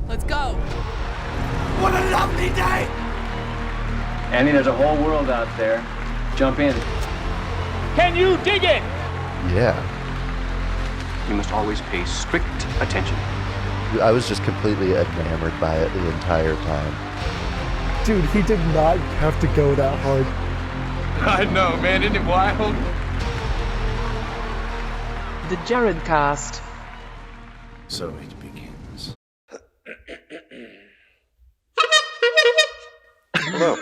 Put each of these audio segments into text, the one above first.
Let's go. What a lovely day! Annie, there's a whole world out there. Jump in. Can you dig it? Yeah. You must always pay strict attention. I was just completely enamored by it the entire time. Dude, he did not have to go that hard. I know, man. Isn't it wild? The Jared Cast. So it begins. Hello.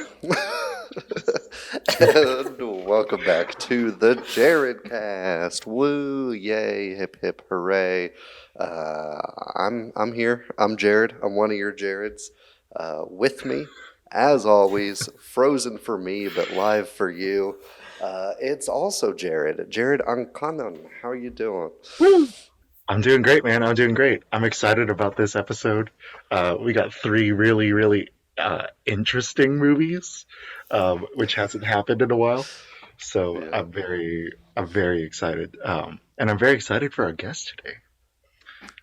And welcome back to the Jared Cast. Woo, yay, hip hip hooray. I'm here. I'm Jared. I'm one of your Jareds. With me, as always, frozen for me, but live for you. It's also Jared. Jared Ankanon. How are you doing? Woo! I'm doing great, man. I'm doing great. I'm excited about this episode. We got three really interesting movies, which hasn't happened in a while. So yeah. I'm very excited. And I'm very excited for our guest today.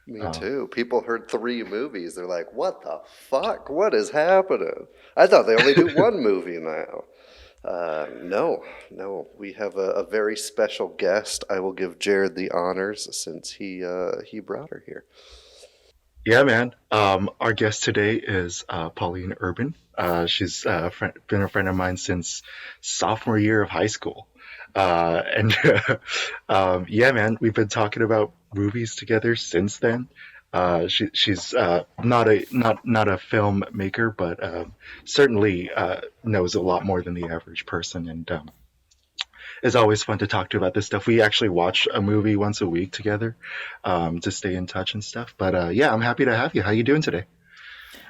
Me too. People heard 3 movies. They're like, what the fuck? What is happening? I thought they only do one movie now. No. We have a very special guest. I will give Jared the honors since he brought her here. Yeah, man. Our guest today is Pauline Urban. She's been a friend of mine since sophomore year of high school. And yeah, man, we've been talking about movies together since then. She's not a filmmaker, but certainly knows a lot more than the average person, and it's always fun to talk to about this stuff. We actually watch a movie once a week together to stay in touch and stuff. But yeah, I'm happy to have you. How you doing today?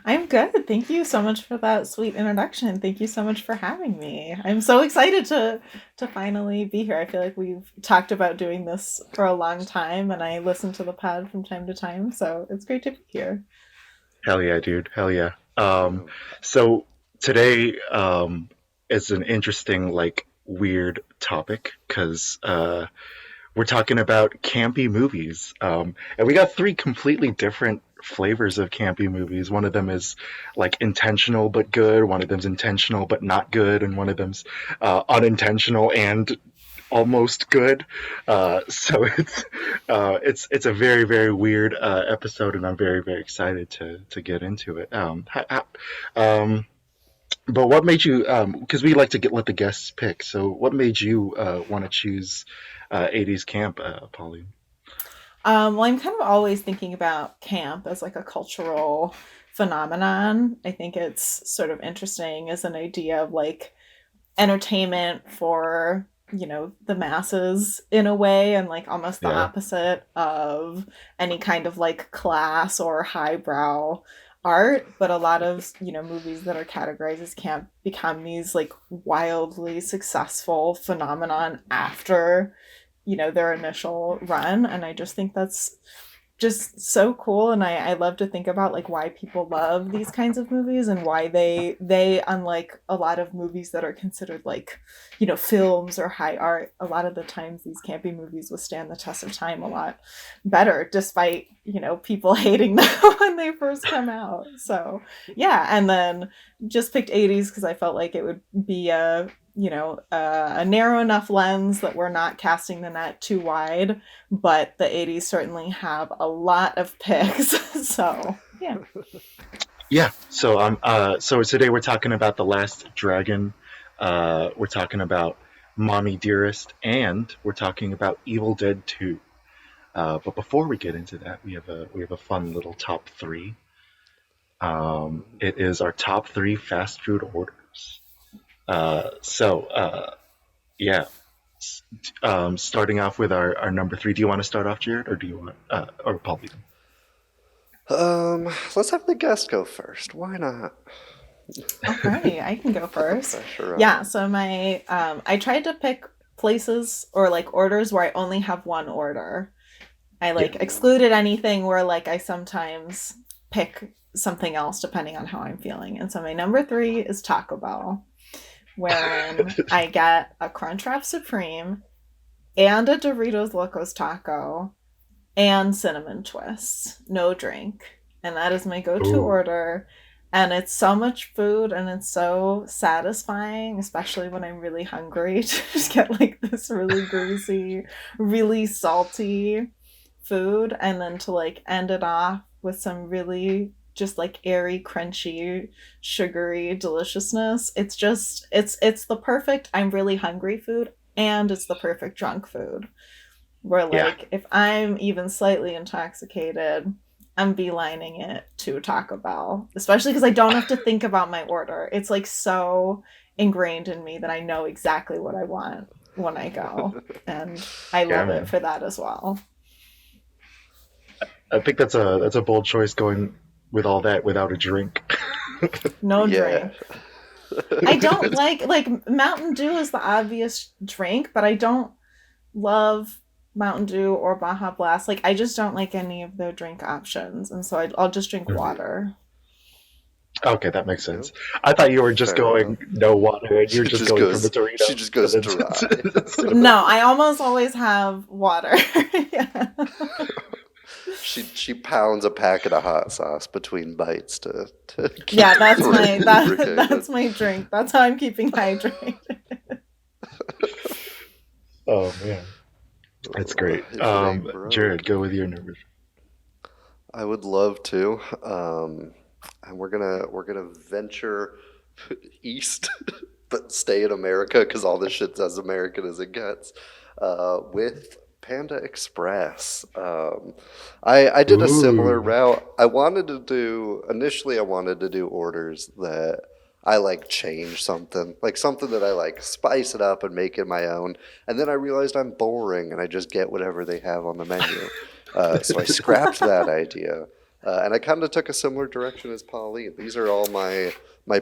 I'm good. Thank you so much for that sweet introduction. Thank you so much for having me. I'm so excited to finally be here. I feel like we've talked about doing this for a long time, and I listen to the pod from time to time, so it's great to be here. Hell yeah, dude. Hell yeah. So today is an interesting, weird topic because we're talking about campy movies. And we got 3 completely different flavors of campy movies. One of them is intentional but good, one of them's intentional but not good, and one of them's unintentional and almost good. So it's a very, very weird episode, and I'm very, very excited to get into it. But what made you, because we like to let the guests pick, so what made you want to choose 80's camp, Pauline? Well, I'm kind of always thinking about camp as a cultural phenomenon. I think it's sort of interesting as an idea of entertainment for, the masses in a way, and almost the opposite of any kind of class or highbrow art. But a lot of, movies that are categorized as camp become these wildly successful phenomenon after their initial run, and I just think that's just so cool. And I love to think about why people love these kinds of movies, and why they unlike a lot of movies that are considered films or high art, a lot of the times these campy movies withstand the test of time a lot better, despite people hating them when they first come out. So yeah, and then just picked 80's because I felt like it would be a narrow enough lens that we're not casting the net too wide, but the 80's certainly have a lot of picks. So yeah. Yeah. So today we're talking about The Last Dragon. We're talking about Mommie, Dearest, and we're talking about Evil Dead 2. But before we get into that, we have a fun little top 3. It is our top 3 fast food orders. Starting off with our number 3. Do you want to start off, Jared, or do you want or Pauline? Let's have the guest go first. Why not? Okay, I can go first. Yeah, so my I tried to pick places or orders where I only have one order. I excluded anything where I sometimes pick something else depending on how I'm feeling. And so my number 3 is Taco Bell, wherein I get a Crunchwrap Supreme and a Doritos Locos Taco and cinnamon twists, no drink. and that is my go-to Ooh. order. And it's so much food, and it's so satisfying, especially when I'm really hungry, to just get like this really greasy, really salty food, and then to like end it off with some really just like airy, crunchy, sugary deliciousness. It's the perfect I'm really hungry food, and it's the perfect drunk food. Where Yeah. like if I'm even slightly intoxicated, I'm beelining it to Taco Bell, especially because I don't have to think about my order. It's like so ingrained in me that I know exactly what I want when I go, and I Yeah, love man. it for that as well. I think that's a bold choice going with all that without a drink. No Yeah. drink. I don't like Mountain Dew is the obvious drink, but I don't love Mountain Dew or Baja Blast. Like I just don't like any of their drink options, and so I'll just drink water. Okay, that makes sense. I thought you were just Fair going enough. no water, and you're She just just going goes- from the Dorito. she just goes dry. No, I almost always have water. Yeah. She pounds a packet of hot sauce between bites to keep Yeah, that's her my lubricated. that's my drink. That's how I'm keeping hydrated. Oh man, that's great. If it ain't broke. Jared, go with your number. I would love to. And we're gonna venture east, but stay in America because all this shit's as American as it gets. With Panda Express, I did a similar Ooh. route. Initially I wanted to do orders that I like change something, like something that I like spice it up and make it my own. And then I realized I'm boring and I just get whatever they have on the menu. So I scrapped that idea. And I kind of took a similar direction as Pauline. These are all my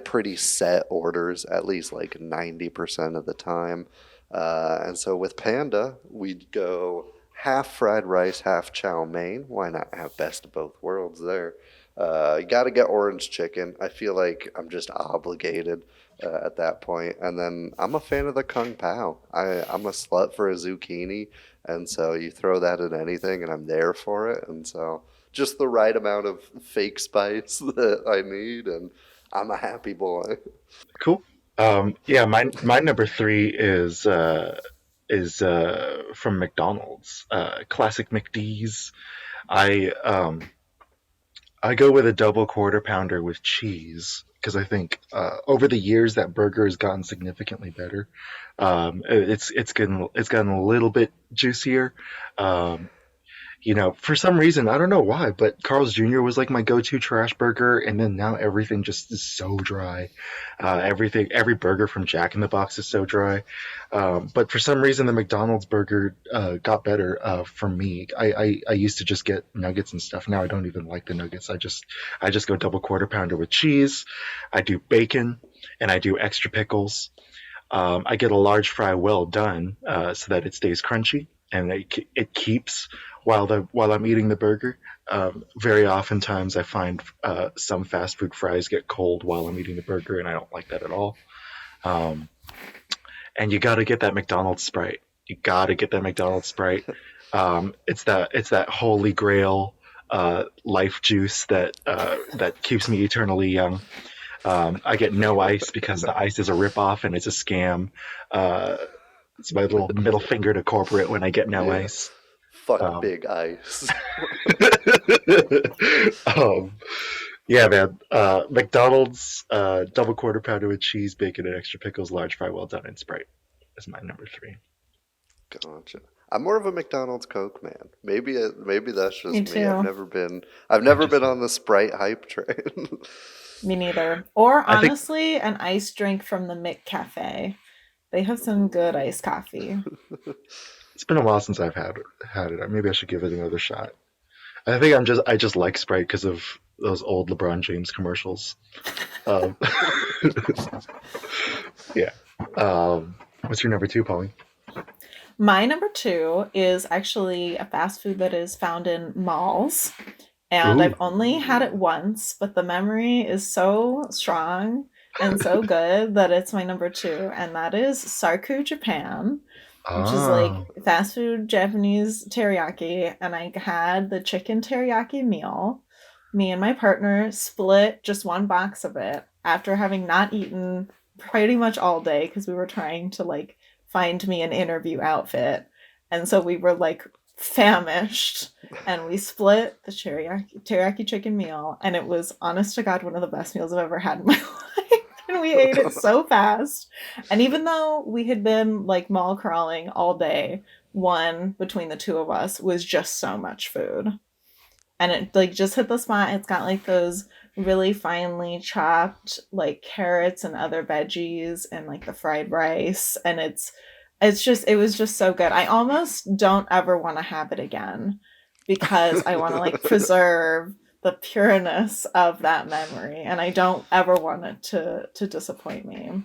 pretty set orders, at least like 90% of the time. And so with Panda, we'd go half fried rice, half chow mein. Why not have best of both worlds there? You got to get orange chicken. I feel like I'm just obligated at that point. And then I'm a fan of the Kung Pao. I'm a slut for a zucchini. And so you throw that in anything and I'm there for it. And so just the right amount of fake spice that I need, and I'm a happy boy. Cool. Yeah, my number 3 is from McDonald's. Classic McD's. I go with a double quarter pounder with cheese because I think over the years that burger has gotten significantly better. It's gotten a little bit juicier. For some reason, I don't know why, but Carl's Jr. was like my go-to trash burger, and then now everything just is so dry. Every burger from Jack in the Box is so dry. But for some reason, the McDonald's burger got better for me. I used to just get nuggets and stuff. Now I don't even like the nuggets. I just go double quarter pounder with cheese. I do bacon, and I do extra pickles. I get a large fry well done so that it stays crunchy and it keeps while I'm eating the burger. Very oftentimes I find some fast food fries get cold while I'm eating the burger, and I don't like that at all. And you got to get that McDonald's Sprite. You got to get that McDonald's Sprite. It's that holy grail life juice that keeps me eternally young. I get no ice because the ice is a ripoff and it's a scam. It's my little middle finger to corporate when I get no ice. Fuck big ice. Yeah, man. McDonald's double quarter pounder with cheese, bacon, and extra pickles, large fry well done, and Sprite is my number 3. Gotcha. I'm more of a McDonald's Coke man. Maybe that's just Me me. too. I've never been on the Sprite hype train. Me neither. Or I think- honestly, an iced drink from the McCafe. They have some good iced coffee. It's been a while since I've had it. Maybe I should give it another shot. I think I just like Sprite because of those old LeBron James commercials. Yeah. What's your number 2, Pauline? My number 2 is actually a fast food that is found in malls. And Ooh. I've only had it once, but the memory is so strong and so good that it's my number 2. And that is Sarku Japan, which is like fast food Japanese teriyaki. And I had the chicken teriyaki meal, me and my partner split just one box of it after having not eaten pretty much all day because we were trying to like find me an interview outfit. And so we were like famished and we split the teriyaki chicken meal, and it was honest to God one of the best meals I've ever had in my life. And we ate it so fast. And even though we had been like mall crawling all day, one between the two of us was just so much food. And it like just hit the spot. It's got like those really finely chopped like carrots and other veggies and like the fried rice, and it was just so good. I almost don't ever want to have it again because I want to like preserve the pureness of that memory, and I don't ever want it to disappoint me.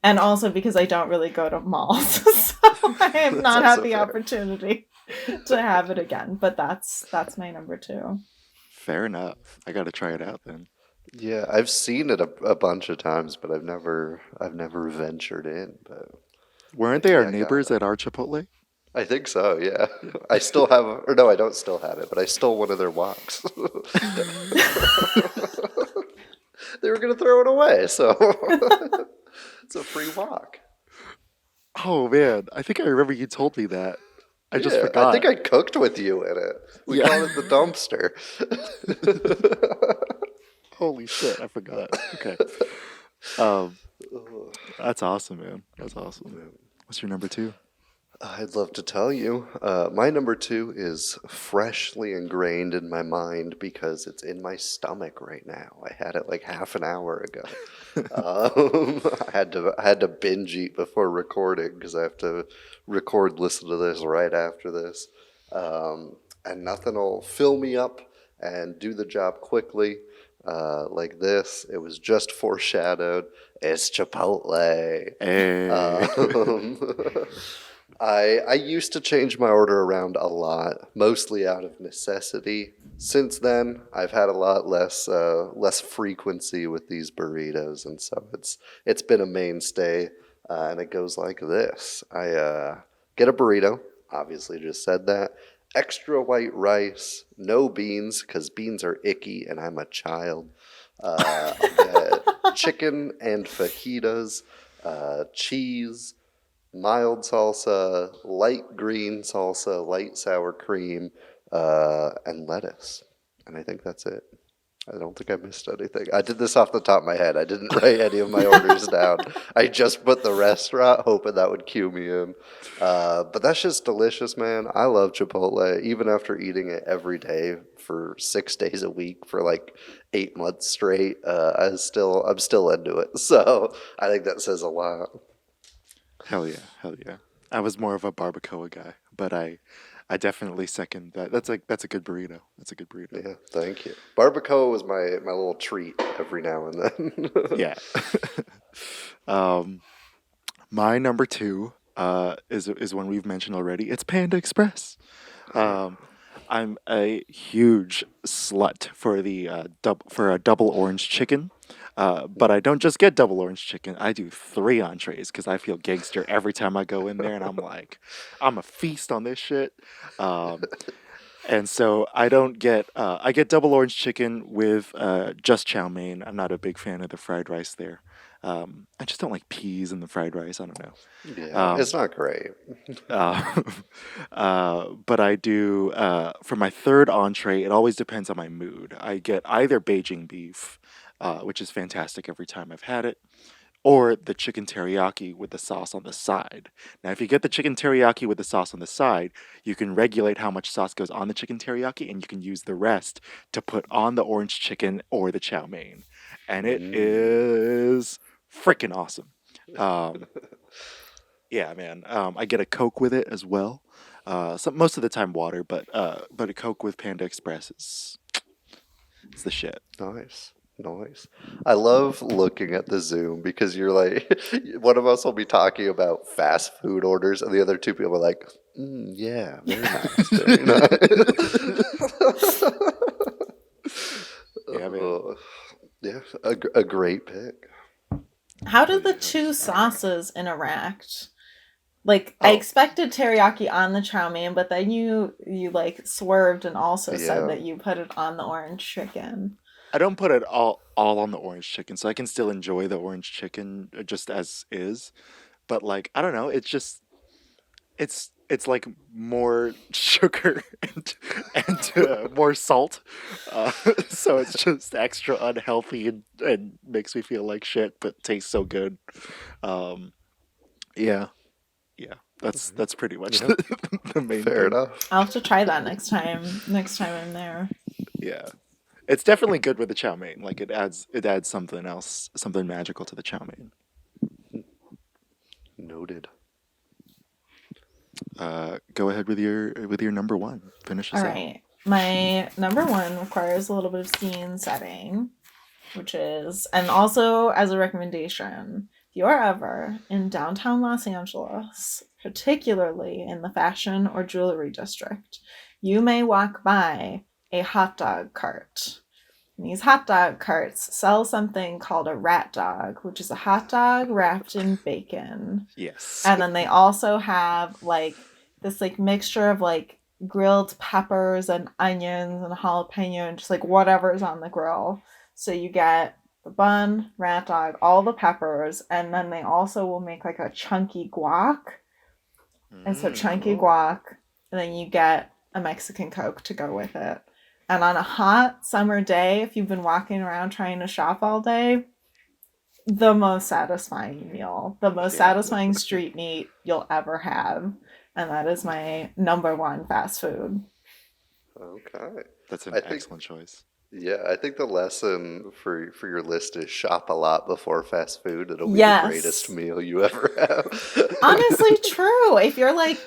And also because I don't really go to malls, so I have not had the opportunity to have it again. But that's my number 2. Fair enough. I got to try it out then. Yeah, I've seen it a bunch of times, but I've never ventured in. But Weren't they our neighbors at our Chipotle? I think so. Yeah, I still have, or no, I don't still have it, but I stole one of their woks. They were gonna throw it away, so it's a free wok. Oh man, I think I remember you told me that. I just forgot. I think I cooked with you in it. We call it the dumpster. Holy shit, I forgot. Okay. That's awesome, man. That's awesome. What's your number 2? I'd love to tell you. My number 2 is freshly ingrained in my mind because it's in my stomach right now. I had it like half an hour ago. I had to binge eat before recording because I have to listen to this right after this. And nothing will fill me up and do the job quickly like this. It was just foreshadowed. It's Chipotle. Hey. I used to change my order around a lot, mostly out of necessity. Since then, I've had a lot less frequency with these burritos, and so it's been a mainstay. And it goes like this: I get a burrito. Obviously, just said that. Extra white rice, no beans, because beans are icky, and I'm a child. I'll get chicken and fajitas, cheese, mild salsa, light green salsa, light sour cream, and lettuce. And I think that's it. I don't think I missed anything. I did this off the top of my head. I didn't write any of my orders down. I just put the restaurant, hoping that would cue me in. But that's just delicious, man. I love Chipotle. Even after eating it every day for 6 days a week for like 8 months straight, I'm still into it. So I think that says a lot. Hell yeah. I was more of a barbacoa guy, but I definitely second that. That's a good burrito. That's a good burrito. Yeah, thank you. Barbacoa was my little treat every now and then. Yeah. My number 2 is one we've mentioned already. It's Panda Express. I'm a huge slut for a double orange chicken. But I don't just get double orange chicken. I do 3 entrees because I feel gangster every time I go in there, and I'm like, I'm a feast on this shit. And so I get double orange chicken with just chow mein. I'm not a big fan of the fried rice there. I just don't like peas in the fried rice. I don't know. Yeah, it's not great. But I do, for my 3rd entree, it always depends on my mood. I get either Beijing beef, which is fantastic every time I've had it, or the chicken teriyaki with the sauce on the side. Now, if you get the chicken teriyaki with the sauce on the side, you can regulate how much sauce goes on the chicken teriyaki, and you can use the rest to put on the orange chicken or the chow mein. And it is freaking awesome. Yeah, man. I get a Coke with it as well. Most of the time water, but a Coke with Panda Express is the shit. Nice. I love looking at the Zoom because you're like, one of us will be talking about fast food orders, and the other 2 people are like, yeah, very nice. Very nice. Yeah, man. Yeah, a great pick. How do the 2 sauces interact? Like I Oh. expected teriyaki on the chow mein, but then you like swerved and also said Yeah. that you put it on the orange chicken. I don't put it all on the orange chicken, so I can still enjoy the orange chicken just as is. But like, I don't know, it's like more sugar and more salt, uh, so it's just extra unhealthy and makes me feel like shit, but tastes so good. Um, yeah, yeah, that's pretty much Yeah. the main Fair thing. enough. I'll have to try that next time. Next time I'm there. Yeah, it's definitely good with the chow mein. Like it adds something else, something magical to the chow mein. Noted. Go ahead with your number one. Finish us All out. right. My number one requires a little bit of scene setting, which is, and also as a recommendation, if you are ever in downtown Los Angeles, particularly in the fashion or jewelry district, you may walk by a hot dog cart. And these hot dog carts sell something called a rat dog, which is a hot dog wrapped in bacon. Yes. And then they also have like this like mixture of like grilled peppers and onions and jalapeno and just like whatever's on the grill. So you get the bun, rat dog, all the peppers, and then they also will make like a chunky guac. And so chunky guac, and then you get a Mexican Coke to go with it. And on a hot summer day, if you've been walking around trying to shop all day, the most satisfying meal, the most satisfying street meat you'll ever have. And that is my number one fast food. Okay. That's an I think- excellent choice. Yeah, I think the lesson for your list is shop a lot before fast food. It'll be Yes. the greatest meal you ever have. Honestly, true. If you're like,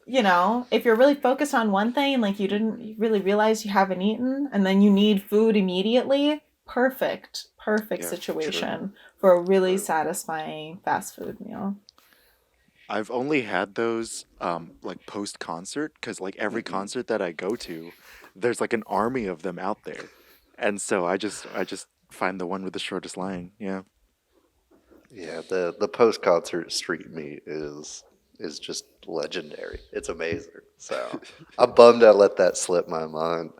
if you're really focused on one thing, like you didn't really realize you haven't eaten, and then you need food immediately, perfect Yeah, situation for a really satisfying fast food meal. I've only had those like post concert because like every concert that I go to, there's like an army of them out there, and so I just find the one with the shortest line. Yeah. Yeah, the post concert street meat is just legendary. It's amazing. So I'm bummed I let that slip my mind.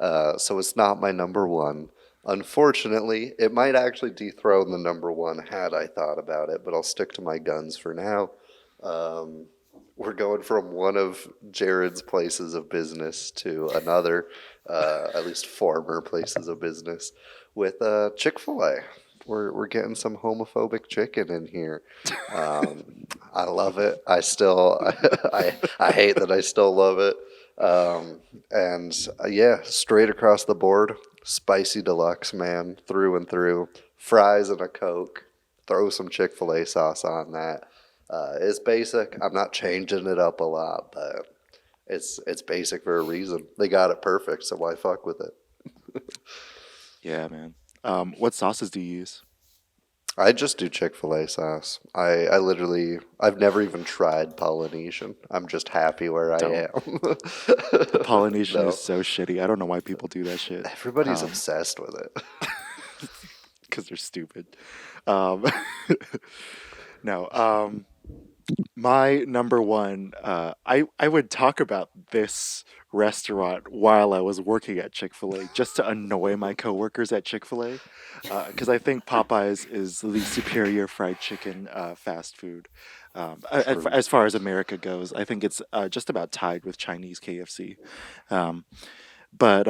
So it's not my number one. Unfortunately, it might actually dethrone the number one had I thought about it, but I'll stick to my guns for now. We're going from one of Jared's places of business to another, at least former places of business, with Chick-fil-A. We're getting some homophobic chicken in here. I love it. I still I hate that I still love it. Yeah, straight across the board, spicy deluxe, man, through and through. Fries and a Coke. Throw some Chick-fil-A sauce on that. It's basic. I'm not changing it up a lot, but it's basic for a reason. They got it perfect, so why fuck with it? Yeah, man. What sauces do you use? I just do Chick-fil-A sauce. I've never even tried Polynesian. I'm just happy where I am. Polynesian No. is so shitty. I don't know why people do that shit. Everybody's obsessed with it. Because they're stupid. No. My number one. I would talk about this restaurant while I was working at Chick-fil-A just to annoy my coworkers at Chick-fil-A, because I think Popeyes is the superior fried chicken fast food. As far as America goes, I think it's just about tied with Chinese KFC. But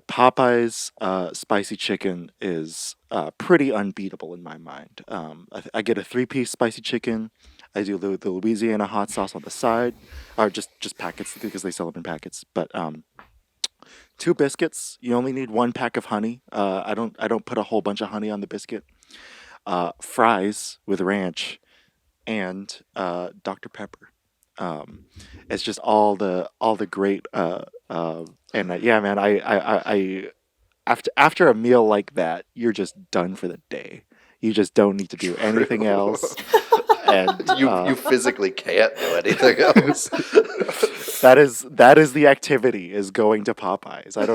Popeyes spicy chicken is pretty unbeatable in my mind. I get a 3-piece spicy chicken. I do the Louisiana hot sauce on the side, or just packets because they sell them in packets. But 2 biscuits. You only need 1 pack of honey. I don't put a whole bunch of honey on the biscuit. Fries with ranch and Dr. Pepper. It's just all the great yeah, man. I after a meal like that, you're just done for the day. You just don't need to do anything else. And You physically can't do anything else. that is the activity, is going to Popeyes. I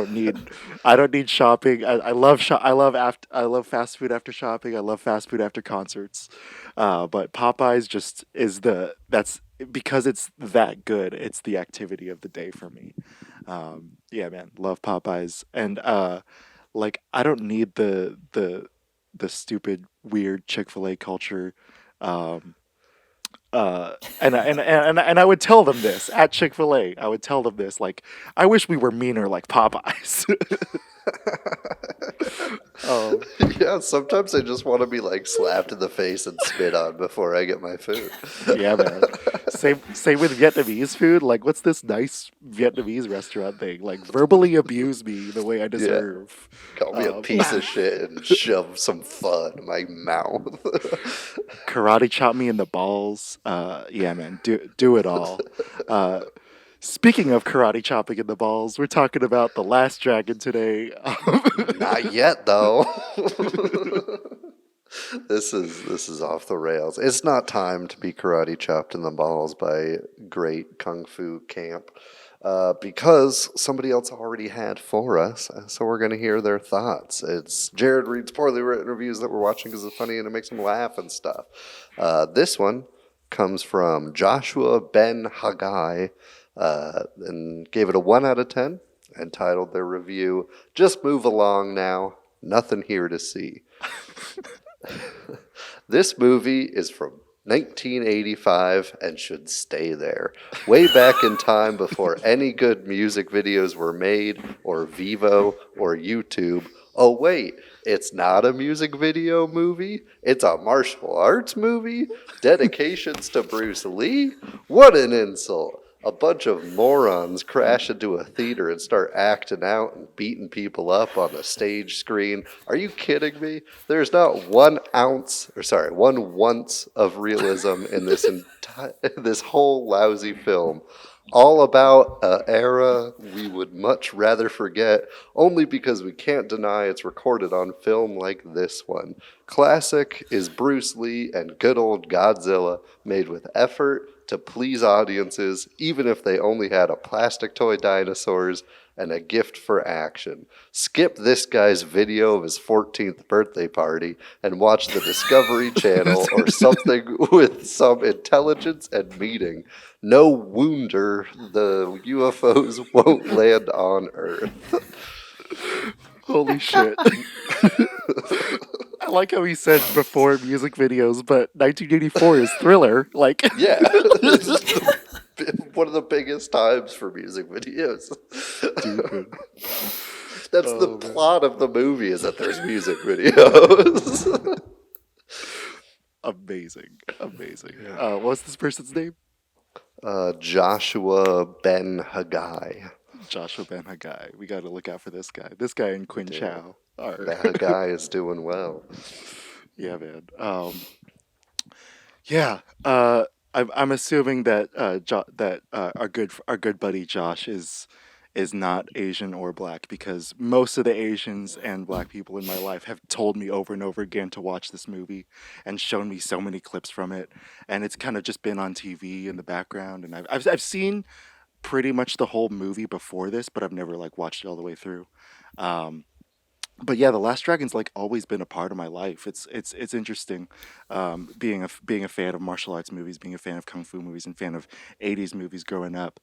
don't need shopping. I love fast food after shopping. I love fast food after concerts. But Popeyes just is because it's that good, it's the activity of the day for me. Yeah, man, love Popeyes, and like I don't need the stupid weird Chick-fil-A culture. Um, and I would tell them this at Chick-fil-A. I would tell them this, like, I wish we were meaner like Popeyes. um, Yeah, sometimes I just want to be like slapped in the face and spit on before I get my food. yeah, man. Same with Vietnamese food. Like, what's this nice Vietnamese restaurant thing? Like, verbally abuse me the way I Yeah. deserve. Call me a piece of shit and shove some pho in my mouth. Karate chop me in the balls. Yeah, man. Do it all. Speaking of karate chopping in the balls, we're talking about The Last Dragon today. Not yet, though. This is off the rails. It's not time to be karate chopped in the balls by great kung fu camp, because somebody else already had for us. So we're gonna hear their thoughts. It's Jared reads poorly written reviews that we're watching because it's funny and it makes him laugh and stuff. This one comes from Joshua Ben Haggai, and gave it a 1 out of 10. And titled their review, "Just move along now. Nothing here to see." This movie is from 1985 and should stay there. Way back in time before any good music videos were made, or Vivo, or YouTube. Oh, wait, it's not a music video movie? It's a martial arts movie? Dedications to Bruce Lee? What an insult. A bunch of morons crash into a theater and start acting out and beating people up on a stage screen. Are you kidding me? There's not 1 once of realism in this whole lousy film. All about an era we would much rather forget, only because we can't deny it's recorded on film like this one. Classic is Bruce Lee and good old Godzilla, made with effort to please audiences, even if they only had a plastic toy dinosaurs and a gift for action. Skip this guy's video of his 14th birthday party and watch the Discovery Channel or something with some intelligence and meaning. No wonder the UFOs won't land on Earth. Holy shit. I like how he said before music videos, but 1984 is Thriller. Like, yeah, one of the biggest times for music videos. Stupid. That's the plot of the movie, is that there's music videos. Amazing. Yeah. What's this person's name? Joshua Ben Haggai. Joshua Ben Haggai. We got to look out for this guy. This guy and Quinn Chow. That guy is doing well. Yeah, man. Yeah. I'm assuming that our good buddy Josh is not Asian or black, because most of the Asians and black people in my life have told me over and over again to watch this movie and shown me so many clips from it, and it's kind of just been on TV in the background, and I've seen pretty much the whole movie before this, but I've never like watched it all the way through. But yeah, The Last Dragon's like always been a part of my life. It's interesting, being a fan of martial arts movies, being a fan of kung fu movies, and fan of 80's movies growing up.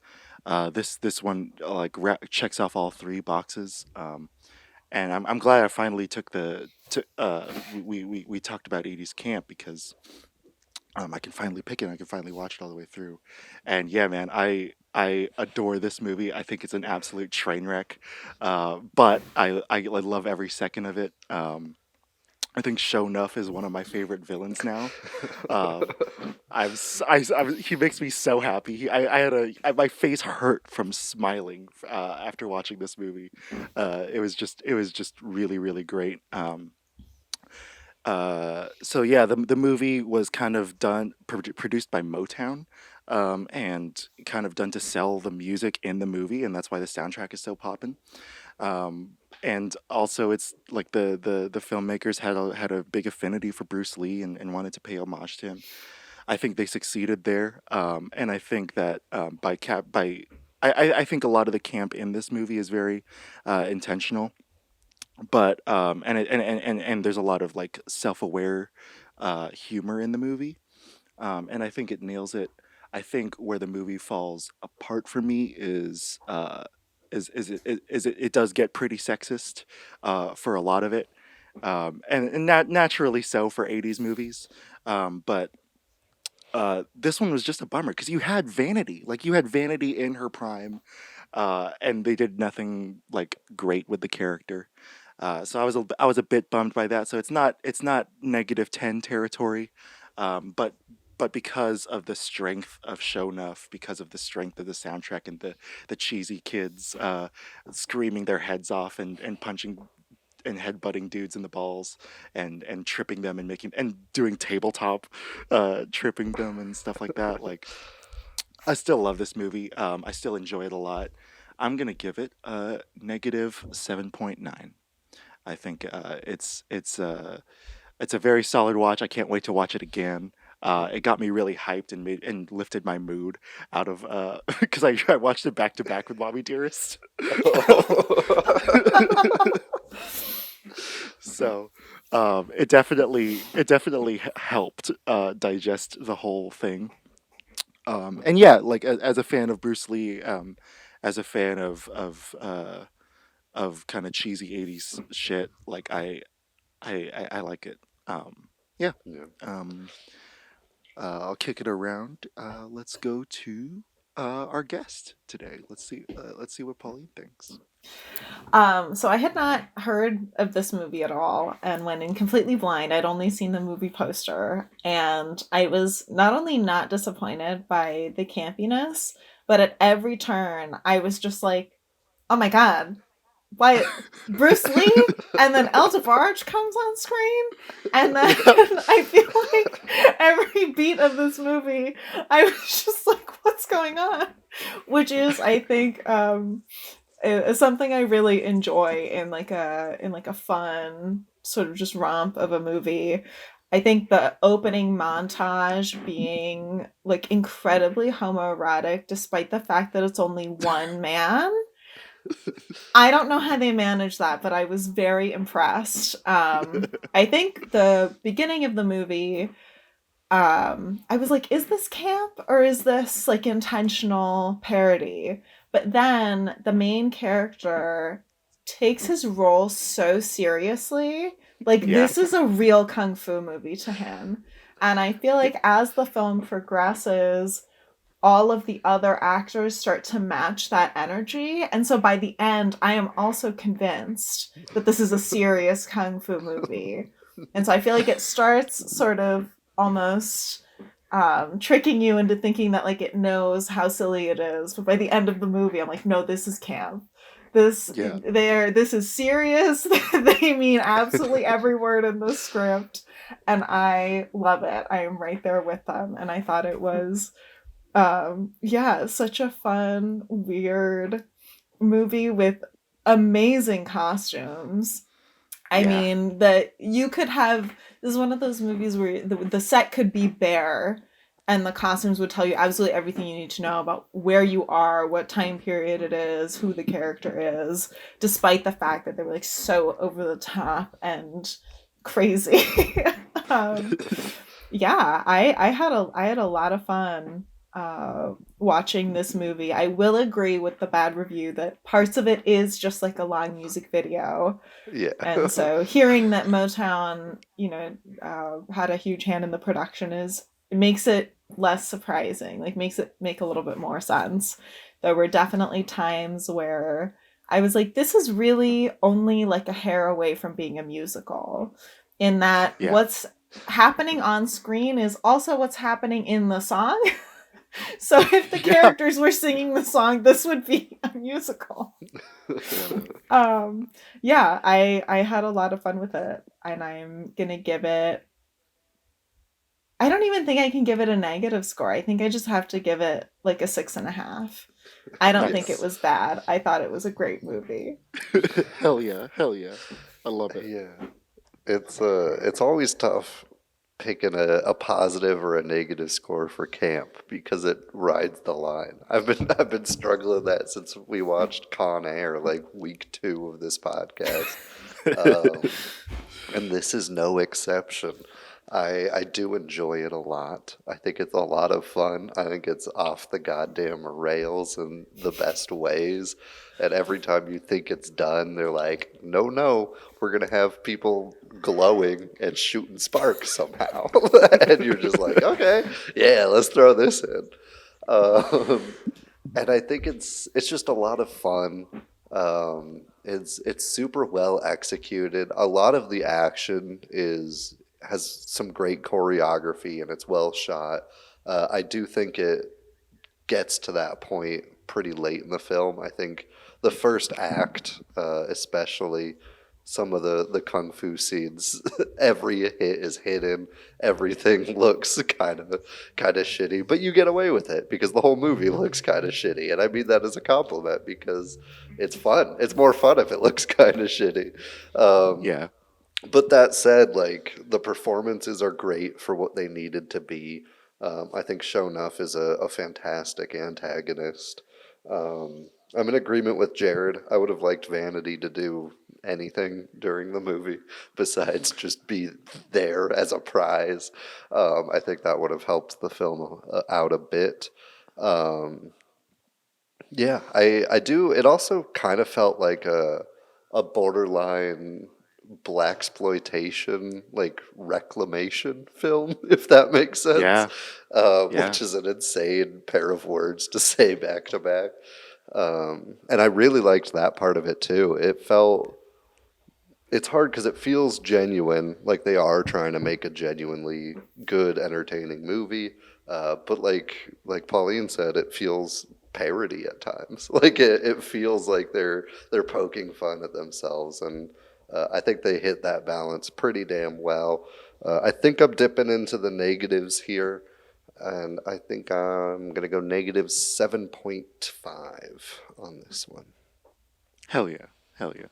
This one like checks off all 3 boxes, and I'm glad I finally we talked about 80's camp, because I can finally pick it. I can finally watch it all the way through, and yeah, man, I adore this movie. I think it's an absolute train wreck, but I love every second of it. I think Show Nuff is one of my favorite villains now. He makes me so happy. My face hurt from smiling after watching this movie. It was just really, really great. So yeah, the movie was kind of produced by Motown, and kind of done to sell the music in the movie, and that's why the soundtrack is so poppin'. And also, it's like the filmmakers had a big affinity for Bruce Lee, and wanted to pay homage to him. I think they succeeded there, and I think that I think a lot of the camp in this movie is very intentional, but and there's a lot of like self-aware humor in the movie, and I think it nails it. I think where the movie falls apart for me it does get pretty sexist for a lot of it, and naturally so for 80s movies, but this one was just a bummer because you had Vanity in her prime, and they did nothing like great with the character. So I was a bit bummed by that. So it's not -10 territory, but because of the strength of Show Nuff, because of the strength of the soundtrack and the cheesy kids screaming their heads off and punching and headbutting dudes in the balls and tripping them and making and doing tabletop tripping them and stuff like that. Like I still love this movie. I still enjoy it a lot. I'm gonna give it a -7.9. I think it's a very solid watch. I can't wait to watch it again. It got me really hyped and lifted my mood out of because I watched it back to back with Mommie Dearest. So it definitely helped digest the whole thing. And yeah, like as a fan of Bruce Lee, as a fan of kind of cheesy 80s shit, like I like it. Yeah. Yeah. I'll kick it around. Let's go to our guest today. Let's see what Pauline thinks. So I had not heard of this movie at all and went in completely blind. I'd only seen the movie poster, and I was not only not disappointed by the campiness, but at every turn I was just like, oh my god, why Bruce Lee and then El DeBarge comes on screen, and then I feel like every beat of this movie I was just like, what's going on? Which is, I think, is something I really enjoy in like a fun sort of just romp of a movie. I think the opening montage being like incredibly homoerotic, despite the fact that it's only one man. I don't know how they managed that, but I was very impressed. I think the beginning of the movie, I was like, is this camp or is this like intentional parody? But then the main character takes his role so seriously. Like, Yeah. this is a real kung fu movie to him. And I feel like as the film progresses, all of the other actors start to match that energy. And so by the end, I am also convinced that this is a serious kung fu movie. And so I feel like it starts sort of almost tricking you into thinking that like it knows how silly it is. But by the end of the movie, I'm like, no, this is camp. This is serious. They mean absolutely every word in the script. And I love it. I am right there with them. And I thought it was such a fun, weird movie with amazing costumes. I mean, that you could have, this is one of those movies where the set could be bare and the costumes would tell you absolutely everything you need to know about where you are, what time period it is, who the character is, despite the fact that they were like so over the top and crazy. I had a lot of fun watching this movie. I will agree with the bad review that parts of it is just like a long music video. Yeah. And so hearing that Motown, had a huge hand in the production it makes it less surprising, like makes it make a little bit more sense. There were definitely times where I was like, this is really only like a hair away from being a musical, in that what's happening on screen is also what's happening in the song. So if the characters were singing the song, this would be a musical. I had a lot of fun with it, and I'm gonna give it, I don't even think I can give it a negative score. I think I just have to give it like a 6.5. I don't think it was bad. I thought it was a great movie. Hell yeah. I love it. Yeah. It's always tough picking a positive or a negative score for camp because it rides the line. I've been struggling that since we watched Con Air, like week 2 of this podcast, and this is no exception. I do enjoy it a lot. I think it's a lot of fun. I think it's off the goddamn rails in the best ways. And every time you think it's done, they're like, no, no, we're going to have people glowing and shooting sparks somehow. And you're just like, okay, yeah, let's throw this in. Um, and I think it's just a lot of fun. It's super well executed. A lot of the action has some great choreography and it's well shot. I do think it gets to that point pretty late in the film. I think the first act, especially some of the kung fu scenes, every hit is hidden. Everything looks kind of shitty, but you get away with it because the whole movie looks kind of shitty, and I mean that as a compliment because it's fun. It's more fun if it looks kind of shitty. Yeah. But that said, like the performances are great for what they needed to be. I think Shonuff is a fantastic antagonist. I'm in agreement with Jared. I would have liked Vanity to do anything during the movie besides just be there as a prize. I think that would have helped the film out a bit. Yeah, I do. It also kind of felt like a borderline blaxploitation, like reclamation film, if that makes sense. Yeah. Which is an insane pair of words to say back to back. And I really liked that part of it too. It's hard because it feels genuine, like they are trying to make a genuinely good, entertaining movie. But like Pauline said, it feels parody at times. Like it feels like they're poking fun at themselves, and I think they hit that balance pretty damn well. I think I'm dipping into the negatives here, and I think I'm gonna go negative 7.5 on this one. Hell yeah. Hell yeah.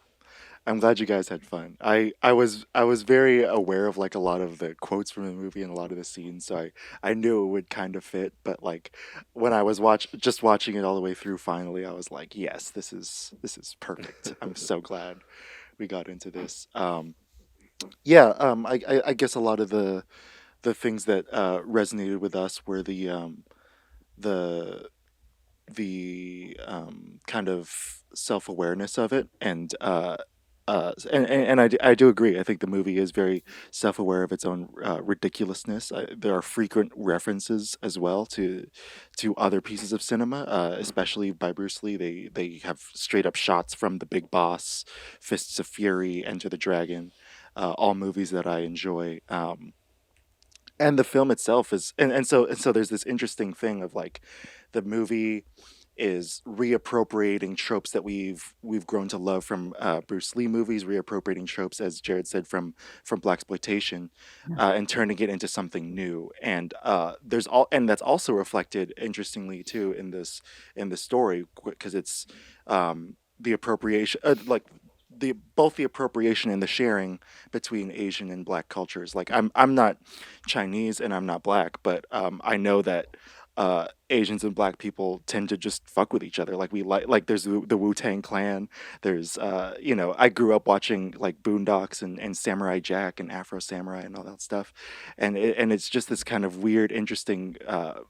I'm glad you guys had fun. I was very aware of like a lot of the quotes from the movie and a lot of the scenes, so I knew it would kind of fit. But like when I was watching it all the way through, finally, I was like, yes, this is perfect. I'm so glad we got into this. Yeah. I guess a lot of the things that resonated with us were the kind of self awareness of it and I do agree. I think the movie is very self-aware of its own ridiculousness. There are frequent references as well to other pieces of cinema, especially by Bruce Lee. They have straight up shots from The Big Boss, Fists of Fury, Enter the Dragon, all movies that I enjoy. And the film itself is and so there's this interesting thing of like the movie is reappropriating tropes that we've grown to love from Bruce Lee movies, reappropriating tropes, as Jared said, from blaxploitation, and turning it into something new. And and that's also reflected, interestingly too, in the story because it's the appropriation, like the both the appropriation and the sharing between Asian and Black cultures. Like I'm not Chinese and I'm not Black, but I know that Asians and Black people tend to just fuck with each other. Like we like there's the Wu-Tang Clan. There's I grew up watching like Boondocks and Samurai Jack and Afro Samurai and all that stuff, and it's just this kind of weird, interesting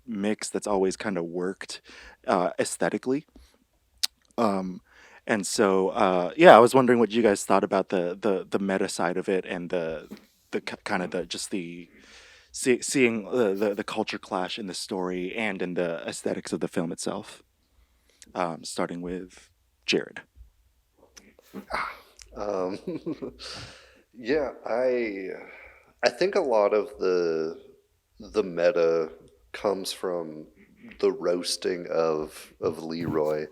mix that's always kind of worked aesthetically. And so, yeah, I was wondering what you guys thought about the meta side of it and kind of the just the seeing the culture clash in the story and in the aesthetics of the film itself. Starting with Jared. Um, yeah, I think a lot of the meta comes from the roasting of Leroy,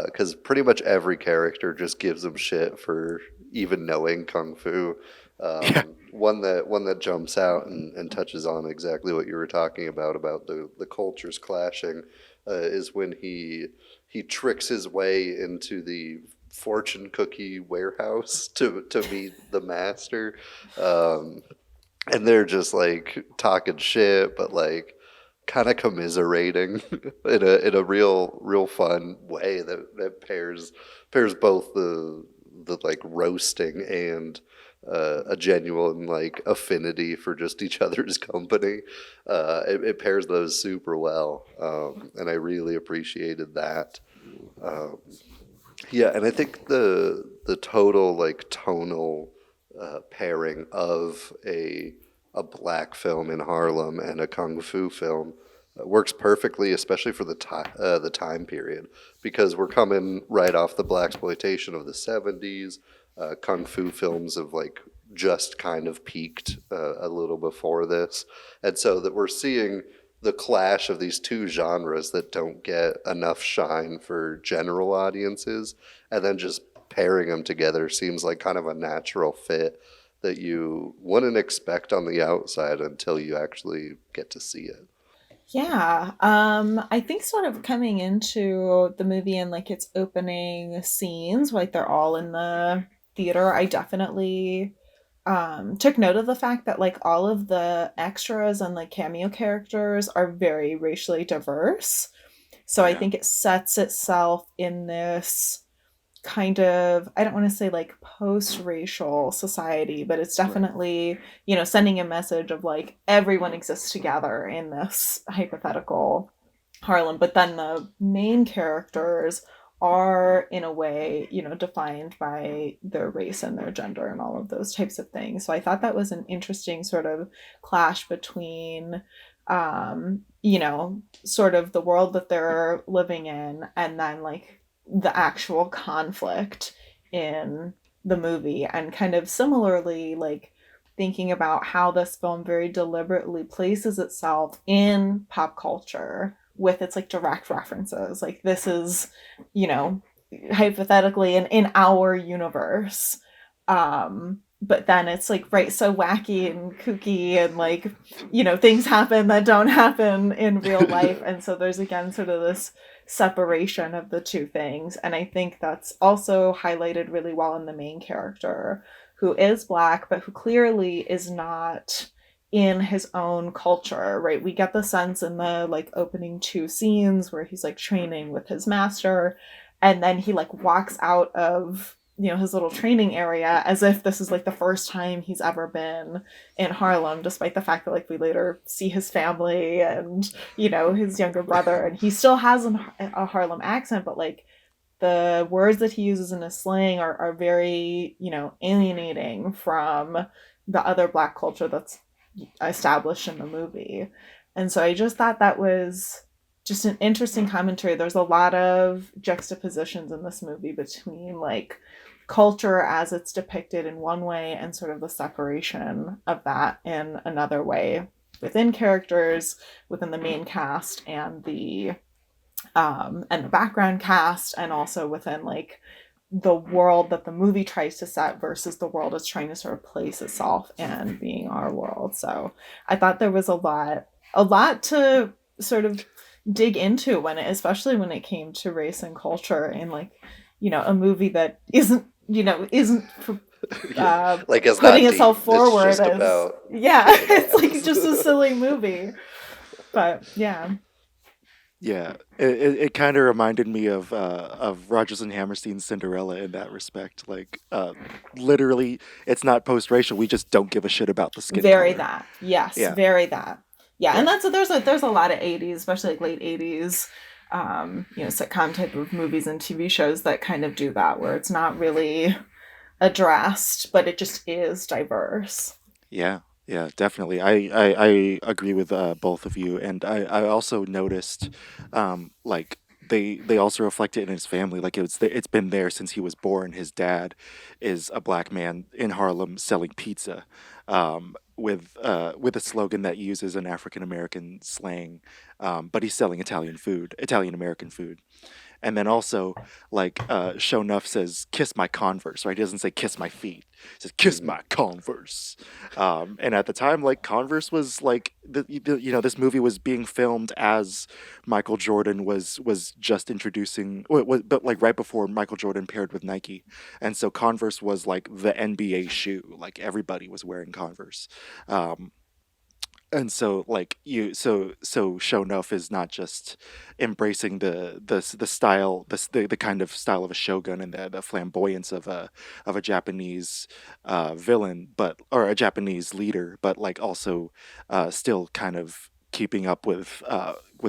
because pretty much every character just gives him shit for even knowing kung fu. Yeah. One that jumps out and touches on exactly what you were talking about the cultures clashing, is when he tricks his way into the fortune cookie warehouse to meet the master, and they're just like talking shit, but like kind of commiserating in a real fun way that pairs both the like roasting and a genuine like affinity for just each other's company. It pairs those super well, and I really appreciated that. Yeah, and I think the total like tonal pairing of a black film in Harlem and a kung fu film works perfectly, especially for the time period, because we're coming right off the blaxploitation of the 70s. Kung fu films have like just kind of peaked a little before this, and so that we're seeing the clash of these two genres that don't get enough shine for general audiences, and then just pairing them together seems like kind of a natural fit that you wouldn't expect on the outside until you actually get to see it. Yeah, I think sort of coming into the movie and like its opening scenes, like they're all in the theater, I definitely took note of the fact that like all of the extras and like cameo characters are very racially diverse. So I Yeah. think it sets itself in this kind of, I don't want to say like post-racial society, but it's Right. definitely, you know, sending a message of like everyone exists together in this hypothetical Harlem, but then the main characters are in a way, you know, defined by their race and their gender and all of those types of things. So I thought that was an interesting sort of clash between you know, sort of the world that they're living in and then like the actual conflict in the movie, and kind of similarly like thinking about how this film very deliberately places itself in pop culture with its like direct references, like this is, you know, hypothetically in our universe, but then it's like right so wacky and kooky and like, you know, things happen that don't happen in real life, and so there's again sort of this separation of the two things. And I think that's also highlighted really well in the main character, who is black, but who clearly is not in his own culture, right? We get the sense in the like opening two scenes where he's like training with his master, and then he like walks out of, you know, his little training area as if this is like the first time he's ever been in Harlem, despite the fact that like we later see his family and, you know, his younger brother, and he still has a Harlem accent, but like the words that he uses in his slang are very, you know, alienating from the other black culture that's established in the movie. And so I just thought that was just an interesting commentary. There's a lot of juxtapositions in this movie between like culture as it's depicted in one way and sort of the separation of that in another way within characters, within the main cast and the background cast, and also within like the world that the movie tries to set versus the world it's trying to sort of place itself in being our world. So I thought there was a lot to sort of dig into when it, especially when it came to race and culture in like, you know, a movie that isn't, you know, isn't Like it's putting not itself deep. forward It's just as about yeah, it's like just a silly movie. But yeah. Yeah, it kind of reminded me of Rodgers and Hammerstein's Cinderella in that respect. Like, literally, it's not post-racial. We just don't give a shit about the skin Very color. that. Yes, Yeah, very that. Yeah, and yeah, that's there's a lot of 80s, especially like late 80s, you know, sitcom type of movies and TV shows that kind of do that, where it's not really addressed, but it just is diverse. yeah, yeah. Definitely, I agree with both of you, and I also noticed, like they also reflect it in his family. Like it's been there since he was born. His dad is a black man in Harlem selling pizza, with a slogan that uses an African American slang, but he's selling Italian food, Italian American food. And then also, like, Sho'nuff says, "Kiss my Converse," right? He doesn't say "kiss my feet." He says "kiss my Converse." And at the time, like, Converse was like, you know, this movie was being filmed as Michael Jordan was just introducing, but like right before Michael Jordan paired with Nike, and so Converse was like the NBA shoe. Like everybody was wearing Converse. Um, and so like so Shonuff is not just embracing the style, the kind of style of a shogun and the flamboyance of a Japanese villain, but or a Japanese leader, but like also still kind of keeping up with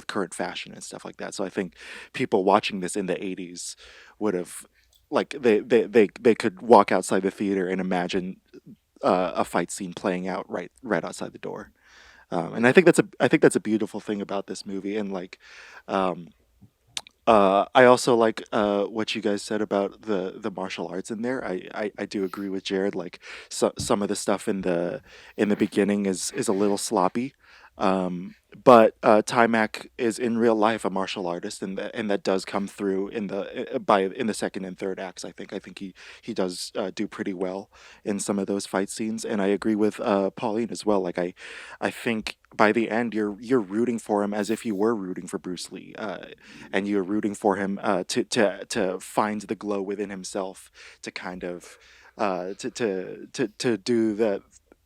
current fashion and stuff like that. So I think people watching this in the 80's would have like they could walk outside the theater and imagine a fight scene playing out right outside the door. And I think that's a beautiful thing about this movie. And like, um, I also like what you guys said about the martial arts in there. I do agree with Jared. Like, some of the stuff in the beginning is a little sloppy. But Timac is in real life a martial artist, and that does come through in the second and third acts. I think he does do pretty well in some of those fight scenes. And I agree with Pauline as well. Like I think by the end you're rooting for him as if you were rooting for Bruce Lee, and you're rooting for him to find the glow within himself to kind of to do that,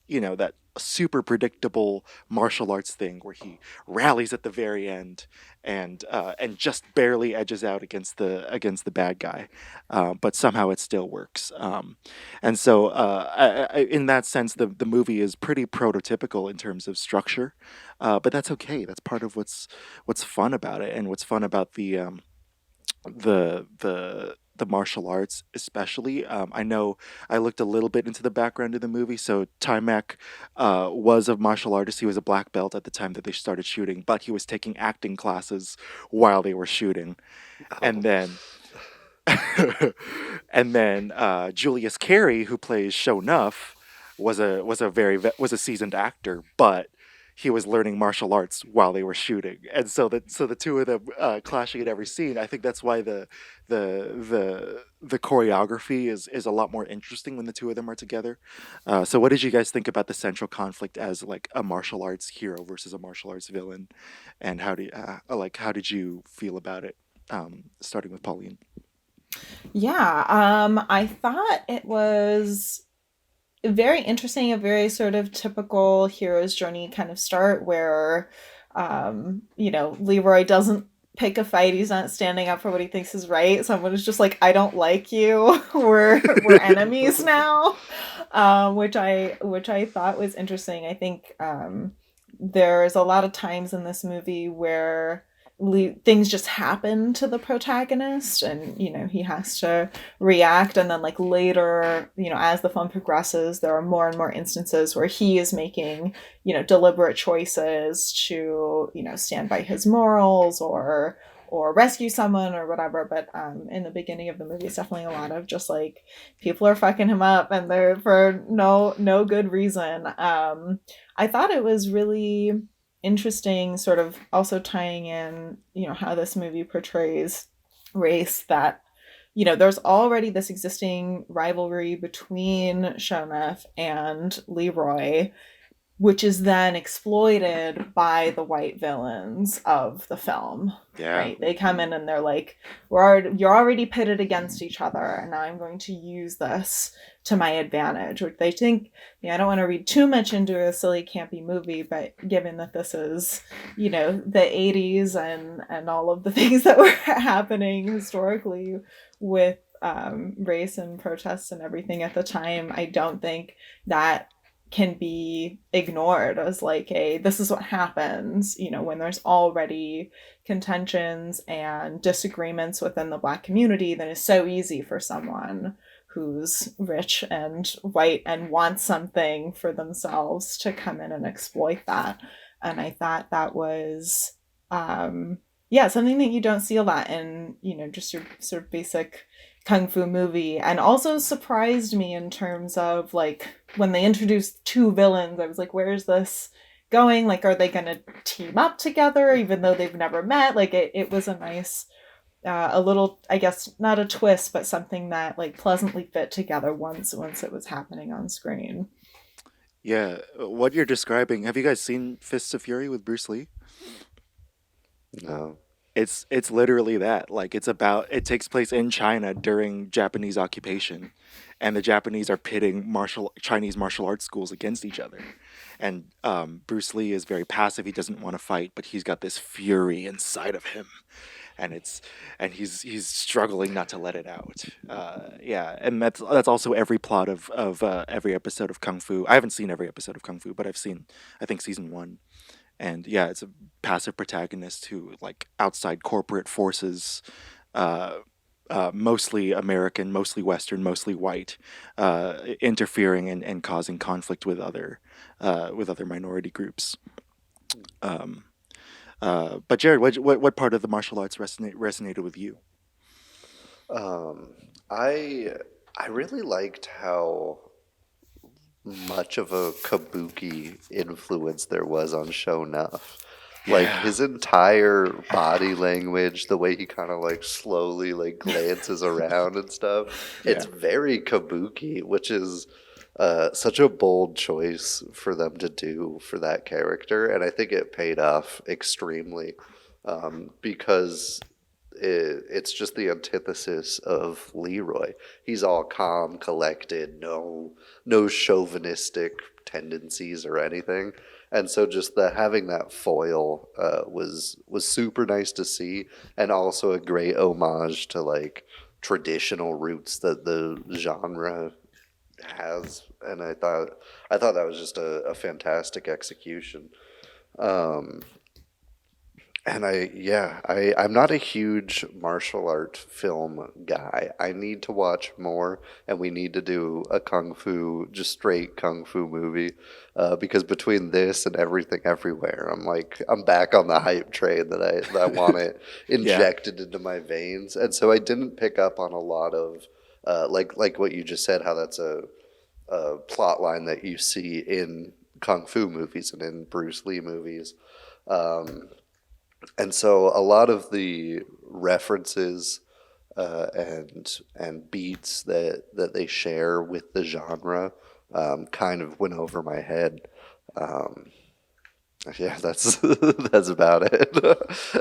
you know, that super predictable martial arts thing where he rallies at the very end and just barely edges out against the bad guy, but somehow it still works. And so in that sense, the movie is pretty prototypical in terms of structure, but that's okay. That's part of what's fun about it, and what's fun about the martial arts especially. I know I looked a little bit into the background of the movie. So Timac was a martial artist. He was a black belt at the time that they started shooting, but he was taking acting classes while they were shooting. And then and then Julius Carey, who plays Shonuff, was a seasoned actor, but he was learning martial arts while they were shooting, and so the two of them clashing at every scene. I think that's why the choreography is a lot more interesting when the two of them are together. So, what did you guys think about the central conflict as like a martial arts hero versus a martial arts villain, and how did you feel about it? Starting with Pauline. Yeah, I thought it was very interesting, a very sort of typical hero's journey kind of start where, Leroy doesn't pick a fight. He's not standing up for what he thinks is right. Someone is just like, I don't like you. We're enemies now, which I thought was interesting. I think there's a lot of times in this movie where things just happen to the protagonist, and he has to react, and then like later, as the film progresses, there are more and more instances where he is making deliberate choices to stand by his morals or rescue someone or whatever. But in the beginning of the movie, it's definitely a lot of just like people are fucking him up, and they're for no good reason. I thought it was really interesting, sort of also tying in, how this movie portrays race, that, there's already this existing rivalry between Shonuff and Leroy, which is then exploited by the white villains of the film. Yeah. Right? They come in and they're like, you're already pitted against each other, and now I'm going to use this to my advantage. Which they think, I don't want to read too much into a silly, campy movie, but given that this is, the 80's and all of the things that were happening historically with race and protests and everything at the time, I don't think that can be ignored as like this is what happens, when there's already contentions and disagreements within the Black community. Then it's so easy for someone who's rich and white and wants something for themselves to come in and exploit that. And I thought that was something that you don't see a lot in just your sort of basic kung fu movie, and also surprised me in terms of like when they introduced two villains. I was like, where's this going? Like, are they gonna team up together even though they've never met? Like it was a nice a little, I guess, not a twist, but something that like pleasantly fit together once it was happening on screen. Yeah, what you're describing. Have you guys seen Fists of Fury with Bruce Lee? No. It's literally that. Like it takes place in China during Japanese occupation, and the Japanese are pitting Chinese martial arts schools against each other. and Bruce Lee is very passive. He doesn't want to fight, but he's got this fury inside of him, and he's struggling not to let it out. Yeah, and that's also every plot of every episode of Kung Fu. I haven't seen every episode of Kung Fu, but I've seen, I think, season one. And yeah, it's a passive protagonist who, like, outside corporate forces, uh, mostly American, mostly Western, mostly white, interfering and causing conflict with other minority groups. Um, but Jared, what part of the martial arts resonated with you? Um, I I really liked how much of a kabuki influence there was on Shonuff. Like Yeah. his entire body language, the way he kind of like slowly like glances around and stuff, it's Yeah. very kabuki, which is such a bold choice for them to do for that character, and I think it paid off extremely because it's just the antithesis of Leroy. He's all calm, collected, no chauvinistic tendencies or anything. And so just the having that foil was super nice to see, and also a great homage to like traditional roots that the genre has. And I thought that was just a fantastic execution. Um, and I'm not a huge martial art film guy. I need to watch more, and we need to do a just straight kung fu movie, because between this and Everything Everywhere, I'm back on the hype train that I want it injected into my veins. And so I didn't pick up on a lot of like what you just said, how that's a plot line that you see in kung fu movies and in Bruce Lee movies. And so a lot of the references and beats that they share with the genre kind of went over my head. Um, yeah, that's that's about it.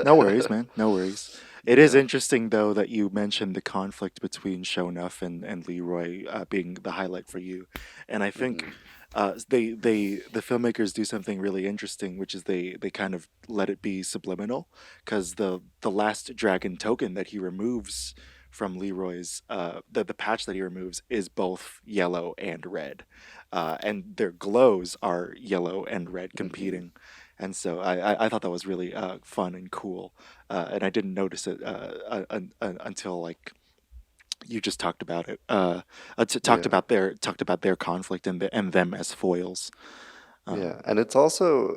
No worries, man. No worries. It is interesting, though, that you mentioned the conflict between Shonuff and Leroy being the highlight for you, and I think the filmmakers do something really interesting, which is they kind of let it be subliminal, because the last dragon token that he removes from Leroy's the patch that he removes is both yellow and red, and their glows are yellow and red competing. And so I thought that was really fun and cool, and I didn't notice it until like you just talked about it. Talked Yeah. about their conflict and them as foils. Yeah, and it's also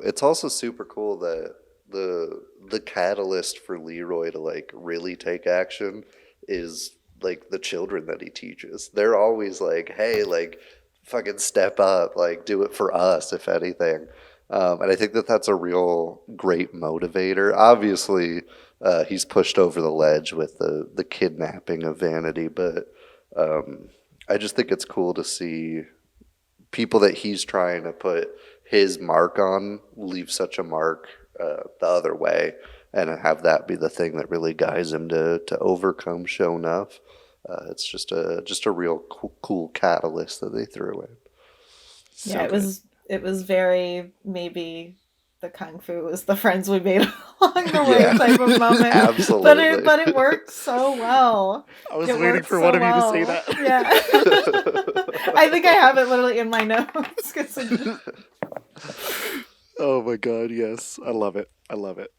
super cool that the catalyst for Leroy to like really take action is like the children that he teaches. They're always like, "Hey, like fucking step up, like do it for us if anything." And I think that that's a real great motivator. Obviously, he's pushed over the ledge with the kidnapping of Vanity, but I just think it's cool to see people that he's trying to put his mark on leave such a mark the other way, and have that be the thing that really guides him to overcome Shonuff. It's just a real cool catalyst that they threw in. So Yeah, good. it was very, maybe the kung fu was the friends we made along the way Yeah, type of moment. absolutely. But it worked so well. I was It waiting worked for so one of you to say well. that. Yeah. I think I have it literally in my notes. 'Cause Oh my god, yes, I love it. I love it.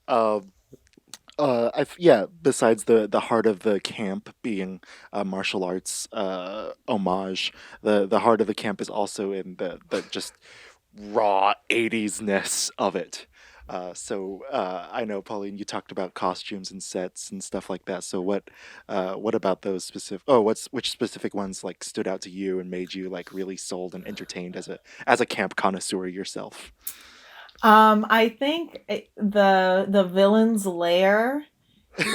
Besides the heart of the camp being a martial arts homage, the heart of the camp is also in the just raw 80s ness of it. I know, Pauline, you talked about costumes and sets and stuff like that. So what about those specific? Oh, which specific ones like stood out to you and made you like really sold and entertained as a camp connoisseur yourself? I think the villain's lair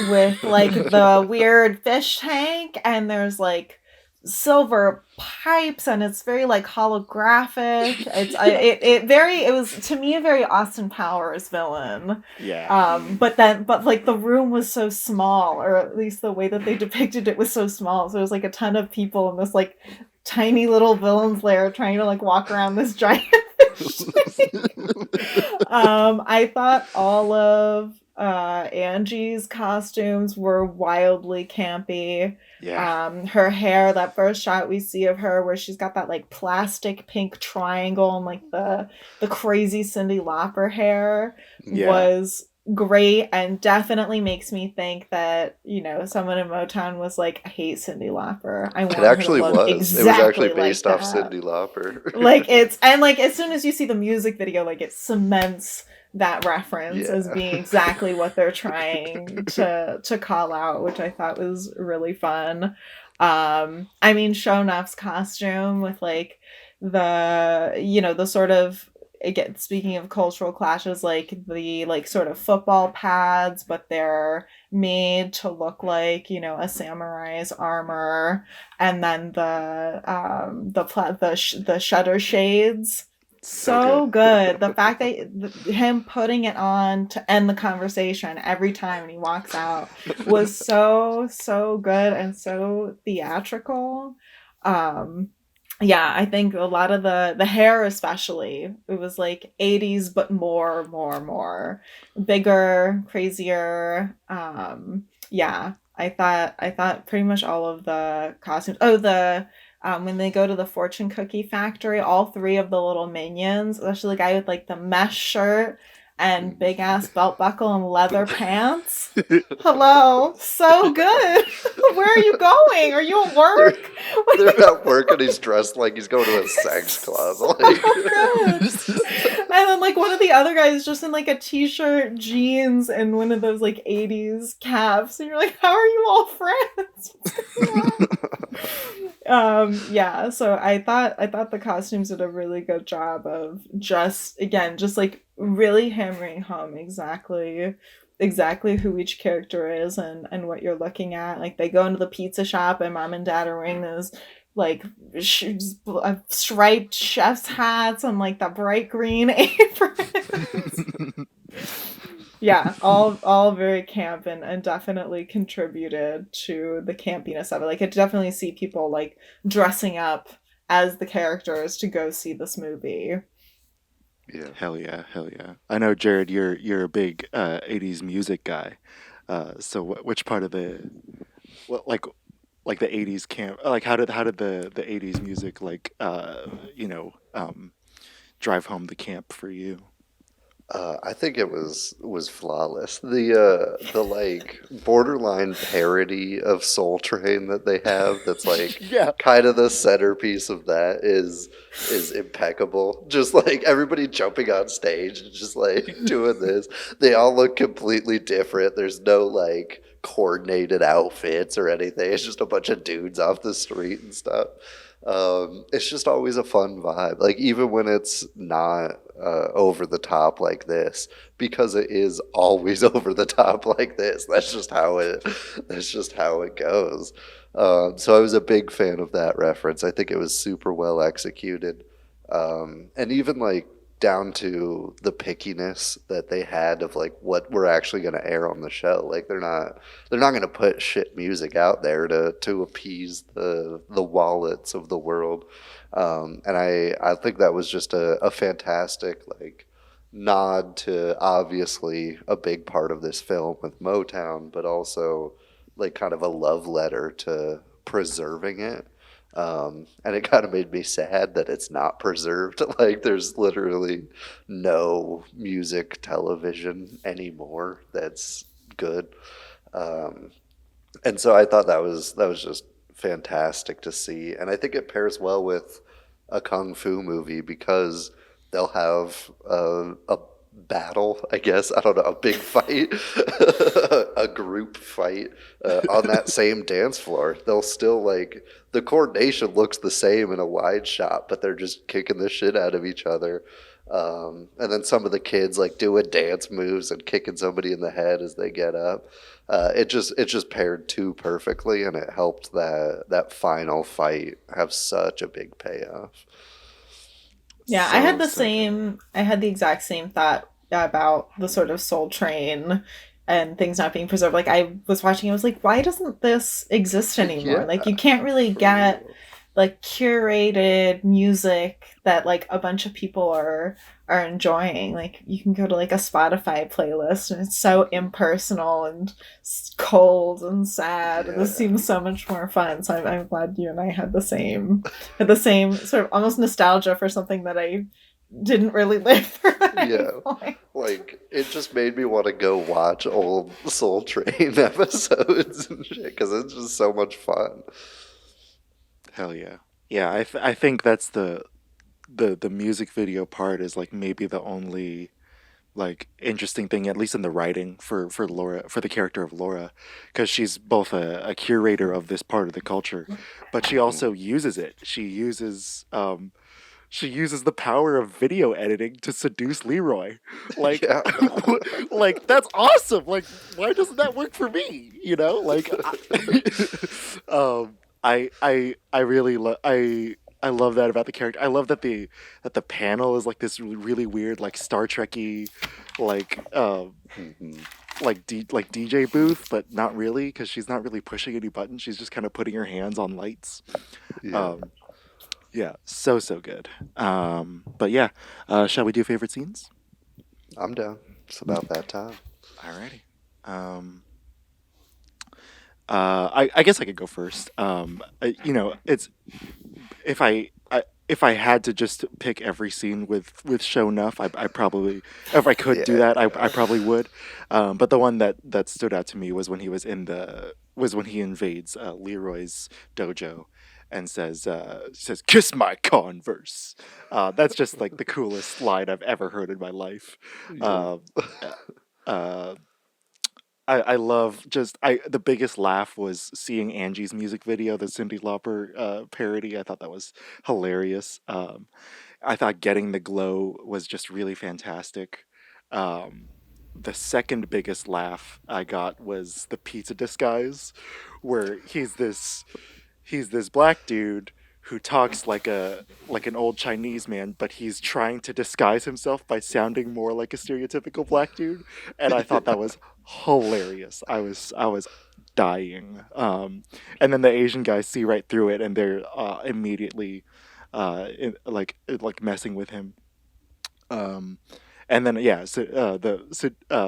with like the weird fish tank, and there's like silver pipes, and it's very like holographic. It was to me a very Austin Powers villain. Yeah. But like the room was so small, or at least the way that they depicted it was so small. So there was like a ton of people in this like tiny little villain's lair trying to like walk around this giant I thought all of Angie's costumes were wildly campy. Yeah. Her hair, that first shot we see of her where she's got that like plastic pink triangle and like the crazy Cyndi Lauper hair Yeah. was great, and definitely makes me think that, you know, someone in Motown was like, I hate Cyndi Lauper. I want It actually her to look was. exactly It was actually based like off that. Cyndi Lauper. Like it's, and like as soon as you see the music video, like it cements that reference as being exactly what they're trying to call out, which I thought was really fun. I mean, Shonuf's costume with like the, you know, the sort of, again, speaking of cultural clashes, like the like sort of football pads, but they're made to look like, you know, a samurai's armor, and then the shutter shades. So good. The fact that him putting it on to end the conversation every time when he walks out was so good and so theatrical. Yeah, I think a lot of the hair, especially, it was like 80's but more bigger, crazier. Yeah, I thought pretty much all of the costumes. Oh, the when they go to the fortune cookie factory, all three of the little minions, especially the guy with like the mesh shirt and big ass belt buckle and leather pants. Hello, so good. Where are you going? Are you at work? They're at work and he's dressed like he's going to a sex club. So good. And then like one of the other guys just in like a t-shirt, jeans, and one of those like 80's caps, and you're like, how are you all friends? Yeah, so I thought the costumes did a really good job of just like really hammering home exactly who each character is and what you're looking at. Like they go into the pizza shop and mom and dad are wearing those like striped chef's hats and like the bright green aprons. Yeah, all very camp and definitely contributed to the campiness of it. Like I definitely see people like dressing up as the characters to go see this movie. Yeah. Hell yeah. I know, Jared, you're a big 80's music guy. So which part of the like the 80's camp, like how did the 80's music like drive home the camp for you? I think it was flawless. The like borderline parody of Soul Train that they have, that's like kind of the centerpiece of that is impeccable. Just like everybody jumping on stage and just like doing this. They all look completely different. There's no like coordinated outfits or anything. It's just a bunch of dudes off the street and stuff. It's just always a fun vibe. Like even when it's not over the top like this, because it is always over the top like this. That's just how it goes. So I was a big fan of that reference. I think it was super well executed, and even like down to the pickiness that they had of like what we're actually going to air on the show. Like they're not going to put shit music out there to appease the wallets of the world. And I think that was just a fantastic like nod to obviously a big part of this film with Motown, but also like kind of a love letter to preserving it. And it kind of made me sad that it's not preserved. Like there's literally no music television anymore that's good. And so I thought that was just fantastic to see. And I think it pairs well with a kung fu movie because they'll have a battle, I guess. I don't know, a big fight, a group fight on that same dance floor. They'll still like, the coordination looks the same in a wide shot, but they're just kicking the shit out of each other. And then some of the kids like doing dance moves and kicking somebody in the head as they get up. It just paired too perfectly, and it helped that final fight have such a big payoff. Yeah, I had the exact same thought about the sort of Soul Train and things not being preserved. Like I was watching, I was like, why doesn't this exist anymore? Like you can't really get like curated music that like a bunch of people are enjoying. Like you can go to like a Spotify playlist and it's so impersonal and cold and sad. And this seems so much more fun. So I'm glad you and I had the same sort of almost nostalgia for something that I didn't really live through. Like it just made me want to go watch old Soul Train episodes and shit because it's just so much fun. Hell yeah. Yeah, I think that's the music video part is like maybe the only like interesting thing, at least in the writing for Laura, for the character of Laura, because she's both a curator of this part of the culture, but she also uses it. She uses the power of video editing to seduce Leroy. Like, like that's awesome. Like, why doesn't that work for me? You know, like, I really love I love that about the character. I love that the panel is like this really weird like Star Trekky like like DJ booth, but not really because she's not really pushing any buttons. She's just kind of putting her hands on lights. Yeah, so good. But yeah, shall we do favorite scenes? I'm down. It's about that time. Alrighty. I guess I could go first. You know, it's if I had to just pick every scene with Show Nuff, I probably, if I could do that, I probably would. But the one that stood out to me was when he when he invades Leroy's dojo and says "Kiss my Converse." That's just like the coolest line I've ever heard in my life. I love the biggest laugh was seeing Angie's music video, the Cyndi Lauper parody. I thought that was hilarious. I thought Getting the Glow was just really fantastic. The second biggest laugh I got was the pizza disguise, where he's this black dude who talks like an old Chinese man, but he's trying to disguise himself by sounding more like a stereotypical black dude, and I thought that was hilarious. I was dying. And then the Asian guys see right through it, and they're immediately like messing with him. And then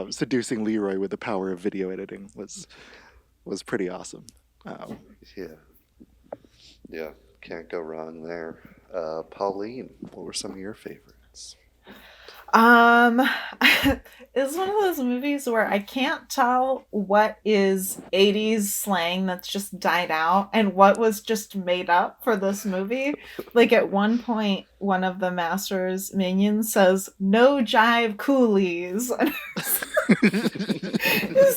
seducing Leroy with the power of video editing was pretty awesome. Yeah, can't go wrong there. Pauline, what were some of your favorites? It's one of those movies where I can't tell what is 80's slang that's just died out and what was just made up for this movie. Like at one point, one of the master's minions says, "No jive coolies." Is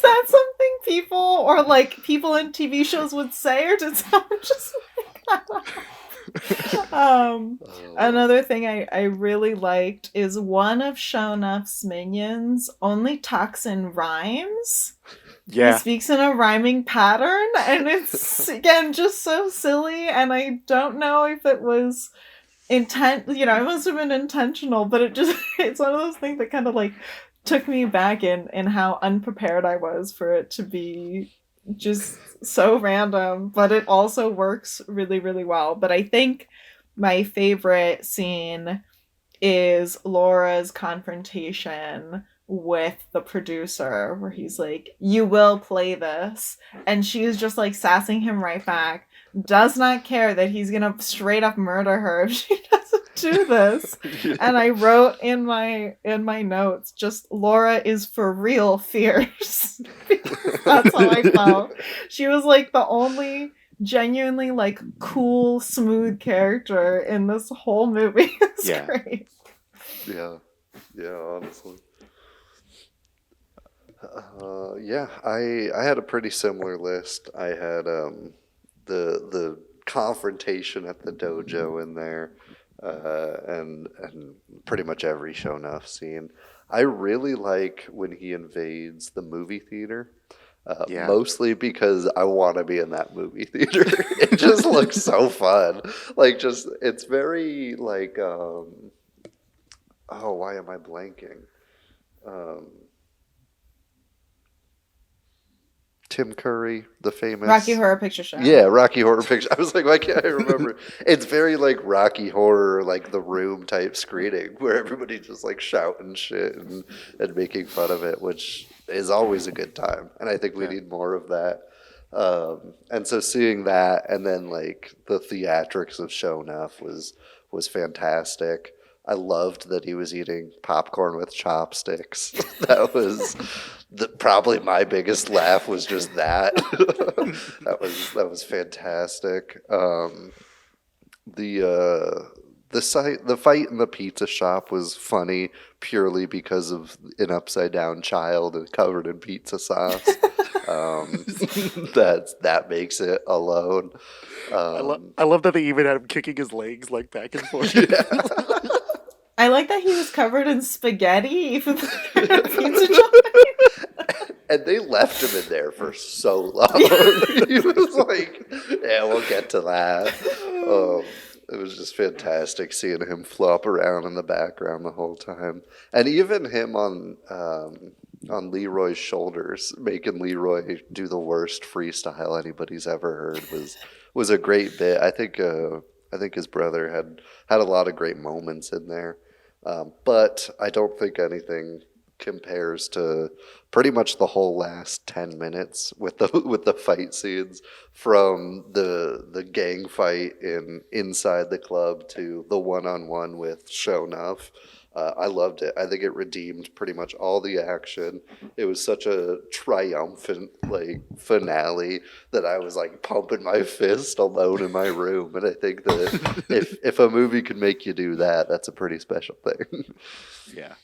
that something people or like people in TV shows would say, or did someone just make that up? Another thing I really liked is one of Shonuff's minions only talks in rhymes. Yeah. He speaks in a rhyming pattern, and it's again just so silly, and I don't know if it was it must have been intentional, but it's one of those things that kind of like took me back in how unprepared I was for it to be just so random, but it also works really, really well. But I think my favorite scene is Laura's confrontation with the producer, where he's like, "You will play this," and she's just like sassing him right back, does not care that he's gonna straight up murder her if she doesn't do this. And I wrote in my notes, just Laura is for real fierce. That's how I felt. She was like the only genuinely like cool, smooth character in this whole movie. It's great. Yeah, honestly. I had a pretty similar list. I had the confrontation at the dojo in there, and pretty much every show enough scene. I really like when he invades the movie theater. Mostly because I want to be in that movie theater. It just looks so fun. Like, it's very like, why am I blanking? Tim Curry, the famous Rocky Horror Picture Show. Yeah, Rocky Horror Picture. I was like, why can't I remember? It's very like Rocky Horror, like The Room type screening where everybody just like shouting shit and making fun of it, which is always a good time. And I think we need more of that. And so seeing that and then like the theatrics of Show Enough was fantastic. I loved that he was eating popcorn with chopsticks. That was probably my biggest laugh was just that. that was fantastic. The fight in the pizza shop was funny purely because of an upside down child and covered in pizza sauce. That makes it alone. I love that they even had him kicking his legs like back and forth. I like that he was covered in spaghetti, even though they were at a pizza shop. And they left him in there for so long. He was like, yeah, we'll get to that. It was just fantastic seeing him flop around in the background the whole time. And even him on Leroy's shoulders, making Leroy do the worst freestyle anybody's ever heard was a great bit. I think his brother had a lot of great moments in there. But I don't think anything compares to pretty much the whole last 10 minutes with the fight scenes, from the gang fight inside the club to the one-on-one with Show Enough. I loved it. I think it redeemed pretty much all the action. It was such a triumphant like finale that I was like pumping my fist alone in my room. And I think that if a movie can make you do that, that's a pretty special thing. Yeah.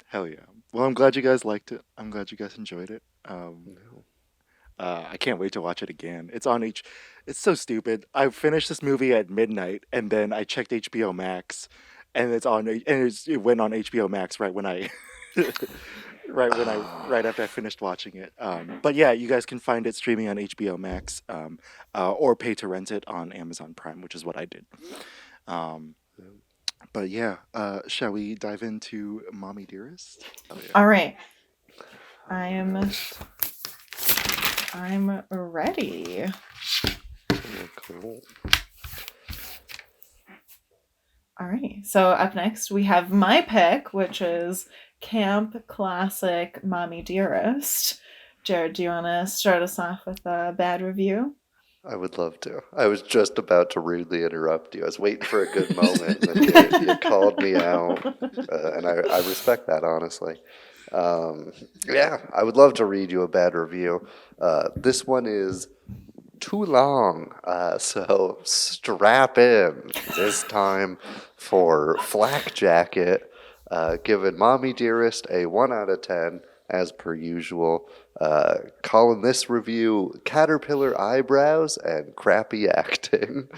Hell yeah. Well, I'm glad you guys liked it. I'm glad you guys enjoyed it. I can't wait to watch it again. It's so stupid. I finished this movie at midnight, and then I checked HBO Max, and it went on HBO Max right after I finished watching it. But yeah, you guys can find it streaming on HBO Max, or pay to rent it on Amazon Prime, which is what I did. But yeah, shall we dive into Mommie Dearest? Oh, yeah. All right. I'm ready. Cool. All right. So up next we have my pick, which is camp classic Mommie Dearest. Jared, do you want to start us off with a bad review? I would love to. I was just about to rudely interrupt you. I was waiting for a good moment, and then you called me out, and I respect that, honestly. Yeah, I would love to read you a bad review. This one is too long, so strap in. This time for Flak Jacket, giving Mommie Dearest a 1 out of 10, as per usual. Calling this review Caterpillar Eyebrows and Crappy Acting.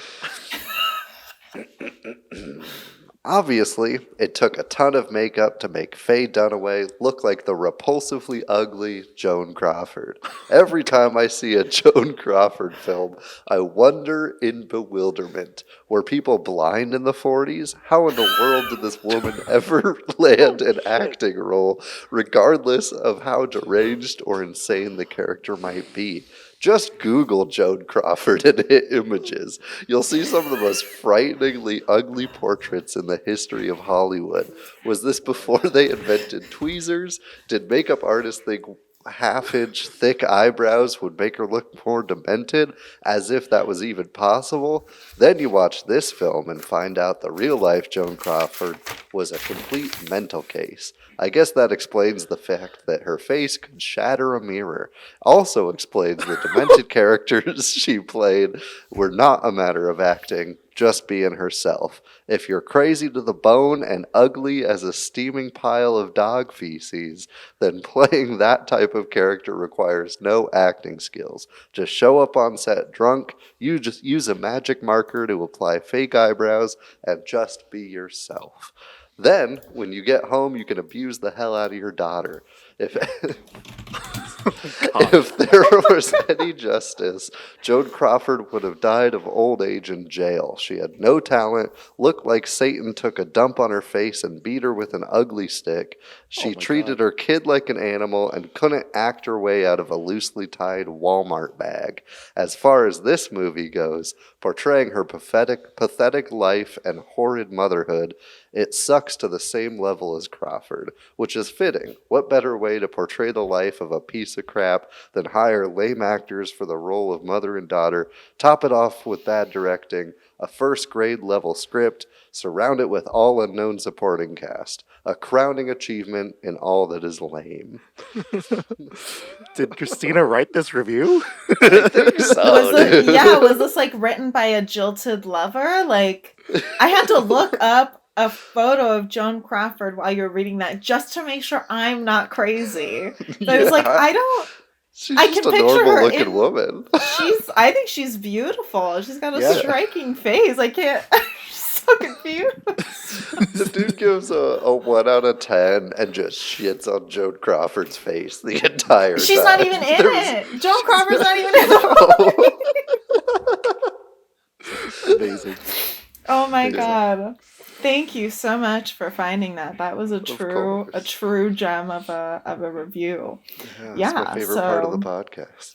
Obviously, it took a ton of makeup to make Faye Dunaway look like the repulsively ugly Joan Crawford. Every time I see a Joan Crawford film, I wonder in bewilderment. Were people blind in the 40s? How in the world did this woman ever land an acting role, regardless of how deranged or insane the character might be? Just Google Joan Crawford and hit images. You'll see some of the most frighteningly ugly portraits in the history of Hollywood. Was this before they invented tweezers? Did makeup artists think half-inch thick eyebrows would make her look more demented, as if that was even possible? Then you watch this film and find out the real-life Joan Crawford was a complete mental case. I guess that explains the fact that her face could shatter a mirror. Also explains the demented characters she played were not a matter of acting, just being herself. If you're crazy to the bone and ugly as a steaming pile of dog feces, then playing that type of character requires no acting skills. Just show up on set drunk, you just use a magic marker to apply fake eyebrows, and just be yourself. Then, when you get home, you can abuse the hell out of your daughter. If there was any justice, Joan Crawford would have died of old age in jail. She had no talent, looked like Satan took a dump on her face and beat her with an ugly stick. She treated her kid like an animal and couldn't act her way out of a loosely tied Walmart bag. As far as this movie goes, portraying her pathetic life and horrid motherhood, it sucks to the same level as Crawford, which is fitting. What better way to portray the life of a piece of crap than hire lame actors for the role of mother and daughter, top it off with bad directing, a first-grade level script, surround it with all unknown supporting cast. A crowning achievement in all that is lame. Did Christina write this review? I think so, Was this like written by a jilted lover? Like, I had to look up a photo of Joan Crawford while you're reading that just to make sure I'm not crazy. But I was like, She's I just can a picture her normal-looking woman. I think she's beautiful. She's got a striking face. I can't. I'm so confused. The dude gives a 1 out of 10 and just shits on Joan Crawford's face the entire time. She's not even in it. Joan Crawford's not even in the movie. Amazing. Oh my god. Thank you so much for finding that. That was a true gem of a review. Yeah, it's my favorite part of the podcast.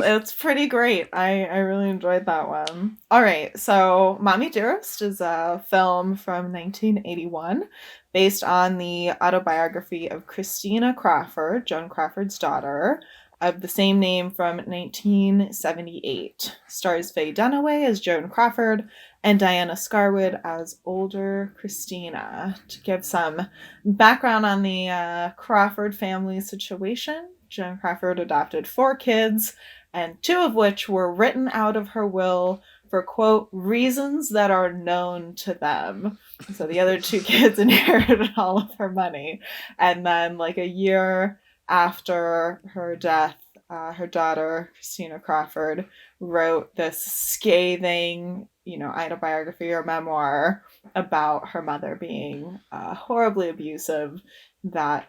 It's pretty great. I really enjoyed that one. All right, so Mommie, Dearest is a film from 1981 based on the autobiography of Christina Crawford, Joan Crawford's daughter, of the same name from 1978. Stars Faye Dunaway as Joan Crawford and Diana Scarwood as older Christina. To give some background on the Crawford family situation, Joan Crawford adopted 4 kids, and 2 of which were written out of her will for, quote, reasons that are known to them. So the other 2 kids inherited all of her money. And then, like, a year after her death, her daughter, Christina Crawford, wrote this scathing, autobiography or memoir about her mother being horribly abusive, that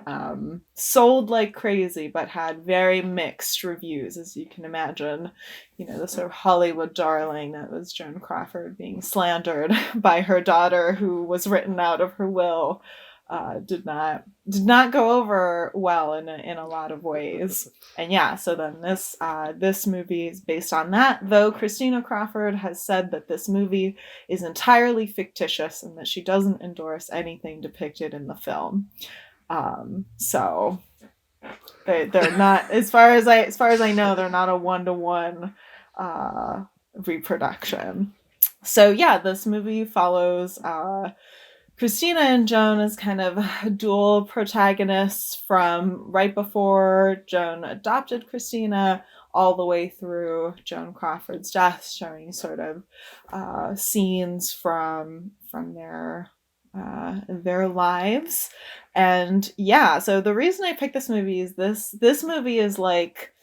sold like crazy, but had very mixed reviews, as you can imagine. The sort of Hollywood darling that was Joan Crawford being slandered by her daughter, who was written out of her will. Did not go over well in a lot of ways. And so then this movie is based on that, though Christina Crawford has said that this movie is entirely fictitious and that she doesn't endorse anything depicted in the film. So they're not, as far as I know, they're not a 1-to-1 reproduction. So this movie follows Christina and Joan as kind of dual protagonists from right before Joan adopted Christina all the way through Joan Crawford's death, showing sort of scenes from their lives. And so the reason I picked this movie is this movie is like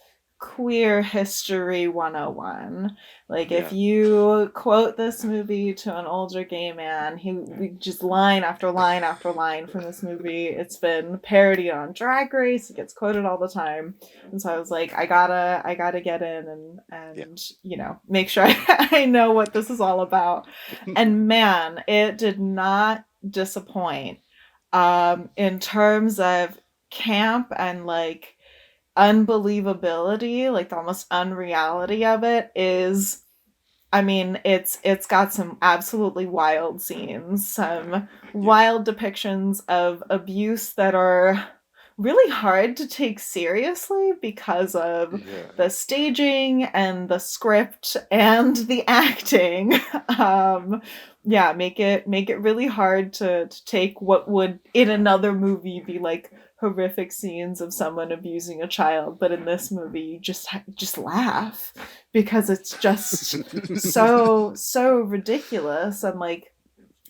queer history 101. Like, if you quote this movie to an older gay man, he just line after line after line from this movie. It's been parodied on Drag Race. It gets quoted all the time. And so I was like, I gotta get in and make sure I know what this is all about. And man, it did not disappoint in terms of camp and like unbelievability, like the almost unreality of it is, it's got some absolutely wild scenes, some wild depictions of abuse that are really hard to take seriously because of the staging and the script and the acting. Make it really hard to take what would in another movie be like horrific scenes of someone abusing a child, but in this movie you just laugh because it's just so ridiculous. And like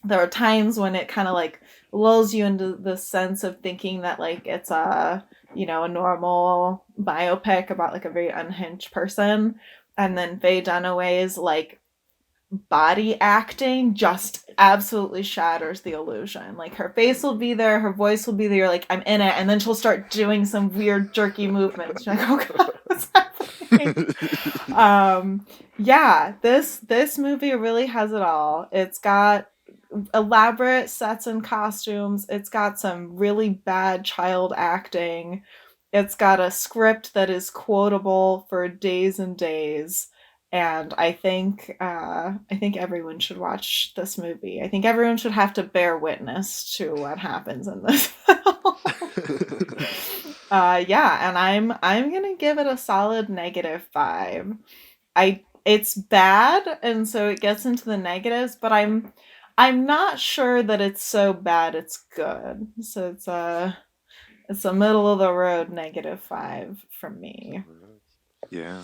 there are times when it kind of like lulls you into the sense of thinking that like it's a normal biopic about like a very unhinged person, and then Faye Dunaway's like body acting just absolutely shatters the illusion. Like her face will be there, her voice will be there, like I'm in it, and then she'll start doing some weird jerky movements. You're like, oh god, what's happening? Yeah, this movie really has it all. It's got elaborate sets and costumes. It's got some really bad child acting. It's got a script that is quotable for days and days. And I think everyone should watch this movie. I think everyone should have to bear witness to what happens in this film. Yeah, and I'm gonna give it a solid -5. It's bad, and so it gets into the negatives, but I'm not sure that it's so bad it's good. So it's a middle of the road -5 from me. Yeah.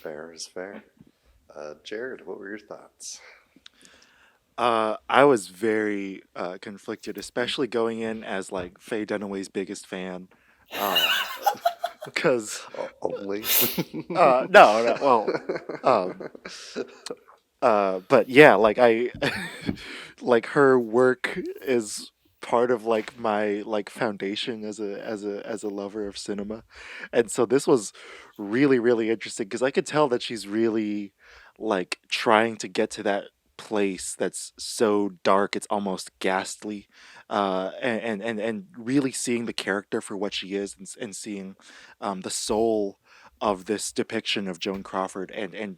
Fair is fair. Jared, what were your thoughts? I was very conflicted, especially going in as like Faye Dunaway's biggest fan, because Only. no, but yeah, like I, like her work is part of like my like foundation as a lover of cinema, and so this was really interesting because I could tell that she's really like trying to get to that place that's so dark it's almost ghastly, and really seeing the character for what she is, and seeing the soul of this depiction of Joan Crawford, and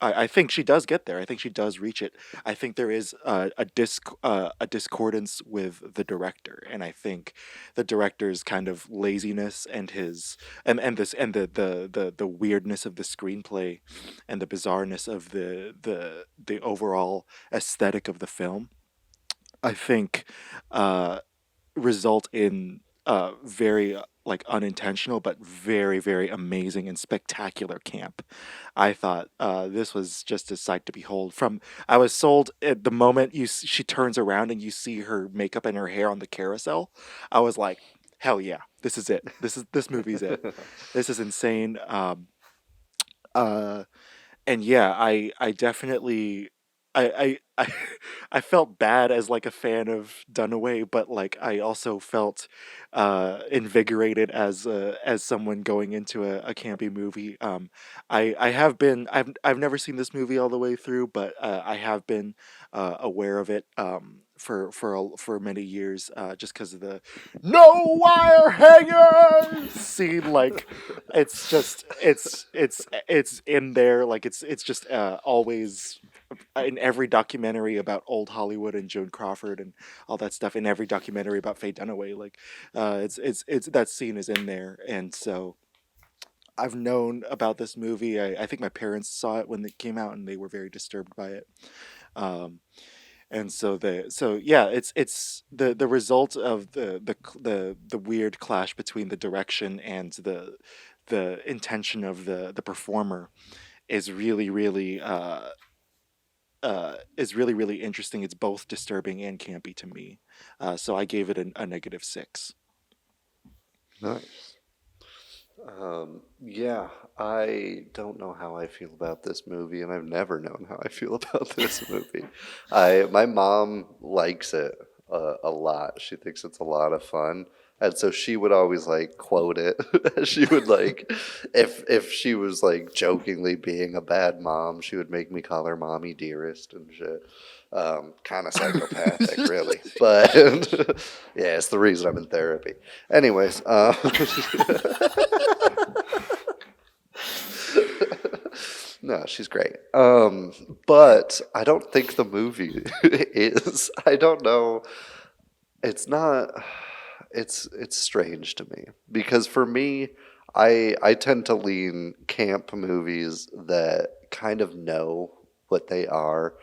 I think she does get there. I think she does reach it. I think there is a discordance with the director, and I think the director's kind of laziness and his and this and the weirdness of the screenplay and the bizarreness of the overall aesthetic of the film, I think, result in very like unintentional but very amazing and spectacular camp. I thought this was just a sight to behold. From I was sold at the moment she turns around and you see her makeup and her hair on the carousel. I was like, hell yeah, this is it. This movie's it. This is insane. Uh, and yeah, I definitely I I felt bad as like a fan of Dunaway, but like I also felt invigorated as someone going into a campy movie. I have been I've never seen this movie all the way through, but I have been aware of it for many years, just because of the no wire hangers scene. Like it's just it's in there, like it's just always in every documentary about old Hollywood and Joan Crawford and all that stuff, in every documentary about Faye Dunaway, like it's that scene is in there. And so I've known about this movie. I think my parents saw it when it came out and they were very disturbed by it. Um, and so yeah, it's the result of the weird clash between the direction and the intention of the performer is really interesting. It's both disturbing and campy to me. So I gave it a -6. Nice. Yeah, I don't know how I feel about this movie, and I've never known how I feel about this movie. My mom likes it a lot. She thinks it's a lot of fun, and so she would always like quote it. She would like, if she was like jokingly being a bad mom, she would make me call her Mommy Dearest and shit. Kind of psychopathic, really, but yeah, it's the reason I'm in therapy. Anyways, no, she's great. But I don't think the movie is. I don't know. It's not. It's strange to me because for me, I tend to lean camp movies that kind of know what they are,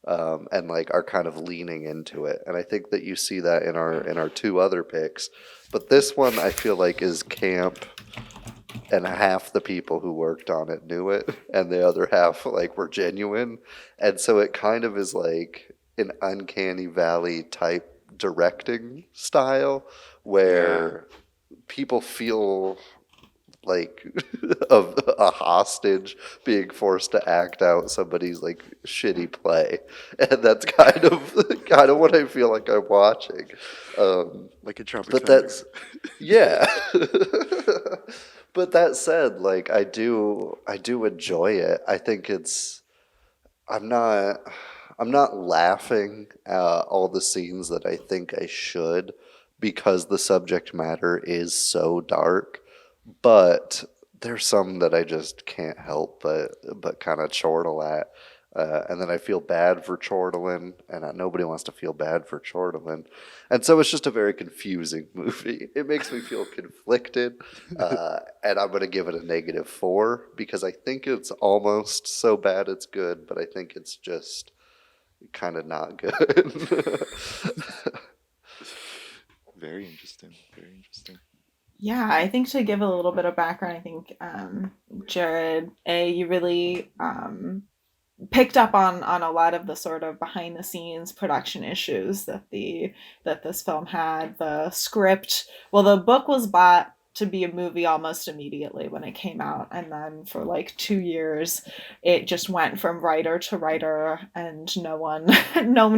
and like are kind of leaning into it. And I think that you see that in our two other picks. But this one I feel like is camp, and half the people who worked on it knew it, and the other half like were genuine. And so it kind of is like an uncanny valley type directing style where people feel like of a hostage being forced to act out somebody's like shitty play, and that's kind of what I feel like I'm watching. Like in Tropic But Thunder. that's yeah. But that said, like I do enjoy it. I think it's I'm not I'm not laughing at all the scenes that I think I should because the subject matter is so dark, but there's some that I just can't help but kind of chortle at. And then I feel bad for chortling, and nobody wants to feel bad for chortling. And so it's just a very confusing movie. It makes me feel conflicted, and I'm going to give it a -4 because I think it's almost so bad it's good, but I think it's just kind of not good. Very interesting. Very interesting. Yeah, I think to give a little bit of background, I think Jared, you really picked up on a lot of the sort of behind the scenes production issues that this film had. The script, well, the book was bought to be a movie almost immediately when it came out, and then for like 2 years it just went from writer to writer, and no one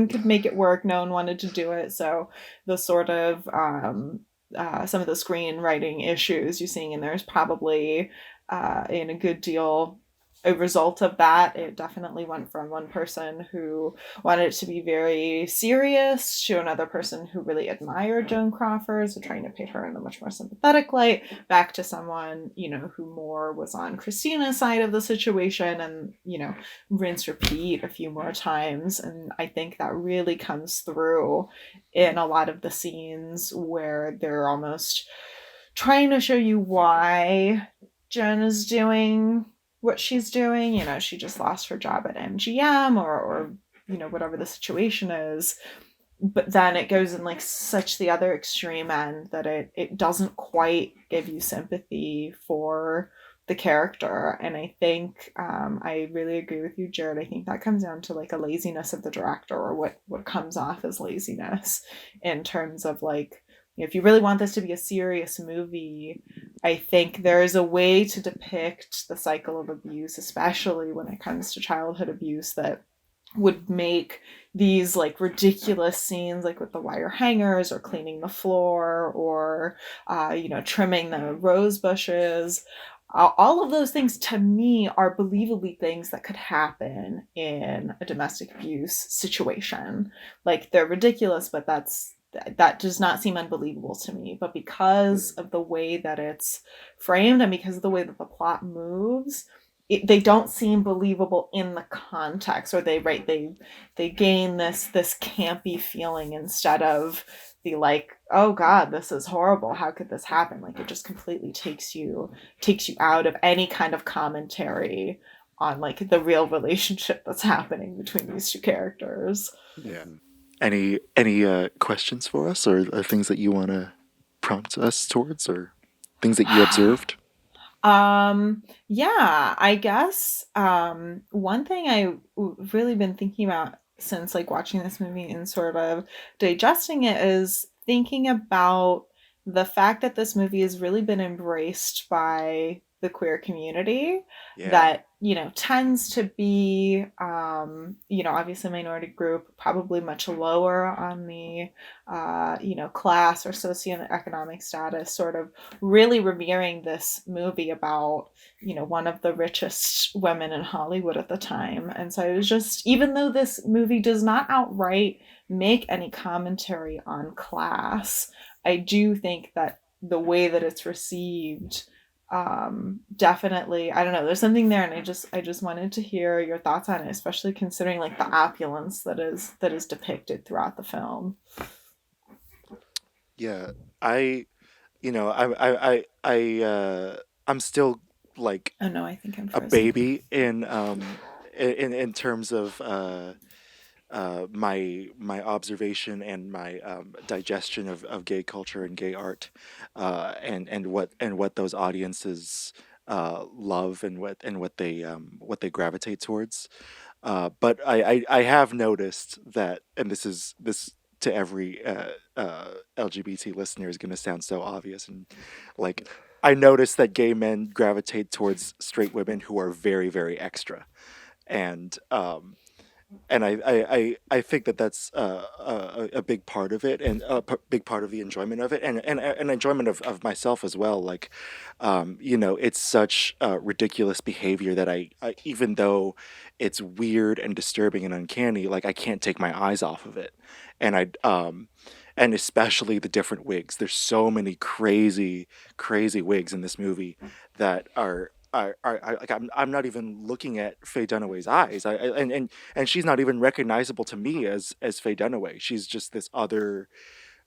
could make it work, no one wanted to do it. So the sort of some of the screenwriting issues you're seeing in there is probably in a good deal a result of that. It definitely went from one person who wanted it to be very serious to another person who really admired Joan Crawford, so trying to paint her in a much more sympathetic light, back to someone, who more was on Christina's side of the situation, and, rinse repeat a few more times. And I think that really comes through in a lot of the scenes where they're almost trying to show you why Joan is doing what she's doing. She just lost her job at MGM, or whatever the situation is. But then it goes in like such the other extreme end that it doesn't quite give you sympathy for the character. And I think I really agree with you, Jared. I think that comes down to like a laziness of the director, or what comes off as laziness, in terms of like, if you really want this to be a serious movie, I think there is a way to depict the cycle of abuse, especially when it comes to childhood abuse, that would make these like ridiculous scenes, like with the wire hangers or cleaning the floor, or trimming the rose bushes. All of those things, to me, are believably things that could happen in a domestic abuse situation. Like, they're ridiculous, but that does not seem unbelievable to me. But because of the way that it's framed, and because of the way that the plot moves, they don't seem believable in the context, or they gain this campy feeling instead of the like, oh god, this is horrible, how could this happen? Like, it just completely takes you out of any kind of commentary on like the real relationship that's happening between these two characters. Yeah. Any questions for us, or things that you want to prompt us towards, or things that you observed? Yeah, I guess one thing really been thinking about since like watching this movie and sort of digesting it is thinking about the fact that this movie has really been embraced by the queer community. Yeah. That tends to be obviously a minority group, probably much lower on the class or socioeconomic status, sort of really revering this movie about one of the richest women in Hollywood at the time. And so it was just, even though this movie does not outright make any commentary on class, I do think that the way that it's received, definitely, I don't know, there's something there, and I just wanted to hear your thoughts on it, especially considering like the opulence that is depicted throughout the film. Yeah, I'm still like Oh no, I think I'm a frozen. baby in terms of my observation and my digestion of gay culture and gay art, and what those audiences love, and what they gravitate towards. But I have noticed that, and this to every LGBT listener is going to sound so obvious, and like I noticed that gay men gravitate towards straight women who are very, very extra, and I think that that's a big part of it, and big part of the enjoyment of it, and an enjoyment of myself as well. Like, it's such ridiculous behavior that I, even though it's weird and disturbing and uncanny, like I can't take my eyes off of it, and and especially the different wigs. There's so many crazy, crazy wigs in this movie that are like I'm not even looking at Faye Dunaway's eyes. And she's not even recognizable to me as Faye Dunaway. She's just this other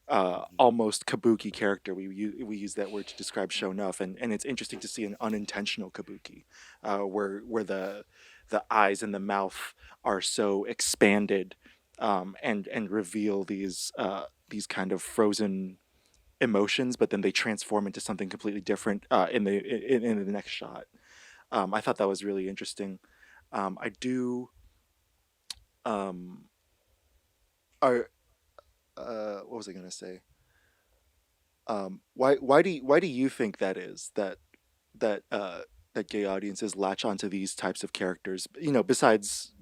almost kabuki character. We use that word to describe Shonuff, and it's interesting to see an unintentional kabuki, where the eyes and the mouth are so expanded, and reveal these kind of frozen emotions, but then they transform into something completely different in the next shot. I thought that was really interesting. I do. Are What was I gonna say? Why do you think that is that gay audiences latch onto these types of characters? Besides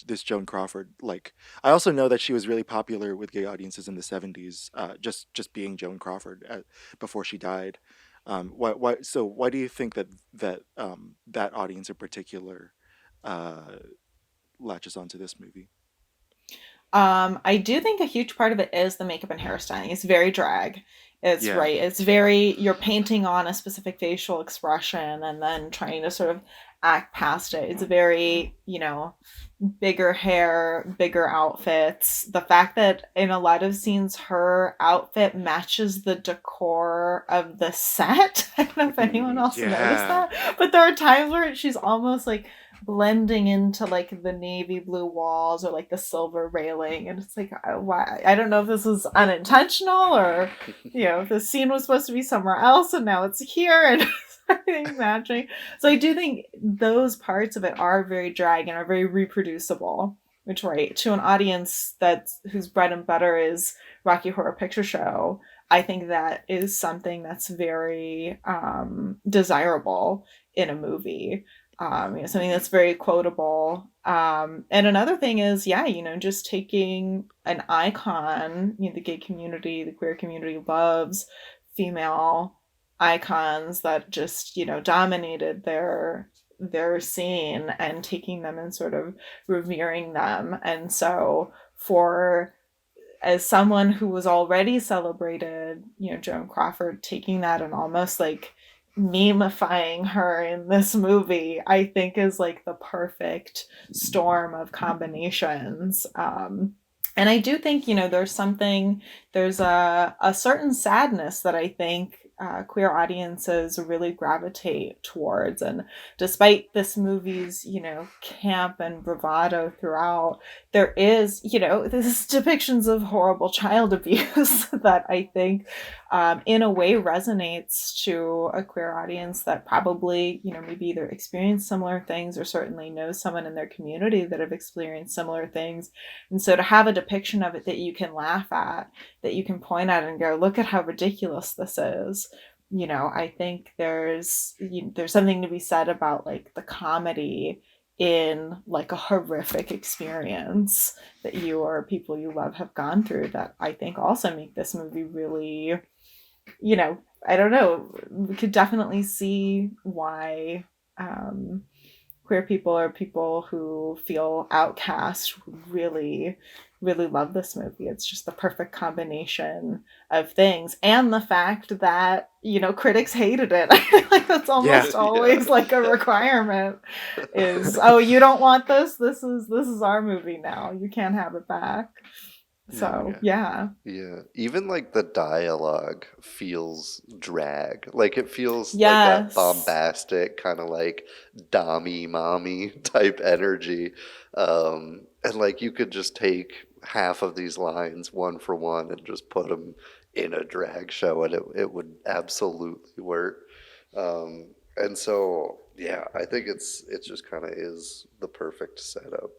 this Joan Crawford. Like, I also know that she was really popular with gay audiences in the '70s. Just being Joan Crawford before she died. Why do you think that audience in particular uh, latches onto this movie? I do think a huge part of it is the makeup and hairstyling. It's very drag. It's Yeah. right. It's very, you're painting on a specific facial expression and then trying to sort of act past it. It's very, bigger hair, bigger outfits. The fact that in a lot of scenes her outfit matches the decor of the set. I don't know if anyone else noticed Yeah. that, but there are times where she's almost like blending into like the navy blue walls or like the silver railing, and it's like, why? I don't know if this was unintentional, or if the scene was supposed to be somewhere else and now it's here and everything's matching. So I do think those parts of it are very drag and are very reproducible, which, right, to an audience whose bread and butter is Rocky Horror Picture Show, I think that is something that's very desirable in a movie. Something that's very quotable. And another thing is, just taking an icon, the gay community, the queer community loves female icons that just, dominated their scene, and taking them and sort of revering them. And so as someone who was already celebrated, Joan Crawford, taking that and almost like memifying her in this movie, I think is like the perfect storm of combinations. And I do think, there's a certain sadness that I think queer audiences really gravitate towards. And despite this movie's, camp and bravado throughout, there is, this depictions of horrible child abuse that I think in a way resonates to a queer audience that probably, maybe either experienced similar things or certainly knows someone in their community that have experienced similar things. And so to have a depiction of it that you can laugh at, that you can point at and go, look at how ridiculous this is. I think there's something to be said about like the comedy in like a horrific experience that you or people you love have gone through, that I think also make this movie really, I don't know, we could definitely see why queer people or people who feel outcast really, really love this movie. It's just the perfect combination of things. And the fact that, critics hated it. I feel like that's almost always like a requirement is, oh, you don't want this? This is our movie now. You can't have it back. So, yeah. Even like the dialogue feels drag. Like it feels like Yes. that bombastic kind of like dommy mommy type energy. And like you could just take half of these lines one for one and just put them in a drag show, and it would absolutely work. And so I think it just kind of is the perfect setup.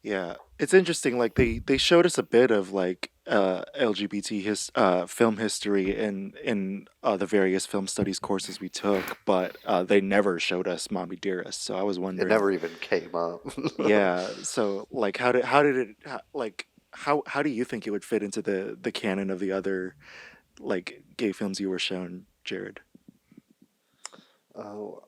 Yeah, it's interesting. Like they showed us a bit of like LGBT film history in the various film studies courses we took, but they never showed us Mommy Dearest. So I was It wondering, never even came up. yeah. So like, how did it like how do you think it would fit into the canon of the other like gay films you were shown, Jared? Oh,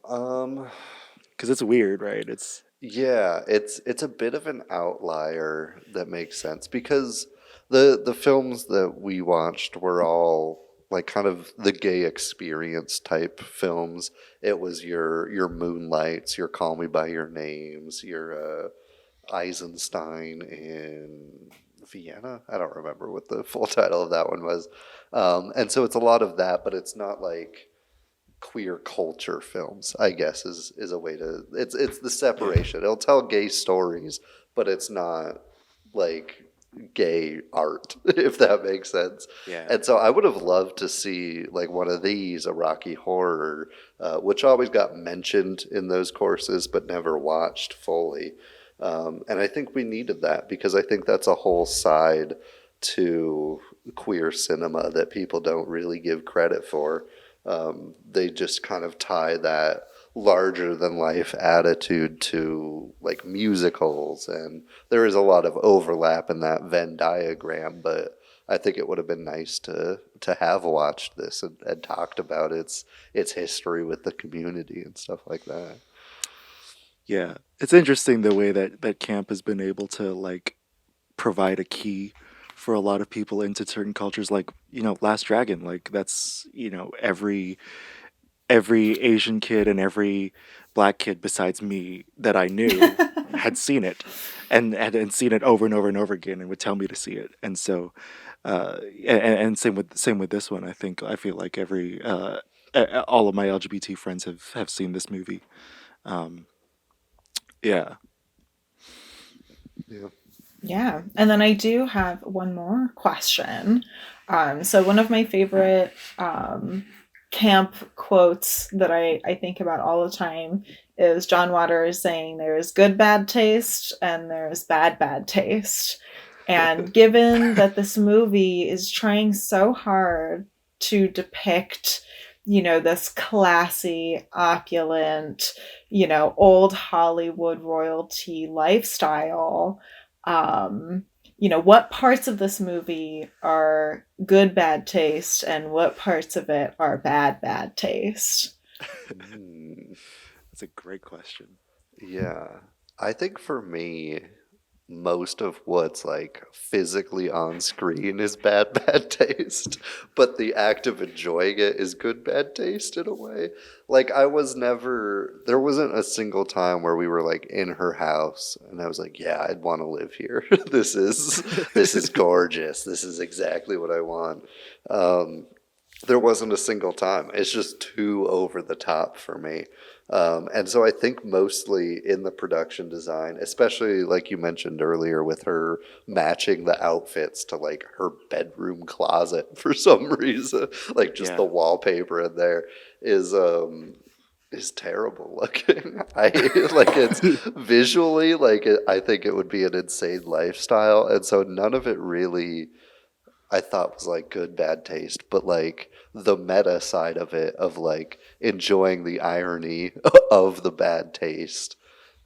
Because it's weird, right? It's yeah, it's a bit of an outlier that makes sense because the films that we watched were all like kind of the gay experience type films. It was your Moonlights, your Call Me by Your Names, your Eisenstein in Vienna. I don't remember what the full title of that one was. And so it's a lot of that, but it's not like queer culture films, I guess is a way to it's the yeah, separation. It'll tell gay stories, but it's not like gay art, if that makes sense. yeah, And so I would have loved to see like one of these, a Rocky Horror, which always got mentioned in those courses but never watched fully. And I think we needed that because I think that's a whole side to queer cinema that people don't really give credit for. They just kind of tie that larger than life attitude to like musicals, and there is a lot of overlap in that Venn diagram. But I think it would have been nice to have watched this and talked about its history with the community and stuff like that. yeah. It's interesting the way that camp has been able to like provide a key for a lot of people into certain cultures, like Last Dragon. Like that's every Asian kid and every black kid besides me that I knew had seen it, and seen it over and over and over again, and would tell me to see it. And so and same with this one. I feel like every all of my LGBT friends have seen this movie. um yeah. Yeah. Yeah. And then I do have one more question. So one of my favorite camp quotes that I think about all the time is John Waters saying there's good bad taste and there's bad taste. And given that this movie is trying so hard to depict, this classy, opulent, old Hollywood royalty lifestyle, what parts of this movie are good bad taste and what parts of it are bad taste? Mm, That's a great question. yeah. I think for me, most of what's like physically on screen is bad taste, but the act of enjoying it is good bad taste in a way. Like there wasn't a single time where we were like in her house and I was like, yeah, I'd want to live here. This is gorgeous. This is exactly what I want. Um, there wasn't a single time. It's just too over the top for me. And so I think mostly in the production design, especially like you mentioned earlier with her matching the outfits to like her bedroom closet for some reason, like just the Yeah. wallpaper in there is terrible looking. I like it's visually I think it would be an insane lifestyle, and so none of it really I thought was like good bad taste, but like the meta side of it of like enjoying the irony of the bad taste,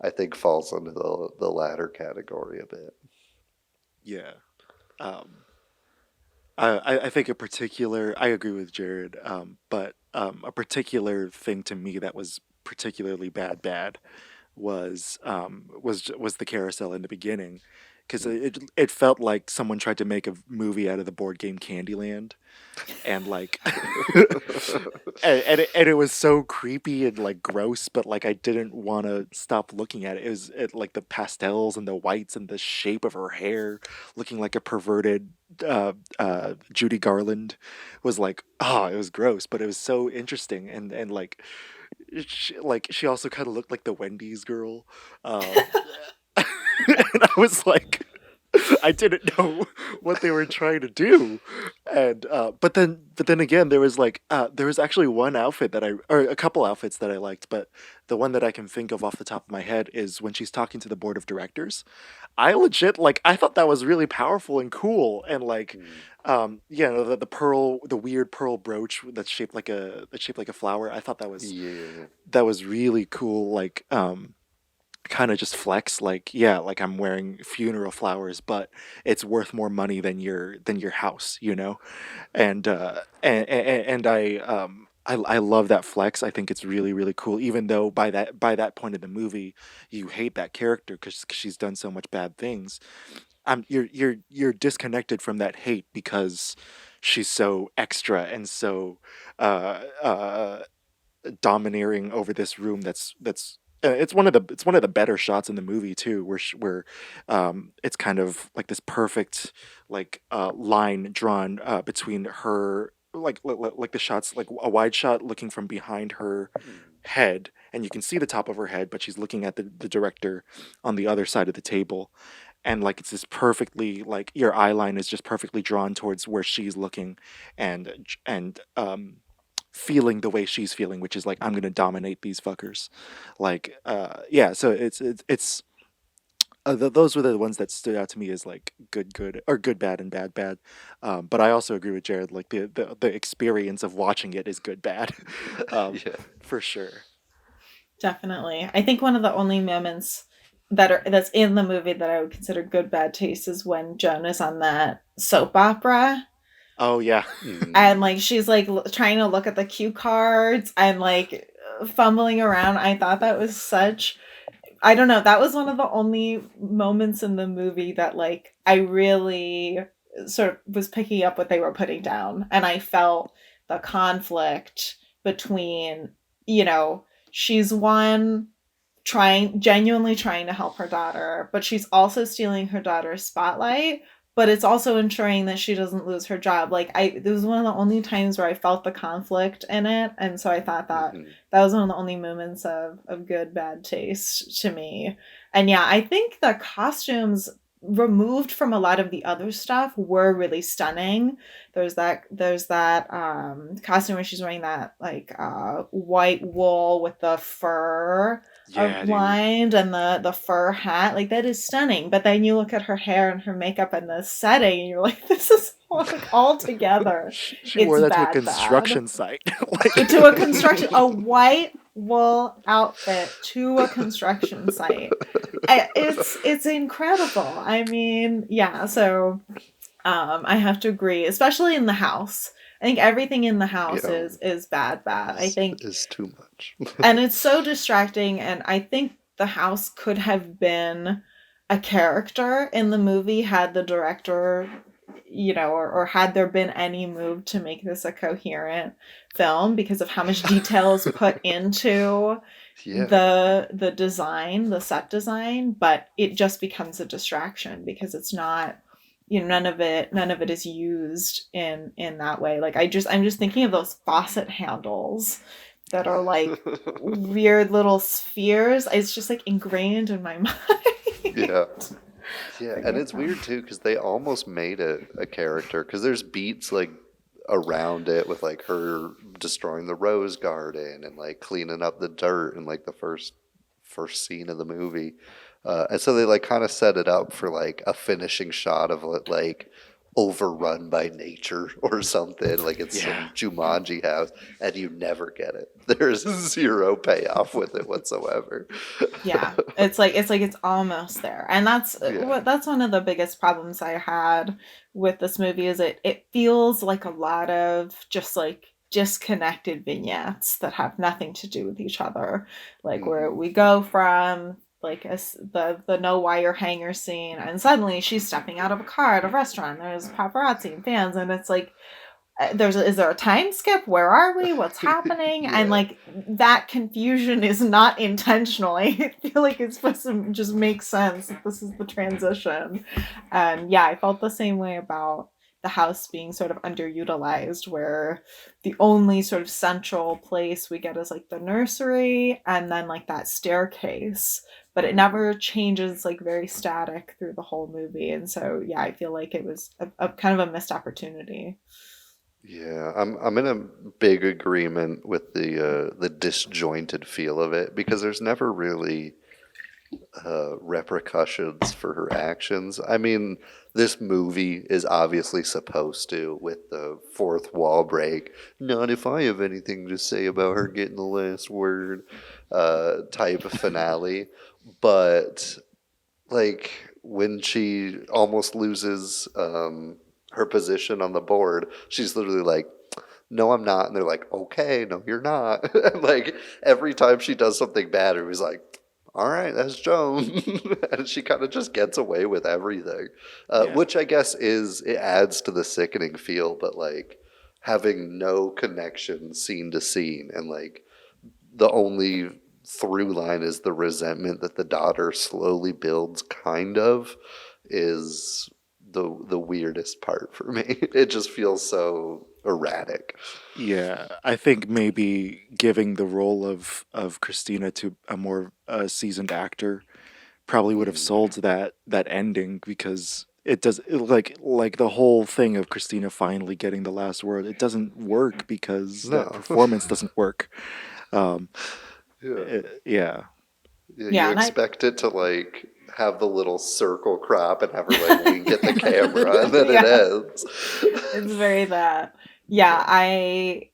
I think falls into the latter category a bit. Yeah. um I think I agree with Jared, but a particular thing to me that was particularly bad was the carousel in the beginning, because it felt like someone tried to make a movie out of the board game Candyland, and like and it was so creepy and like gross, but like I didn't want to stop looking at it. Like the pastels and the whites and the shape of her hair looking like a perverted Judy Garland was like, oh, it was gross, but it was so interesting. And she also kind of looked like the Wendy's girl. And I was like, I didn't know what they were trying to do, and but then again, there was there was actually one outfit or a couple outfits that I liked, but the one that I can think of off the top of my head is when she's talking to the board of directors. I legit I thought that was really powerful and cool, and the weird pearl brooch that's shaped like a flower. I thought that was really cool. Kind of just flex, I'm wearing funeral flowers, but it's worth more money than your house, and I love that flex. I think it's really really cool, even though by that point in the movie you hate that character because she's done so much bad things. You're disconnected from that hate because she's so extra and so domineering over this room. It's one of the better shots in the movie too, where it's kind of like this perfect line drawn between her, like the shots, like a wide shot looking from behind her head, and you can see the top of her head, but she's looking at the director on the other side of the table, and it's this perfectly, your eye line is just perfectly drawn towards where she's looking, and feeling the way she's feeling, which is I'm gonna dominate these fuckers. Yeah, so it's those were the ones that stood out to me as good, or good bad and bad bad. But I also agree with Jared, the experience of watching it is good bad. Yeah. For sure. Definitely. I think one of the only moments that's in the movie that I would consider good bad taste is when Joan is on that soap opera. Oh yeah. And she's trying to look at the cue cards and fumbling around. I thought that was I don't know, that was one of the only moments in the movie that I really sort of was picking up what they were putting down, and I felt the conflict between, she's one genuinely trying to help her daughter, but she's also stealing her daughter's spotlight, but it's also ensuring that she doesn't lose her job. It was one of the only times where I felt the conflict in it. And so I thought that that was one of the only moments of good, bad taste to me. And yeah, I think the costumes removed from a lot of the other stuff were really stunning. There's that costume where she's wearing that white wool with the fur lined, and the fur hat, that is stunning. But then you look at her hair and her makeup and the setting, and you're this is all together. She wore that to a construction site. To a white wool outfit to a construction site. It's incredible. I mean, yeah. So, I have to agree, especially in the house. I think everything in the house is bad. I think is too much. And it's so distracting. And I think the house could have been a character in the movie had the director, or had there been any move to make this a coherent film, because of how much detail is put into the design, the set design. But it just becomes a distraction because it's not, none of it is used in that way. I'm just thinking of those faucet handles that are weird little spheres. It's just ingrained in my mind. Yeah, and it's weird too because they almost made it a character, because there's beats around it with her destroying the rose garden and cleaning up the dirt in the first scene of the movie. And so they kind of set it up for a finishing shot of it overrun by nature or something, it's some Jumanji house, and you never get it. There's zero payoff with it whatsoever. Yeah, it's almost there, and that's one of the biggest problems I had with this movie, is it feels like a lot of just disconnected vignettes that have nothing to do with each other, where we go from the no wire hanger scene, and suddenly she's stepping out of a car at a restaurant. There's paparazzi and fans, and it's is there a time skip? Where are we? What's happening? And that confusion is not intentional. I feel it's supposed to just make sense that this is the transition. And yeah, I felt the same way about the house being sort of underutilized, where the only sort of central place we get is like the nursery and then like that staircase, but it never changes, like very static through the whole movie. And so yeah, I feel like it was a kind of a missed opportunity. Yeah, I'm in a big agreement with the disjointed feel of it, because there's never really repercussions for her actions. I mean, this movie is obviously supposed to, with the fourth wall break, not if I have anything to say about her getting the last word, type of finale. But like when she almost loses her position on the board, she's literally like, no, I'm not. And they're like, okay, no, you're not. And like every time she does something bad, everybody's like, all right, that's Joan. And she kind of just gets away with everything, which I guess it adds to the sickening feel, but like having no connection scene to scene, and like the only through line is the resentment that the daughter slowly builds, kind of, is the weirdest part for me. It just feels so erratic. Yeah, I think maybe giving the role of Christina to a more seasoned actor probably would have sold that ending, because like the whole thing of Christina finally getting the last word. It doesn't work because No. that performance doesn't work. Yeah. Yeah, Yeah, you and expect it to like have the little circle crop and have her like wink at the camera, and then it Yeah. ends. It's very that. Yeah, I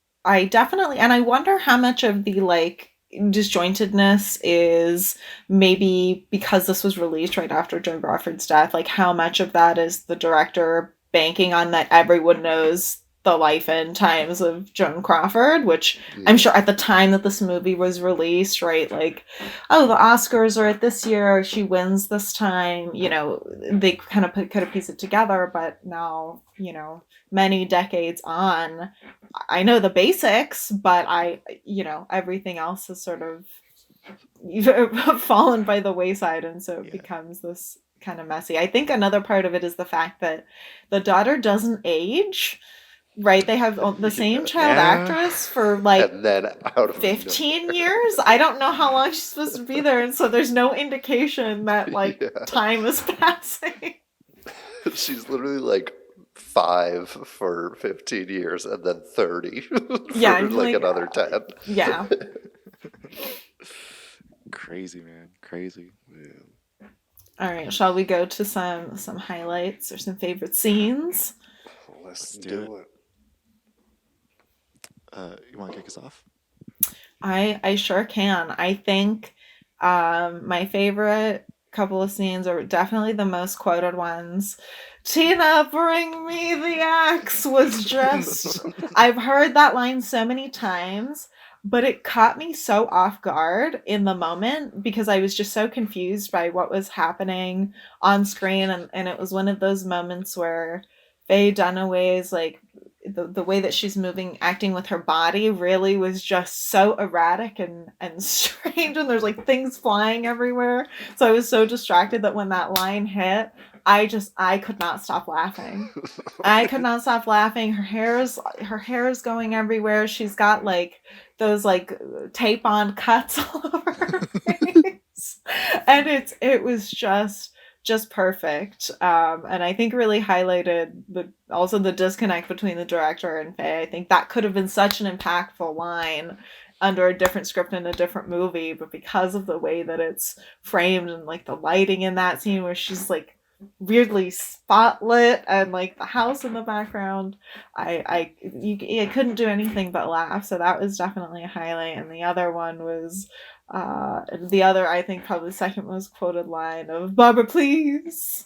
definitely, and I wonder how much of the like disjointedness is maybe because this was released right after Joan Crawford's death, like how much of that is the director banking on that everyone knows the life and times of Joan Crawford, which I'm sure at the time that this movie was released, right, like, oh, the Oscars are at this year, she wins this time, you know, they kind of could have pieced it together, but now, you know, many decades on, I know the basics, but everything else has sort of fallen by the wayside, and so it becomes this kind of messy. I think another part of it is the fact that the daughter doesn't age. Right, they have the same child actress for like and then out of 15 years. I don't know how long she's supposed to be there, and so there's no indication that like time is passing. She's literally like 5 for 15 years, and then 30 for like another 10. Yeah. Crazy, man. Crazy. Yeah. All right, shall we go to some highlights or some favorite scenes? Let's do it. You want to kick us off? I sure can. I think my favorite couple of scenes are definitely the most quoted ones. Tina, bring me the axe was just... I've heard that line so many times, but it caught me so off guard in the moment because I was just so confused by what was happening on screen. And it was one of those moments where Faye Dunaway's like the way that she's moving, acting with her body really was just so erratic and strange, and there's like things flying everywhere. So I was so distracted that when that line hit, I could not stop laughing. I could not stop laughing. Her hair is going everywhere. She's got like those like tape on cuts all over her face. And it was just perfect, and I think really highlighted the disconnect between the director and Faye. I think that could have been such an impactful line under a different script in a different movie, but because of the way that it's framed and like the lighting in that scene where she's like weirdly spotlit and like the house in the background, I couldn't do anything but laugh. So that was definitely a highlight. And the other one was I think probably the second most quoted line of Barbara, please.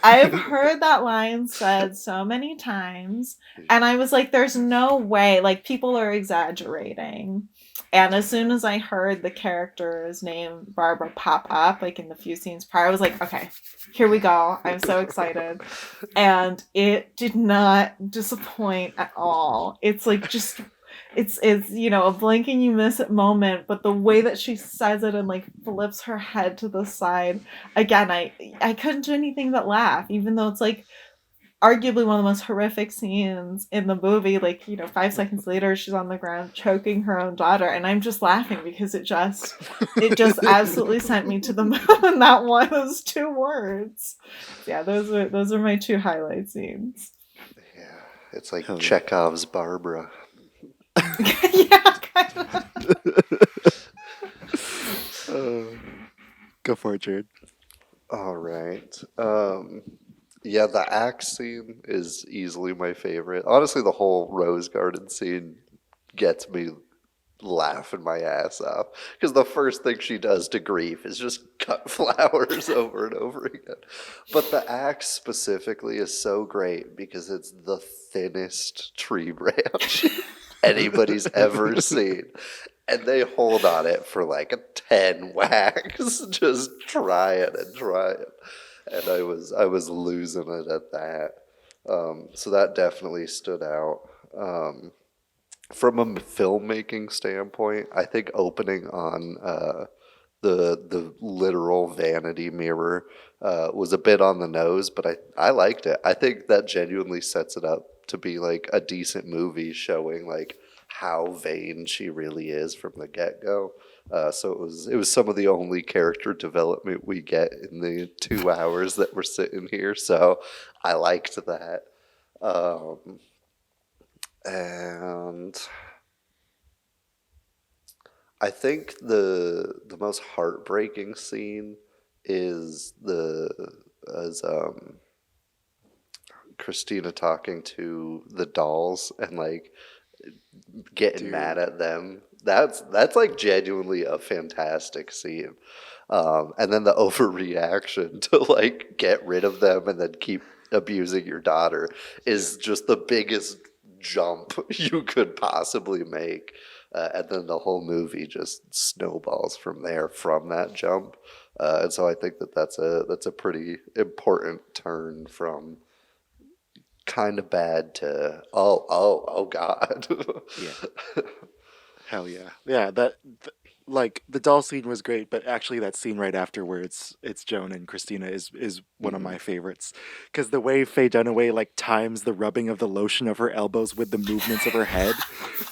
I've heard that line said so many times, and I was like, there's no way, like people are exaggerating. And as soon as I heard the character's name Barbara pop up, like in the few scenes prior, I was like, okay, here we go. I'm so excited. And it did not disappoint at all. It's like just it's a blink and you miss it moment, but the way that she says it and like flips her head to the side, again, I couldn't do anything but laugh, even though it's like arguably one of the most horrific scenes in the movie. Like, 5 seconds later, she's on the ground choking her own daughter, and I'm just laughing because it just absolutely sent me to the moon. That one, those 2 words. Yeah, those are my 2 highlight scenes. Yeah, it's like Chekhov's Barbara. Yeah, kind of. Go for it, Jared. All right. Yeah, the axe scene is easily my favorite. Honestly, the whole Rose Garden scene gets me laughing my ass off. Because the first thing she does to Grief is just cut flowers over and over again. But the axe specifically is so great because it's the thinnest tree branch anybody's ever seen. And they hold on it for like 10 whacks, just trying and trying. And I was losing it at that. So that definitely stood out. From a filmmaking standpoint, I think opening on the literal vanity mirror was a bit on the nose, but I liked it. I think that genuinely sets it up to be like a decent movie showing like how vain she really is from the get-go. So it was some of the only character development we get in the 2 hours that we're sitting here. So I liked that. And I think the most heartbreaking scene is Christina talking to the dolls and like getting mad at them. That's like genuinely a fantastic scene. And then the overreaction to like get rid of them and then keep abusing your daughter is just the biggest jump you could possibly make. And then the whole movie just snowballs from there, from that jump. And so I think that's a pretty important turn from kind of bad to oh god. Yeah. Hell yeah. Yeah, like the doll scene was great, but actually that scene right after where it's Joan and Christina is one of my favorites, because the way Faye Dunaway like times the rubbing of the lotion of her elbows with the movements of her head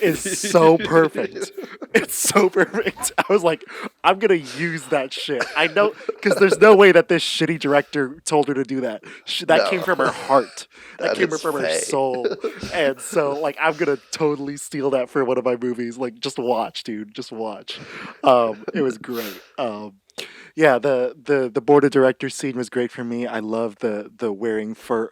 is so perfect. It's so perfect. I was like, I'm gonna use that shit. I know, because there's no way that this shitty director told her to do that. That came from her heart. That came from her soul. And so like I'm gonna totally steal that for one of my movies. Like just watch, dude. Just watch. It was great. Yeah, the board of directors scene was great for me. I love the wearing fur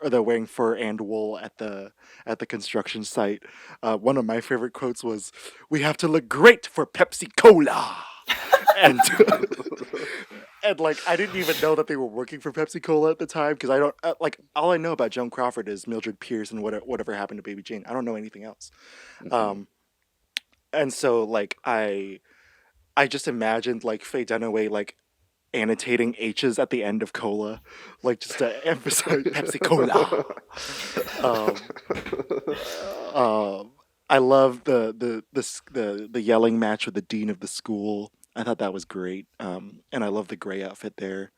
and wool at the construction site. One of my favorite quotes was, "We have to look great for Pepsi Cola," and and like I didn't even know that they were working for Pepsi Cola at the time, because I don't like, all I know about Joan Crawford is Mildred Pierce and whatever happened to Baby Jane. I don't know anything else. And so like I just imagined like Faye Dunaway like annotating H's at the end of cola, like just to emphasize Pepsi Cola. I love the yelling match with the dean of the school. I thought that was great. And I love the gray outfit there.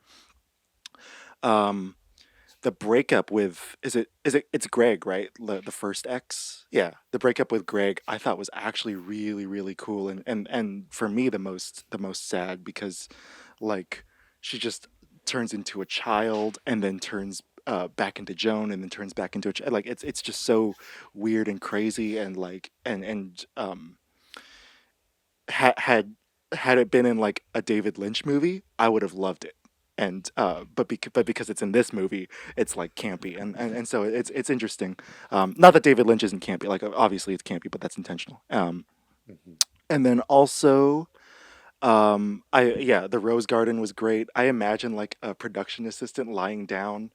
The breakup with it's Greg, right? The first ex. Yeah, the breakup with Greg I thought was actually really, really cool, and for me the most sad, because like she just turns into a child and then turns back into Joan and then turns back into a child. Like it's just so weird and crazy, and like and had it been in like a David Lynch movie, I would have loved it. And but because it's in this movie, it's like campy, and so it's interesting. Not that David Lynch isn't campy, like obviously it's campy, but that's intentional. And then also, the Rose Garden was great. I imagine like a production assistant lying down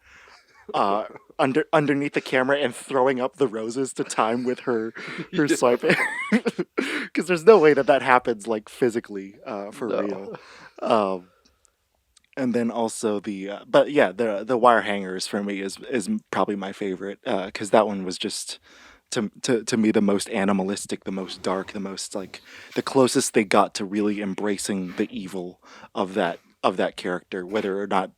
underneath the camera and throwing up the roses to time with her swiping, because there's no way that happens like physically for real. And then also the wire hangers for me is probably my favorite, because that one was just to me the most animalistic, the most dark, the most like the closest they got to really embracing the evil of that character, whether or not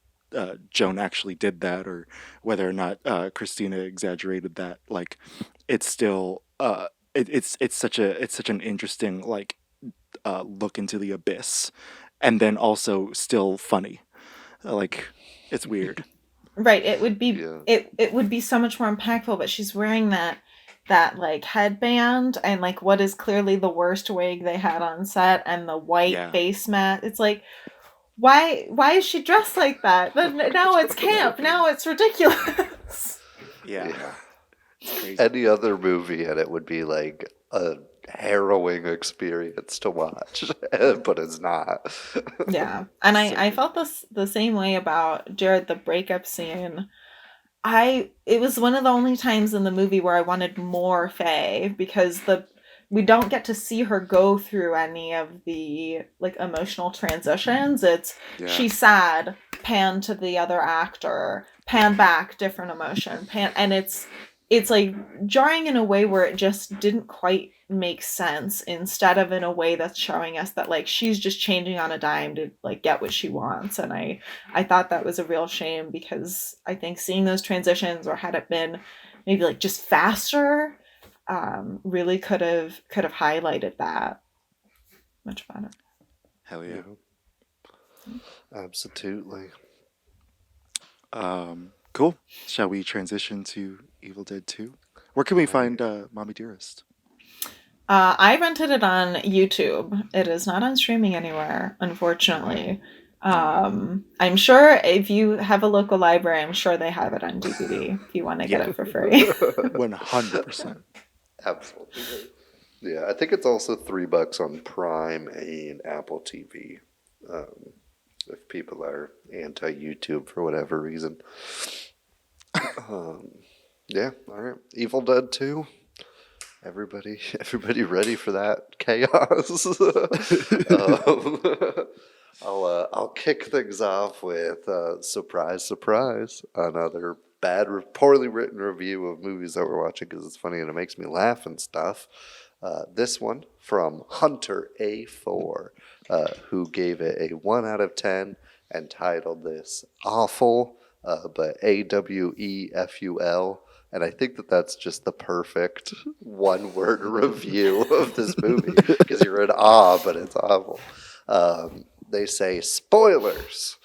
Joan actually did that, or whether or not Christina exaggerated that. Like, it's still it's such an interesting like look into the abyss, and then also still funny. Like, it's weird. Right. It would be Yeah. it would be so much more impactful, but she's wearing that like headband and like what is clearly the worst wig they had on set and the white Yeah. face mat. It's like why is she dressed like that? Now it's camp. Now it's ridiculous. Yeah. Yeah. It's crazy. Any other movie and it would be like a harrowing experience to watch, but it's not. Yeah. And I felt the same way about Jared, the breakup scene. It was one of the only times in the movie where I wanted more Faye, because we don't get to see her go through any of the like emotional transitions. It's she's sad, pan to the other actor, pan back, different emotion, pan, and it's like jarring in a way where it just didn't quite make sense, instead of in a way that's showing us that like she's just changing on a dime to like get what she wants. And I thought that was a real shame, because I think seeing those transitions, or had it been maybe like just faster, really could have highlighted that much better. Hell yeah. Absolutely. Cool. Shall we transition to Evil Dead 2? Where can we find Mommie Dearest? I rented it on YouTube. It is not on streaming anywhere, unfortunately. I'm sure if you have a local library, I'm sure they have it on DVD if you want to get it for free. 100%. Absolutely. Yeah, I think it's also $3 on Prime and Apple TV. If people are anti-YouTube for whatever reason. Yeah, all right. Evil Dead 2. Everybody ready for that chaos? I'll kick things off with surprise, surprise, another poorly written review of movies that we're watching because it's funny and it makes me laugh and stuff. This one from Hunter A4, who gave it a 1 out of 10 and titled this Awful, but AWEFUL. And I think that's just the perfect one-word review of this movie, because you're in awe, but it's awful. They say, spoilers.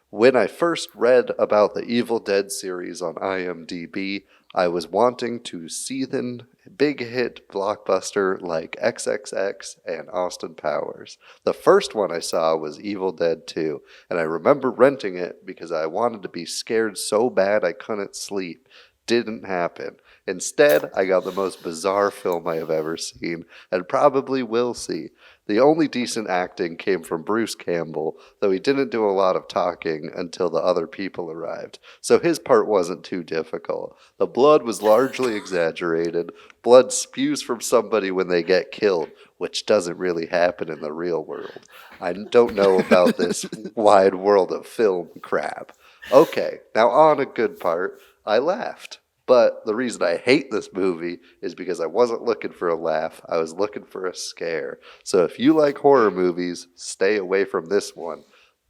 When I first read about the Evil Dead series on IMDb, I was wanting to seethen big hit blockbuster like XXX and Austin Powers. The first one I saw was Evil Dead 2, and I remember renting it because I wanted to be scared so bad I couldn't sleep. Didn't happen. Instead, I got the most bizarre film I have ever seen, and probably will see. The only decent acting came from Bruce Campbell, though he didn't do a lot of talking until the other people arrived, so his part wasn't too difficult. The blood was largely exaggerated. Blood spews from somebody when they get killed, which doesn't really happen in the real world. I don't know about this wide world of film crap. Okay, now on a good part. I laughed. But the reason I hate this movie is because I wasn't looking for a laugh. I was looking for a scare. So if you like horror movies, stay away from this one.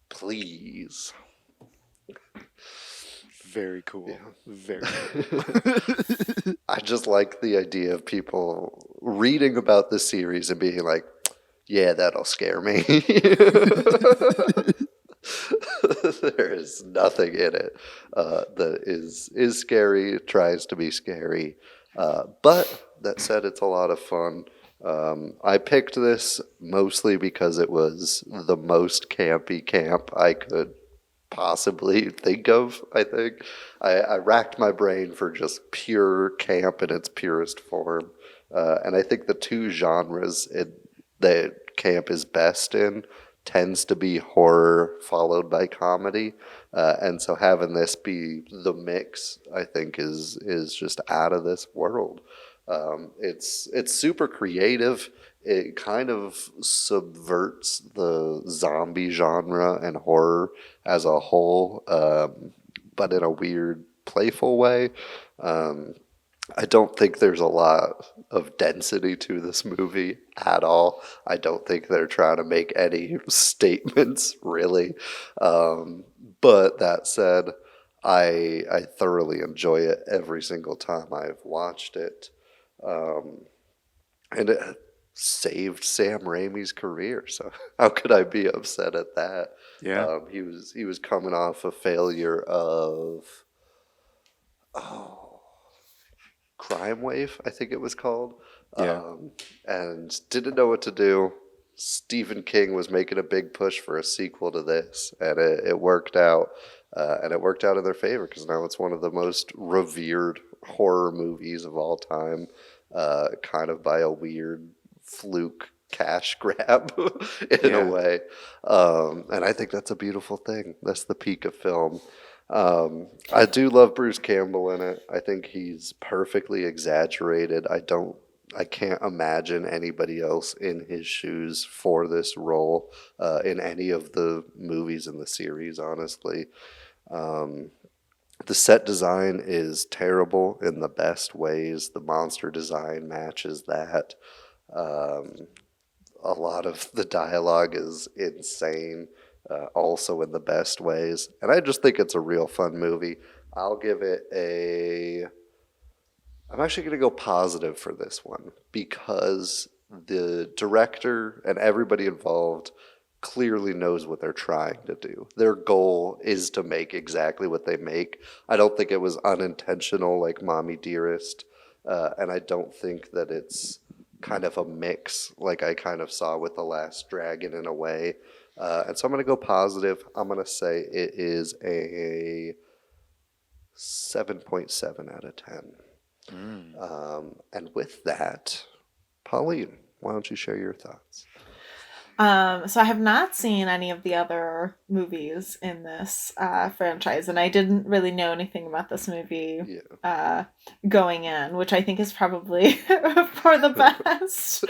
Please. Very cool. Yeah. Very cool. I just like the idea of people reading about the series and being like, yeah, that'll scare me. There is nothing in it that is scary, tries to be scary. But that said, it's a lot of fun. I picked this mostly because it was the most campy camp I could possibly think of, I think. I racked my brain for just pure camp in its purest form. And I think the two genres that camp is best in tends to be horror followed by comedy, and so having this be the mix, I think, is just out of this world. It's super creative. It kind of subverts the zombie genre and horror as a whole, but in a weird, playful way. I don't think there's a lot of density to this movie at all. I don't think they're trying to make any statements, really. But that said, I thoroughly enjoy it every single time I've watched it. And it saved Sam Raimi's career. So how could I be upset at that? Yeah. He was coming off a failure of Crime Wave, I think it was called. Yeah. And didn't know what to do. Stephen King was making a big push for a sequel to this, and it worked out. And it worked out in their favor because now it's one of the most revered horror movies of all time, kind of by a weird fluke cash grab in a way. And I think that's a beautiful thing. That's the peak of film. I do love Bruce Campbell in it. I think he's perfectly exaggerated. I can't imagine anybody else in his shoes for this role in any of the movies in the series, honestly. The set design is terrible in the best ways. The monster design matches that. A lot of the dialogue is insane, also in the best ways. And I just think it's a real fun movie. I'll give it I'm actually going to go positive for this one because the director and everybody involved clearly knows what they're trying to do. Their goal is to make exactly what they make. I don't think it was unintentional like Mommie, Dearest, and I don't think that it's kind of a mix like I kind of saw with The Last Dragon in a way. And so I'm going to go positive. I'm going to say it is a 7.7 out of 10. And with that, Pauline, why don't you share your thoughts? So I have not seen any of the other movies in this franchise, and I didn't really know anything about this movie going in, which I think is probably for the best.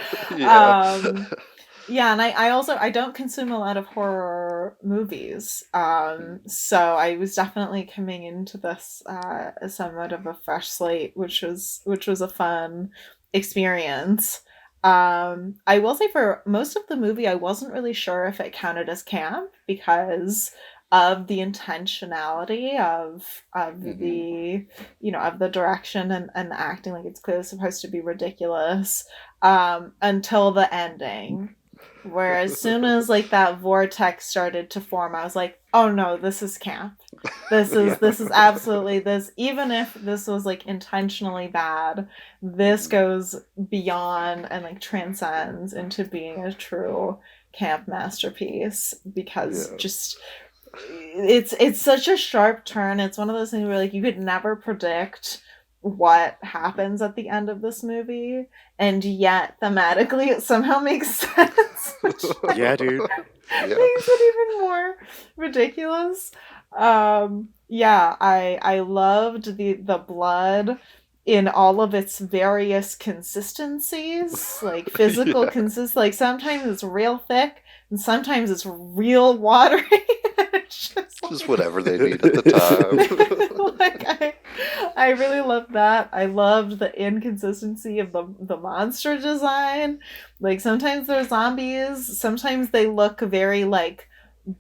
Yeah, and I don't consume a lot of horror movies, so I was definitely coming into this as somewhat of a fresh slate, which was a fun experience. I will say for most of the movie, I wasn't really sure if it counted as camp because of the intentionality of the of the direction and the acting. Like it's clearly supposed to be ridiculous until the ending. Where as soon as like that vortex started to form, I was like, oh no, this is camp. This is absolutely this. Even if this was like intentionally bad, this goes beyond and like transcends into being a true camp masterpiece because just it's such a sharp turn. It's one of those things where like you could never predict what happens at the end of this movie, and yet thematically it somehow makes sense. Yeah, dude. Makes it even more ridiculous. I loved the blood in all of its various consistencies, like physical like sometimes it's real thick and sometimes it's real watery. It's just whatever they need at the time. Like I really loved that. I loved the inconsistency of the monster design. Like sometimes they're zombies, sometimes they look very like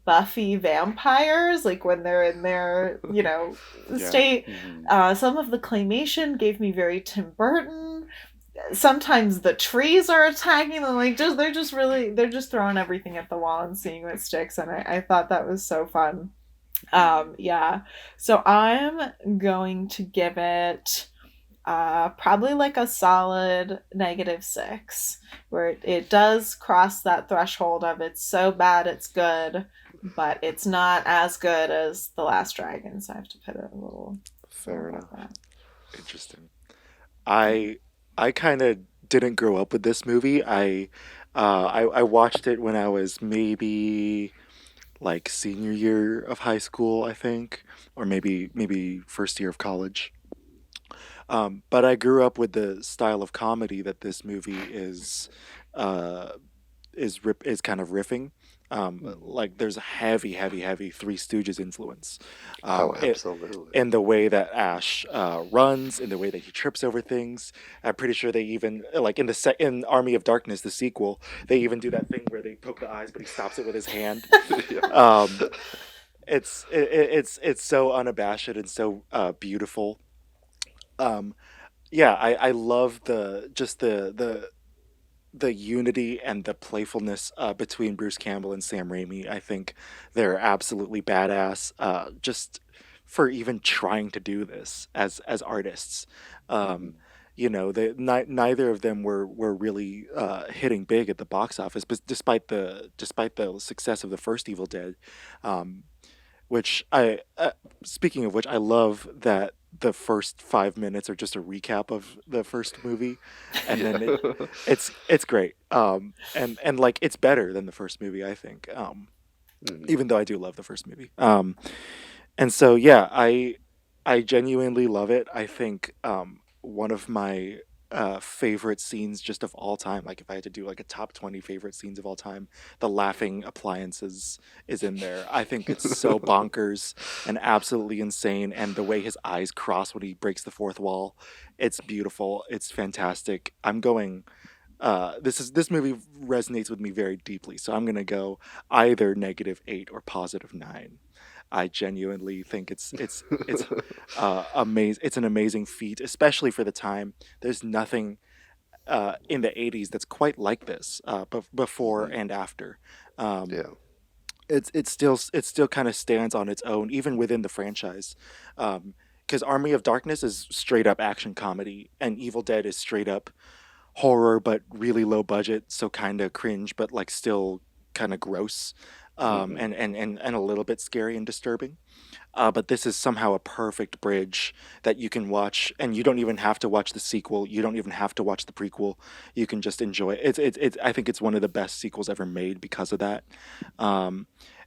Buffy vampires, like when they're in their state. Some of the claymation gave me very Tim Burton. Sometimes the trees are attacking them, like they're just throwing everything at the wall and seeing what sticks, and I thought that was so fun. So I'm going to give it probably like a solid -6, where it does cross that threshold of it's so bad it's good, but it's not as good as The Last Dragon, so I have to put it a little fair enough. Interesting. I kind of didn't grow up with this movie. I watched it when I was maybe like senior year of high school, I think, or maybe first year of college. But I grew up with the style of comedy that this movie is kind of riffing. Like there's a heavy Three Stooges influence. Absolutely. In the way that Ash runs, in the way that he trips over things. I'm pretty sure they even like in Army of Darkness, the sequel, they even do that thing where they poke the eyes, but he stops it with his hand. it's so unabashed and so beautiful. Um, yeah, I love the unity and the playfulness between Bruce Campbell and Sam Raimi. I think they're absolutely badass. Just for even trying to do this as artists. Um, Mhm. neither of them were really hitting big at the box office, but despite the success of the first Evil Dead, um, which speaking of which, I love that the first 5 minutes are just a recap of the first movie, and then Yeah. it's great. And like it's better than the first movie, I think. Mhm. Even though I do love the first movie. And so yeah, I genuinely love it. I think one of my favorite scenes just of all time, like if I had to do like a top 20 favorite scenes of all time, the laughing appliances is in there. I think it's so bonkers and absolutely insane, and the way his eyes cross when he breaks the fourth wall, it's beautiful. It's fantastic. I'm going this movie resonates with me very deeply, so I'm gonna go either -8 or +9. I genuinely think it's amazing. It's an amazing feat, especially for the time. There's nothing in the 80's that's quite like this, before Mhm. and after. Um, Yeah. it still kind of stands on its own, even within the franchise. Because Army of Darkness is straight up action comedy, and Evil Dead is straight up horror, but really low budget, so kind of cringe, but like still kind of gross, Mhm. and a little bit scary and disturbing. But this is somehow a perfect bridge that you can watch, and you don't even have to watch the sequel. You don't even have to watch the prequel. You can just enjoy it. I think it's one of the best sequels ever made because of that. Um,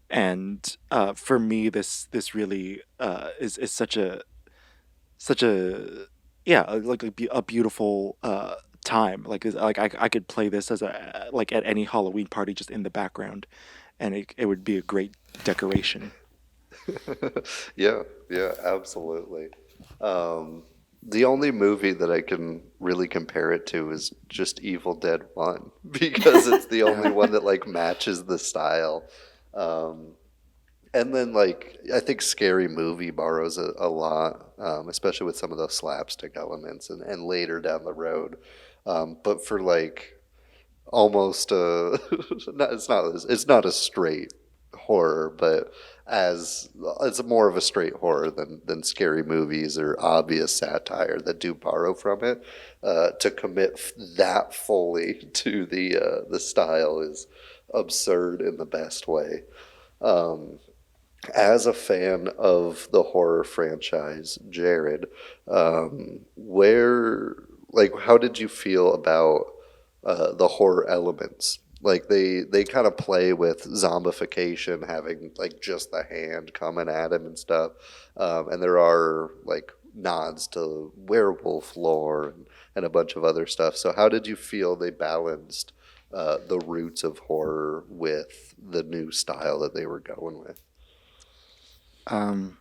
and for me, this really is such a yeah, like a beautiful time. Like I could play this as a like at any Halloween party just in the background, and it would be a great decoration. Yeah, yeah, absolutely. Um, the only movie that I can really compare it to is just Evil Dead 1 because it's the only Yeah. one that like matches the style. Um, and then like I think Scary Movie borrows a lot, especially with some of those slapstick elements and later down the road. But for like almost it's not a straight horror, but as it's more of a straight horror than scary movies or obvious satire that do borrow from it. To commit that fully to the style is absurd in the best way. Um, as a fan of the horror franchise, Jared, where like how did you feel about the horror elements? Like they kind of play with zombification, having like just the hand coming at him and stuff, and there are like nods to werewolf lore and a bunch of other stuff. So how did you feel they balanced the roots of horror with the new style that they were going with? Um,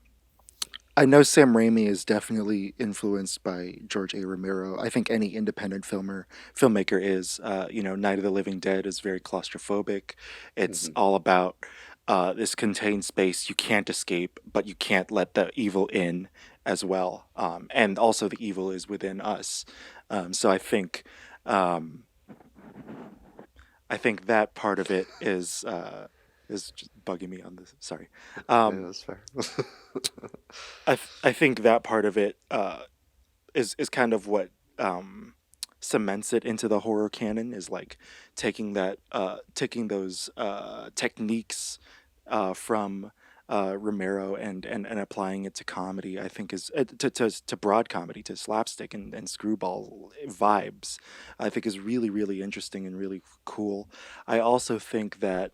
I know Sam Raimi is definitely influenced by George A. Romero. I think any independent filmmaker is. Night of the Living Dead is very claustrophobic. It's Mhm. all about this contained space you can't escape, but you can't let the evil in as well. And also the evil is within us. So um, I think that part of it is just bugging me on this. Sorry. Yeah, Um, that's fair. I think that part of it is kind of what cements it into the horror canon, is like taking those techniques from Romero and applying it to comedy. I think is to broad comedy, to slapstick and screwball vibes. I think is really really interesting and really cool. I also think that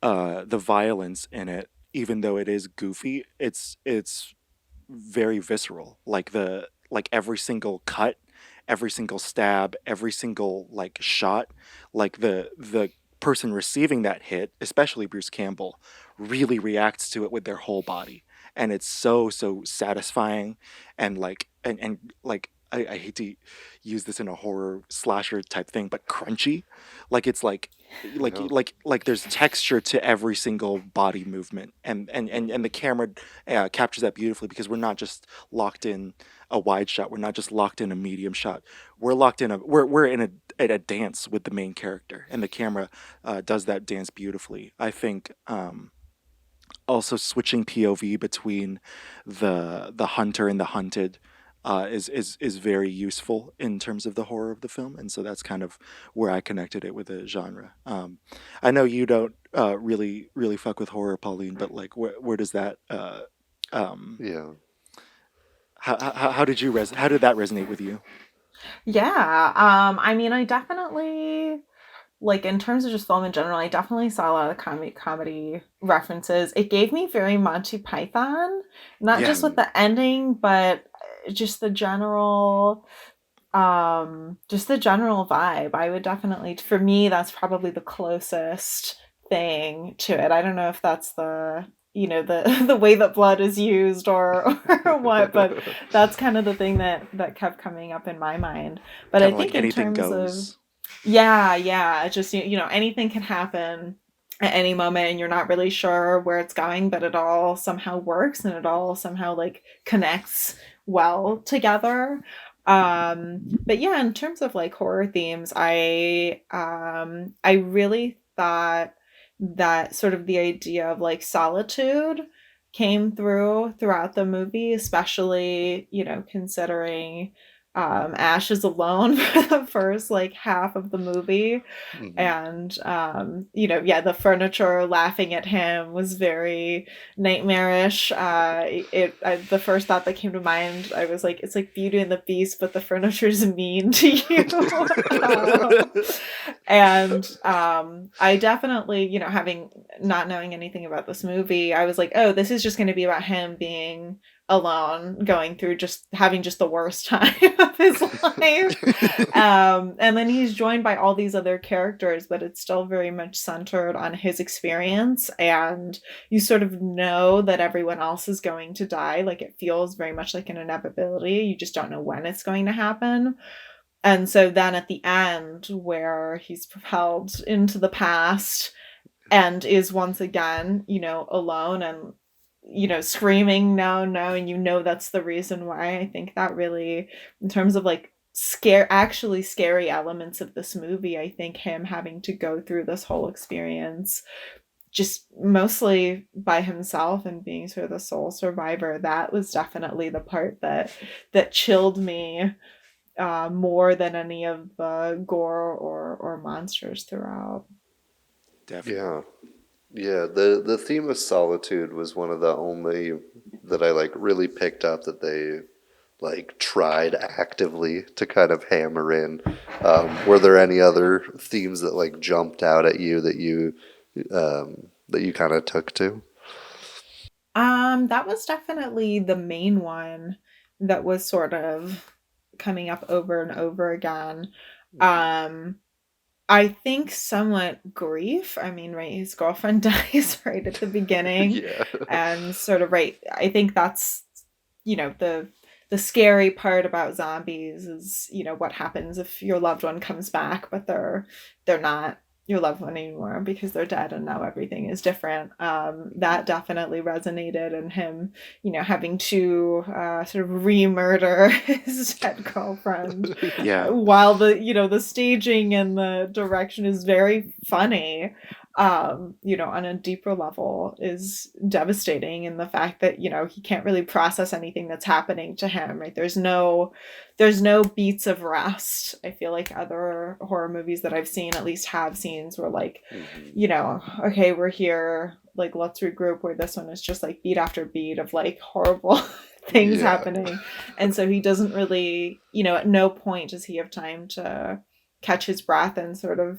the violence in it, even though it is goofy, it's very visceral. Like every single cut, every single stab, every single like shot, like the person receiving that hit, especially Bruce Campbell, really reacts to it with their whole body. And it's so satisfying, and like I hate to use this in a horror slasher type thing, but crunchy. Like it's Yeah. like there's texture to every single body movement, and the camera captures that beautifully because we're not just locked in a wide shot. We're not just locked in a medium shot. We're in a dance with the main character, and the camera does that dance beautifully. I think. Also switching POV between the hunter and the hunted is very useful in terms of the horror of the film, and so that's kind of where I connected it with the genre. I know you don't really fuck with horror, Pauline, but like where does that um, Yeah. how did how did that resonate with you? Yeah. I mean, I definitely like in terms of just film in general, I definitely saw a lot of comedy references. It gave me very Monty Python, not Yeah, just with the ending, but just the general just the general vibe. I would definitely, for me, that's probably the closest thing to it. I don't know if that's the the the way that blood is used or what, but that's kind of the thing that kept coming up in my mind. But I kind of like think in anything terms of goes. yeah, yeah, it's just anything can happen at any moment and you're not really sure where it's going, but it all somehow works and it all somehow like connects well together. But yeah, in terms of like horror themes, I really thought that sort of the idea of like solitude came throughout the movie, especially, considering Ash is alone for the first like half of the movie. Hmm. And yeah, the furniture laughing at him was very nightmarish. The first thought that came to mind, I was like, it's like Beauty and the Beast, but the furniture's mean to you. um, and I definitely, having not knowing anything about this movie, I was like, oh, this is just going to be about him being alone, going through just having just the worst time of his life. And then he's joined by all these other characters, but it's still very much centered on his experience. And you sort of know that everyone else is going to die. Like it feels very much like an inevitability. You just don't know when it's going to happen. And so then at the end, where he's propelled into the past and is once again, alone and, screaming, no, no, and that's the reason why. I think that really, in terms of like actually scary elements of this movie, I think him having to go through this whole experience just mostly by himself and being sort of the sole survivor, that was definitely the part that chilled me more than any of the gore or monsters throughout. Definitely. Yeah. Yeah, the theme of solitude was one of the only that I like really picked up that they like tried actively to kind of hammer in. Were there any other themes that like jumped out at you that you kind of took to? That was definitely the main one that was sort of coming up over and over again. Um, I think somewhat grief. I mean, right, his girlfriend dies right at the beginning, Yeah. and sort of right. I think that's the scary part about zombies is what happens if your loved one comes back, but they're not your loved one anymore because they're dead and now everything is different. That definitely resonated, and him, having to sort of re-murder his dead girlfriend Yeah. while the staging and the direction is very funny, on a deeper level is devastating in the fact that he can't really process anything that's happening to him, right? There's no beats of rest. I feel like other horror movies that I've seen at least have scenes where like okay, we're here, like let's regroup, where this one is just like beat after beat of like horrible things Yeah. happening. And so he doesn't really, at no point does he have time to catch his breath and sort of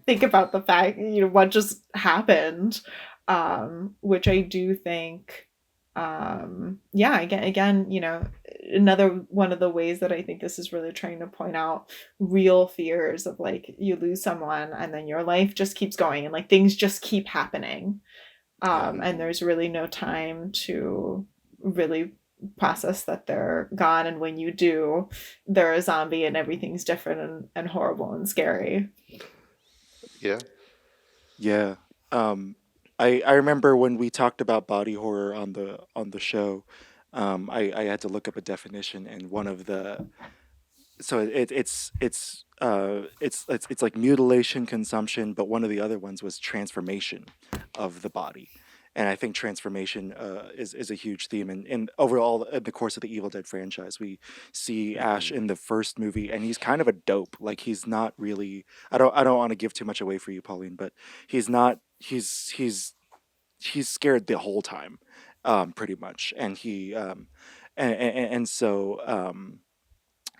think about the fact what just happened, which I do think yeah, again another one of the ways that I think this is really trying to point out real fears of like you lose someone and then your life just keeps going and like things just keep happening, Yeah. and there's really no time to really process that they're gone, and when you do, they're a zombie and everything's different and horrible and scary. Yeah. Yeah. I remember when we talked about body horror on the show, I had to look up a definition, and one of the so it's like mutilation, consumption, but one of the other ones was transformation of the body. And I think transformation is a huge theme. And overall, in the course of the Evil Dead franchise, we see Ash in the first movie, and he's kind of a dope. Like he's not really. I don't want to give too much away for you, Pauline, but he's not. He's scared the whole time, pretty much, and so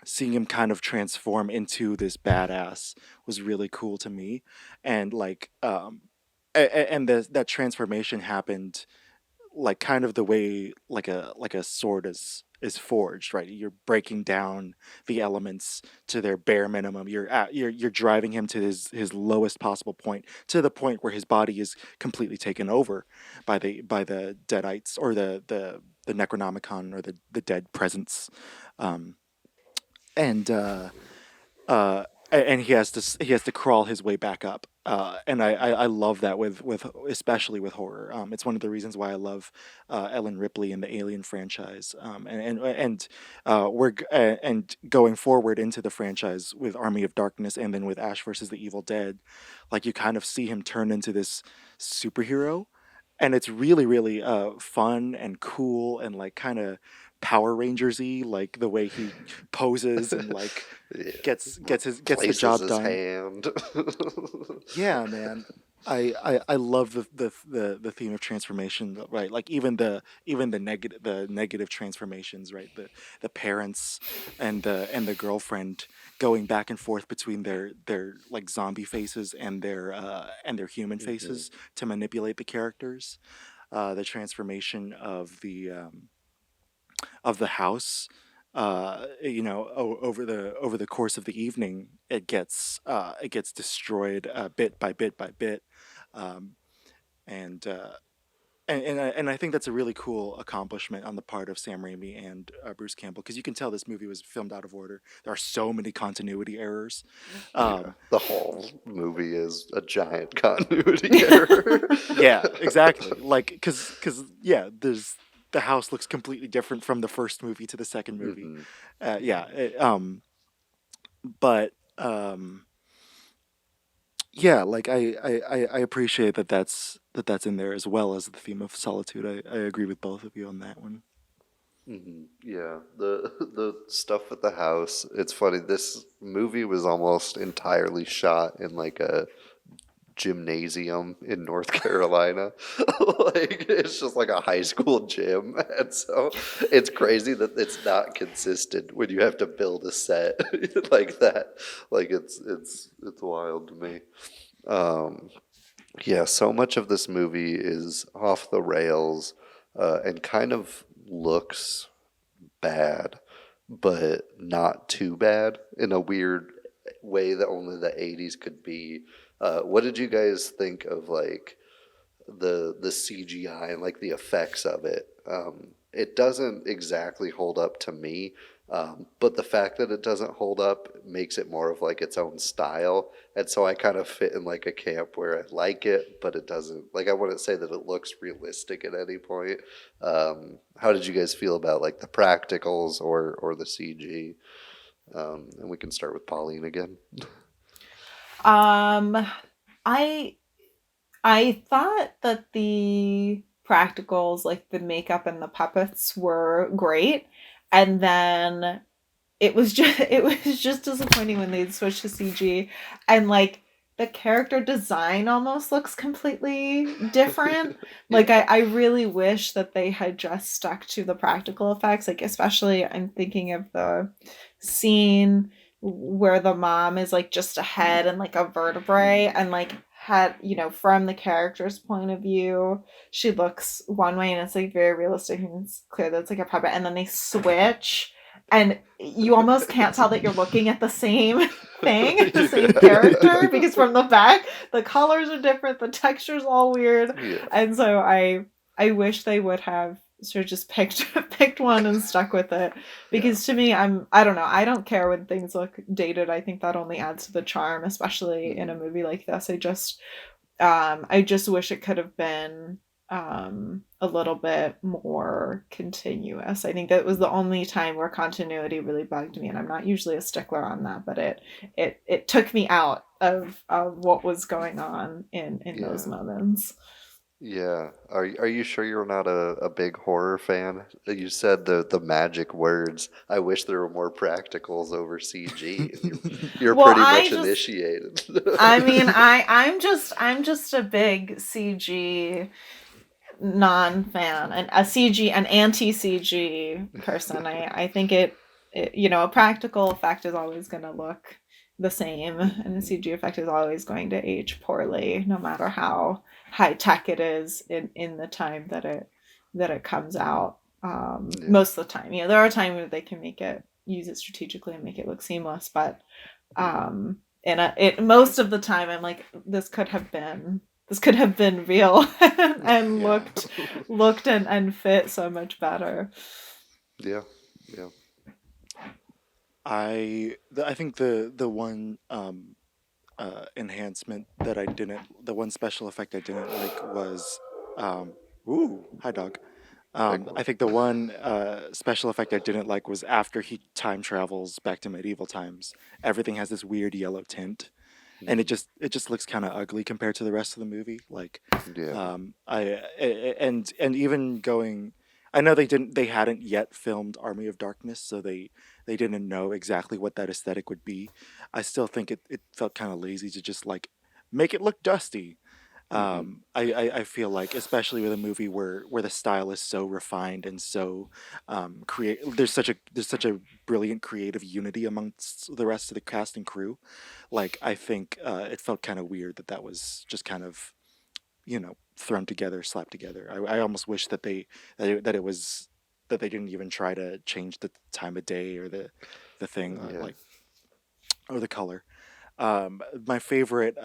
seeing him kind of transform into this badass was really cool to me, and like and that transformation happened like kind of the way like a sword is forged, right? You're breaking down the elements to their bare minimum. You're driving him to his lowest possible point, to the point where his body is completely taken over by the deadites, or the Necronomicon, or the dead presence. um and and he has to crawl his way back up. And I love that with especially with horror. It's one of the reasons why I love Ellen Ripley in the Alien franchise. And going forward into the franchise with Army of Darkness, and then with Ash versus the Evil Dead, like you kind of see him turn into this superhero, and it's really really fun and cool, and like kind of Power Rangers-y, like the way he poses and like Yeah. gets the Places job his done. hand. Yeah, man. I love the theme of transformation, right? Like even the negative transformations, right? The parents and the girlfriend going back and forth between their like zombie faces and their human faces to manipulate the characters. The transformation of the house, over the course of the evening, it gets destroyed, bit by bit by bit. um, and I think that's a really cool accomplishment on the part of Sam Raimi and Bruce Campbell, because you can tell this movie was filmed out of order. There are so many continuity errors. Yeah, the whole movie is a giant continuity error. Yeah, exactly. Like, because yeah, there's the house looks completely different from the first movie to the second movie. Mhm. Yeah, but yeah, like I appreciate that's in there, as well as the theme of solitude. I agree with both of you on that one. Yeah, the stuff at the house. It's funny. This movie was almost entirely shot in like a gymnasium in North Carolina. Like it's just like a high school gym, and so it's crazy that it's not consistent when you have to build a set like that. Like it's wild to me. Um, yeah, so much of this movie is off the rails, and kind of looks bad, but not too bad in a weird way that only the 80's could be. What did you guys think of like the CGI and like the effects of it? It doesn't exactly hold up to me, but the fact that it doesn't hold up makes it more of like its own style, and so I kind of fit in like a camp where I like it, but it doesn't. Like I wouldn't say that it looks realistic at any point. How did you guys feel about like the practicals or the CG? And we can start with Pauline again. I I thought that the practicals, like the makeup and the puppets, were great, and then it was just disappointing when they switched to CG, and like the character design almost looks completely different. Like I really wish that they had just stuck to the practical effects. Like especially I'm thinking of the scene where the mom is like just a head and like a vertebrae, and like had, from the character's point of view, she looks one way and it's like very realistic and it's clear that it's like a puppet, and then they switch and you almost can't tell that you're looking at the same thing, the same character, because from the back the colors are different, the texture's all weird. Yeah. And so I wish they would have sort of just picked one and stuck with it, because to me, I don't know, I don't care when things look dated. I think that only adds to the charm, especially in a movie like this. I just wish it could have been a little bit more continuous. I think that was the only time where continuity really bugged me, and I'm not usually a stickler on that, but it took me out of what was going on in those moments. Yeah. Are you sure you're not a big horror fan? You said the magic words. I wish there were more practicals over CG. You're Well, pretty much initiated. I mean, I'm just a big CG non-fan, and an anti-CG person. I think it, a practical effect is always going to look the same, and a CG effect is always going to age poorly, no matter how high tech it is in the time that it comes out. Most of the time, there are times where they can use it strategically and make it look seamless, but most of the time I'm like, this could have been real and looked and fit so much better. Yeah. I think the one enhancement that the one special effect I didn't like was, ooh, hi dog. I think the one special effect I didn't like was after he time travels back to medieval times. Everything has this weird yellow tint, and it just looks kind of ugly compared to the rest of the movie. Like, and even going, I know they hadn't yet filmed Army of Darkness, so they didn't know exactly what that aesthetic would be. I still think it felt kind of lazy to just like make it look dusty. I feel like, especially with a movie where the style is so refined and so create, there's such a brilliant creative unity amongst the rest of the cast and crew. Like, I think it felt kind of weird that was just kind of, thrown together, slapped together. I almost wish that it was that they didn't even try to change the time of day or the thing, like, or the color. My favorite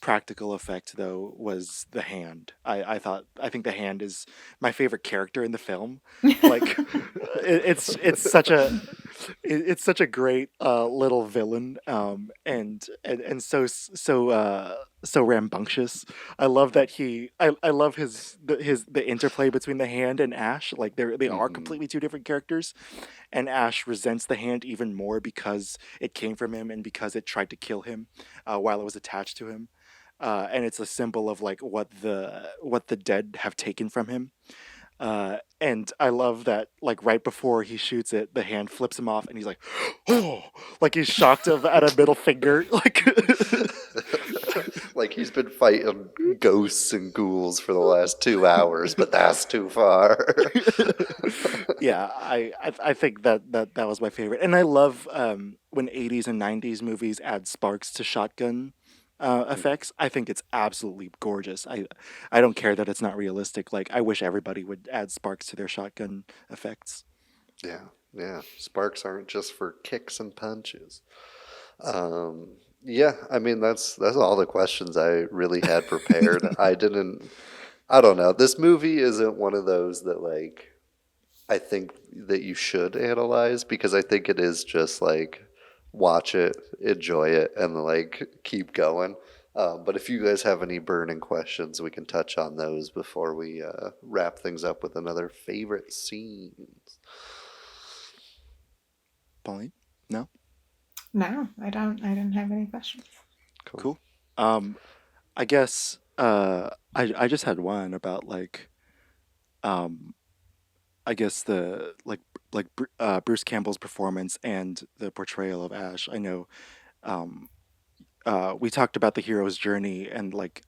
practical effect, though, was the hand. I think the hand is my favorite character in the film. Like, it's such a great little villain, and so rambunctious. I love that I love the interplay between the hand and Ash. Like, they are completely two different characters, and Ash resents the hand even more because it came from him and because it tried to kill him while it was attached to him. And it's a symbol of like what the dead have taken from him. And I love that, like, right before he shoots it, the hand flips him off, and he's like, "Oh!" Like he's shocked at a middle finger, like. Like he's been fighting ghosts and ghouls for the last 2 hours, but that's too far. Yeah, I think that was my favorite, and I love when 80s and 90s movies add sparks to shotgun effects. I think it's absolutely gorgeous. I don't care that it's not realistic. Like, I wish everybody would add sparks to their shotgun effects. Yeah. Sparks aren't just for kicks and punches. Yeah, I mean that's all the questions I really had prepared. I don't know. This movie isn't one of those that, like, I think that you should analyze, because I think it is just like watch it, enjoy it, and like keep going. But if you guys have any burning questions, we can touch on those before we wrap things up with another favorite scenes. Pauline? No? No, I didn't have any questions. Cool. I guess I just had one about, like, I guess Bruce Campbell's performance and the portrayal of Ash. I know we talked about the hero's journey and like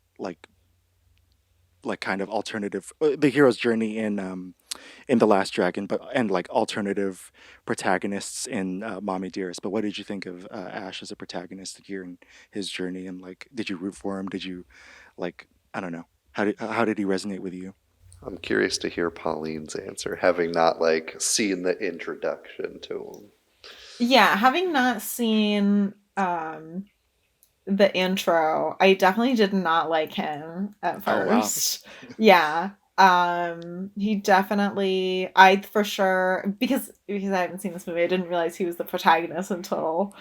kind of alternative the hero's journey in The Last Dragon, and like alternative protagonists in Mommie, Dearest. But what did you think of Ash as a protagonist during his journey, and like, did you root for him? Did you, like, I don't know, how did he resonate with you? I'm curious to hear Pauline's answer, having not like seen the introduction to him. Yeah, having not seen the intro, I definitely did not like him at first. Oh, wow. Yeah. He definitely, I for sure, because I haven't seen this movie, I didn't realize he was the protagonist until,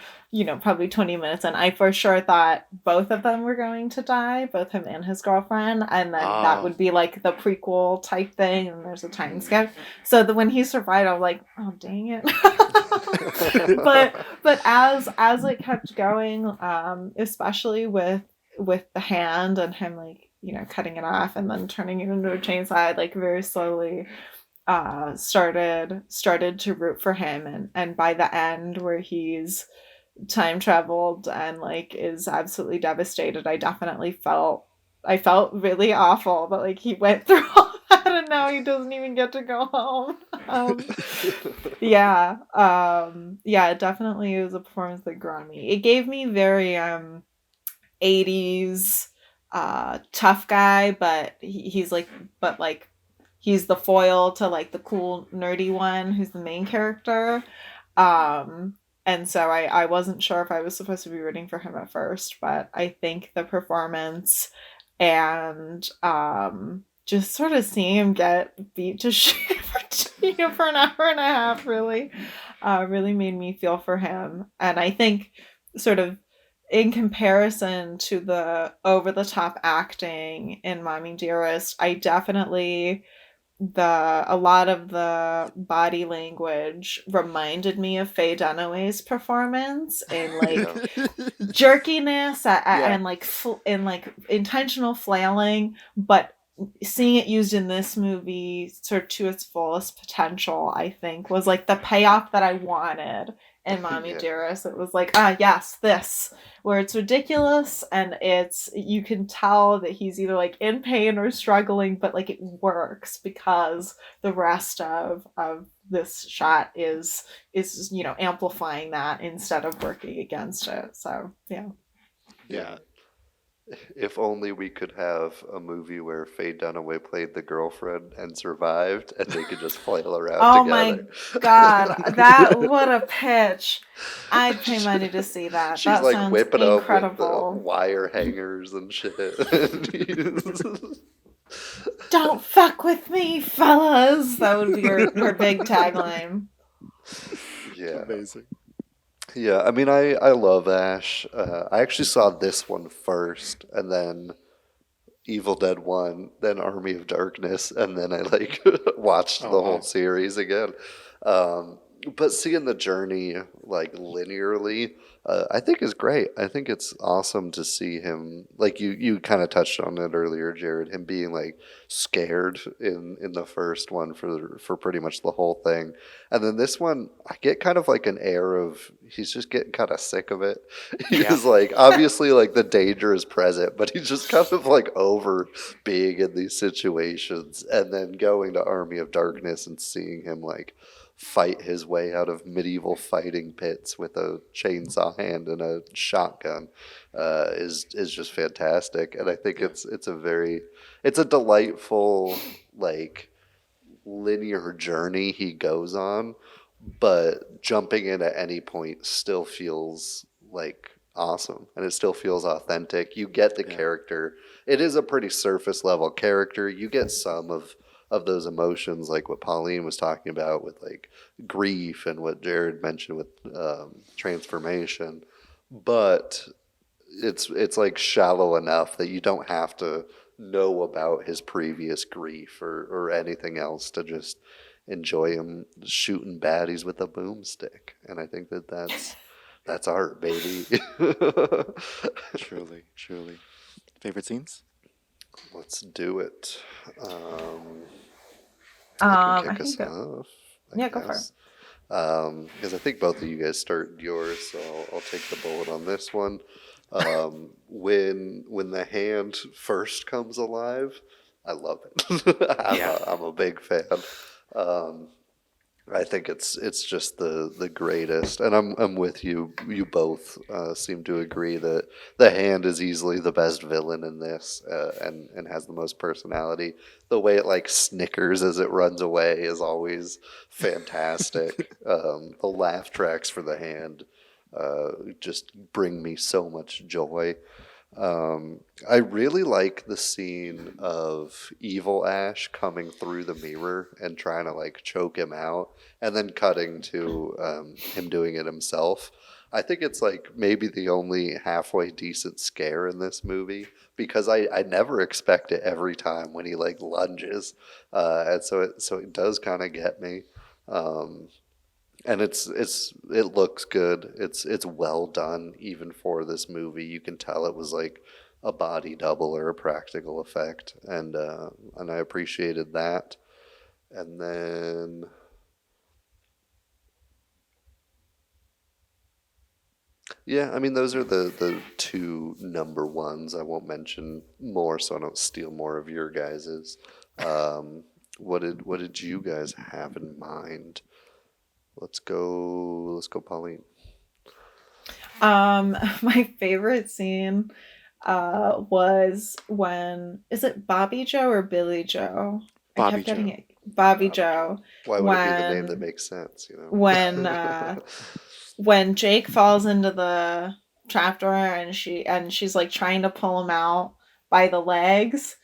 probably 20 minutes in. I for sure thought both of them were going to die, both him and his girlfriend, and then that would be like the prequel type thing, and there's a time skip. So when he survived, I was like, oh dang it. but as it kept going, especially with the hand and him like, cutting it off and then turning it into a chainsaw, I like very slowly started to root for him, and by the end where he's time traveled and like is absolutely devastated, I felt really awful that like he went through all that and now he doesn't even get to go home. It definitely was a performance that grew on me. It gave me very 80's tough guy, but he's the foil to like the cool nerdy one who's the main character. And so I wasn't sure if I was supposed to be rooting for him at first, but I think the performance and just sort of seeing him get beat to shit for an hour and a half really made me feel for him. And I think sort of in comparison to the over-the-top acting in Mommie, Dearest, I definitely, a lot of the body language reminded me of Faye Dunaway's performance in like jerkiness and like in like intentional flailing, but seeing it used in this movie sort of to its fullest potential, I think, was like the payoff that I wanted in Mommie Dearest. It was like, yes, this, where it's ridiculous and you can tell that he's either like in pain or struggling, but like it works because the rest of this shot is amplifying that instead of working against it. So yeah. If only we could have a movie where Faye Dunaway played the girlfriend and survived, and they could just flail around together. Oh my god, what a pitch! I'd pay money to see that. She's that like sounds whipping incredible. up with the wire hangers and shit. Don't fuck with me, fellas. That would be her big tagline. Yeah, amazing. Yeah, I mean, I love Ash. I actually saw this one first, and then Evil Dead 1, then Army of Darkness, and then I like watched the whole series again. But seeing the journey like linearly, I think is great. I think it's awesome to see him, like you kind of touched on it earlier, Jared, him being like scared in the first one for pretty much the whole thing. And then this one, I get kind of like an air of he's just getting kind of sick of it. He's like, obviously like the danger is present, but he's just kind of like over being in these situations. And then going to Army of Darkness and seeing him like fight his way out of medieval fighting pits with a chainsaw hand and a shotgun is just fantastic. And I think it's a delightful like linear journey he goes on, but jumping in at any point still feels like awesome, and it still feels authentic. You get the character. It is a pretty surface level character. You get some of those emotions, like what Pauline was talking about with like grief and what Jared mentioned with transformation, but it's like shallow enough that you don't have to know about his previous grief or anything else to just enjoy him shooting baddies with a boomstick. And I think that's art, baby. Truly. Favorite scenes? Let's do it. I kick us think off. Go for it. Because I think both of you guys started yours, so I'll take the bullet on this one. When the hand first comes alive, I love it. I'm a big fan. I think it's just the greatest, and I'm with you. You both seem to agree that the hand is easily the best villain in this, and has the most personality. The way it like snickers as it runs away is always fantastic. The laugh tracks for the hand just bring me so much joy. I really like the scene of evil Ash coming through the mirror and trying to like choke him out, and then cutting to him doing it himself. I think it's like maybe the only halfway decent scare in this movie because I never expect it every time when he like lunges, and so it does kind of get me. Um, and it looks good. It's well done even for this movie. You can tell it was like a body double or a practical effect, and I appreciated that. And then yeah, I mean those are the two number ones. I won't mention more so I don't steal more of your guys's. What did you guys have in mind? Let's go, Pauline. My favorite scene was when, is it Bobby Joe or Billy Joe? I Bobby kept getting Joe. it Bobby Joe. Why would it be the name that When makes sense, you know? when Jake falls into the trapdoor and she's like trying to pull him out by the legs,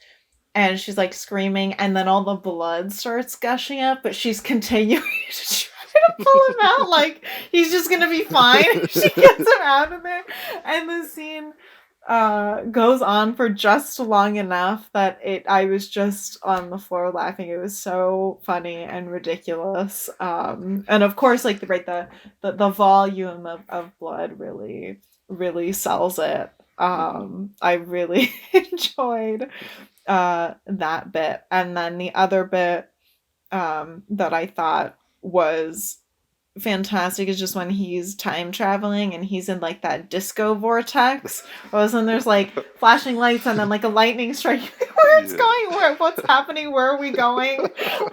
and she's like screaming, and then all the blood starts gushing up, but she's continuing to try to pull him out like he's just gonna be fine. She gets him out of there, and the scene goes on for just long enough that I was just on the floor laughing. It was so funny and ridiculous. And of course, like the volume of blood really sells it. I really enjoyed that bit. And then the other bit that I thought was fantastic is just when he's time traveling and he's in like that disco vortex. All of a sudden there's like flashing lights and then like a lightning strike. Where it's going? What's happening? Where are we going?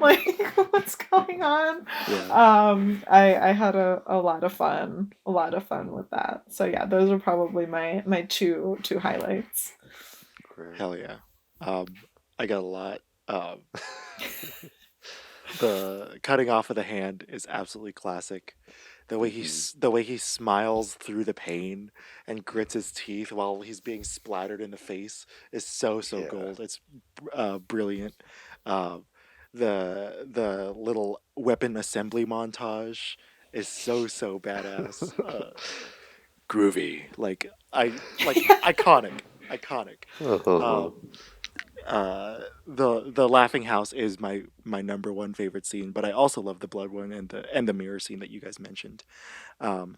Like what's going on? Yeah. I had a lot of fun with that. So yeah, those are probably my two highlights. Hell yeah. I got a lot. The cutting off of the hand is absolutely classic. The way he smiles through the pain and grits his teeth while he's being splattered in the face is so Yeah. gold. It's brilliant. Uh, the little weapon assembly montage is so badass. Groovy, iconic. The laughing house is my number one favorite scene, but I also love the blood one and the mirror scene that you guys mentioned. um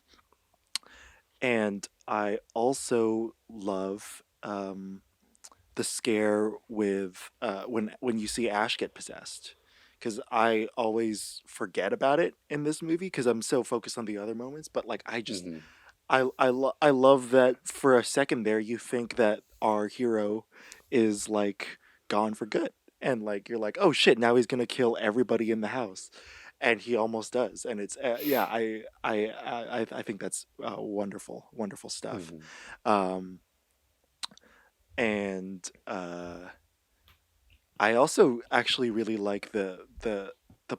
and I also love the scare with when you see Ash get possessed, because I always forget about it in this movie because I'm so focused on the other moments, but like I just Mhm. I love that for a second there you think that our hero is like gone for good, and like you're like, oh shit, now he's gonna kill everybody in the house, and he almost does, and it's yeah, I think that's wonderful stuff. Mhm. um and I also actually really like the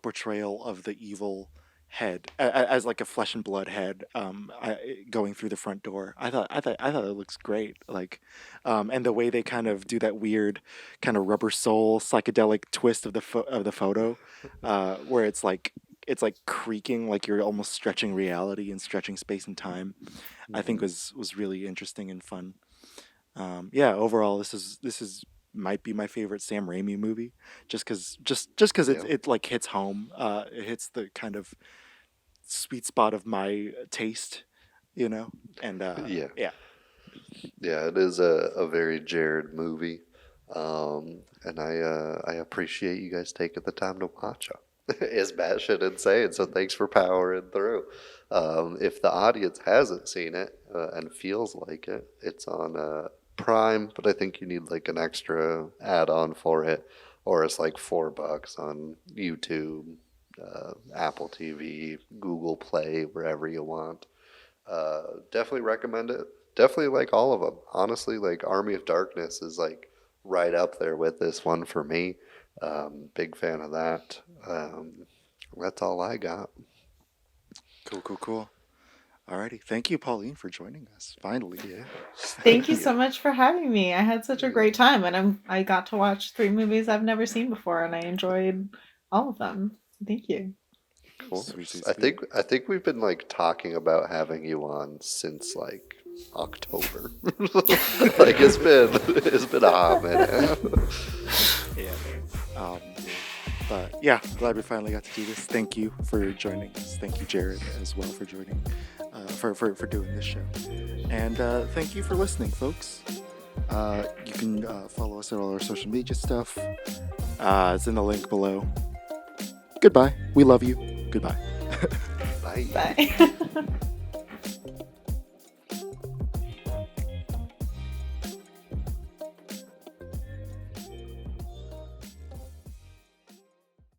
portrayal of the evil head as like a flesh and blood head, going through the front door. I thought it looks great. Like, and the way they kind of do that weird kind of rubber soul psychedelic twist of the photo, where it's like creaking, like you're almost stretching reality and stretching space and time. I think Mhm. was really interesting and fun. Yeah, overall, this is might be my favorite Sam Raimi movie, just because Yeah. it like hits home. It hits the kind of sweet spot of my taste, you know, and Yeah. yeah, Yeah, it is a very Jared movie. And I appreciate you guys taking the time to watch it. It's batshit insane, so thanks for powering through. If the audience hasn't seen it and feels like it, it's on Prime, but I think you need like an extra add-on for it, or it's like $4 on YouTube, Apple TV, Google Play, wherever you want. Definitely recommend it. Definitely like all of them. Honestly, like Army of Darkness is like right up there with this one for me. Big fan of that. That's all I got. cool. Alrighty, thank you, Pauline, for joining us. Finally, Yeah. Thank you so much for having me. I had such a great time, and I got to watch 3 movies I've never seen before, and I enjoyed all of them. Thank you. Cool. Sweet, sweet, I sweet. think we've been like talking about having you on since like October. Like it's been a hot minute. Yeah. But yeah, glad we finally got to do this. Thank you for joining us. Thank you, Jared, as well, for joining, for doing this show. And thank you for listening, folks. You can follow us at all our social media stuff. It's in the link below. Goodbye. We love you. Goodbye. Bye. Bye.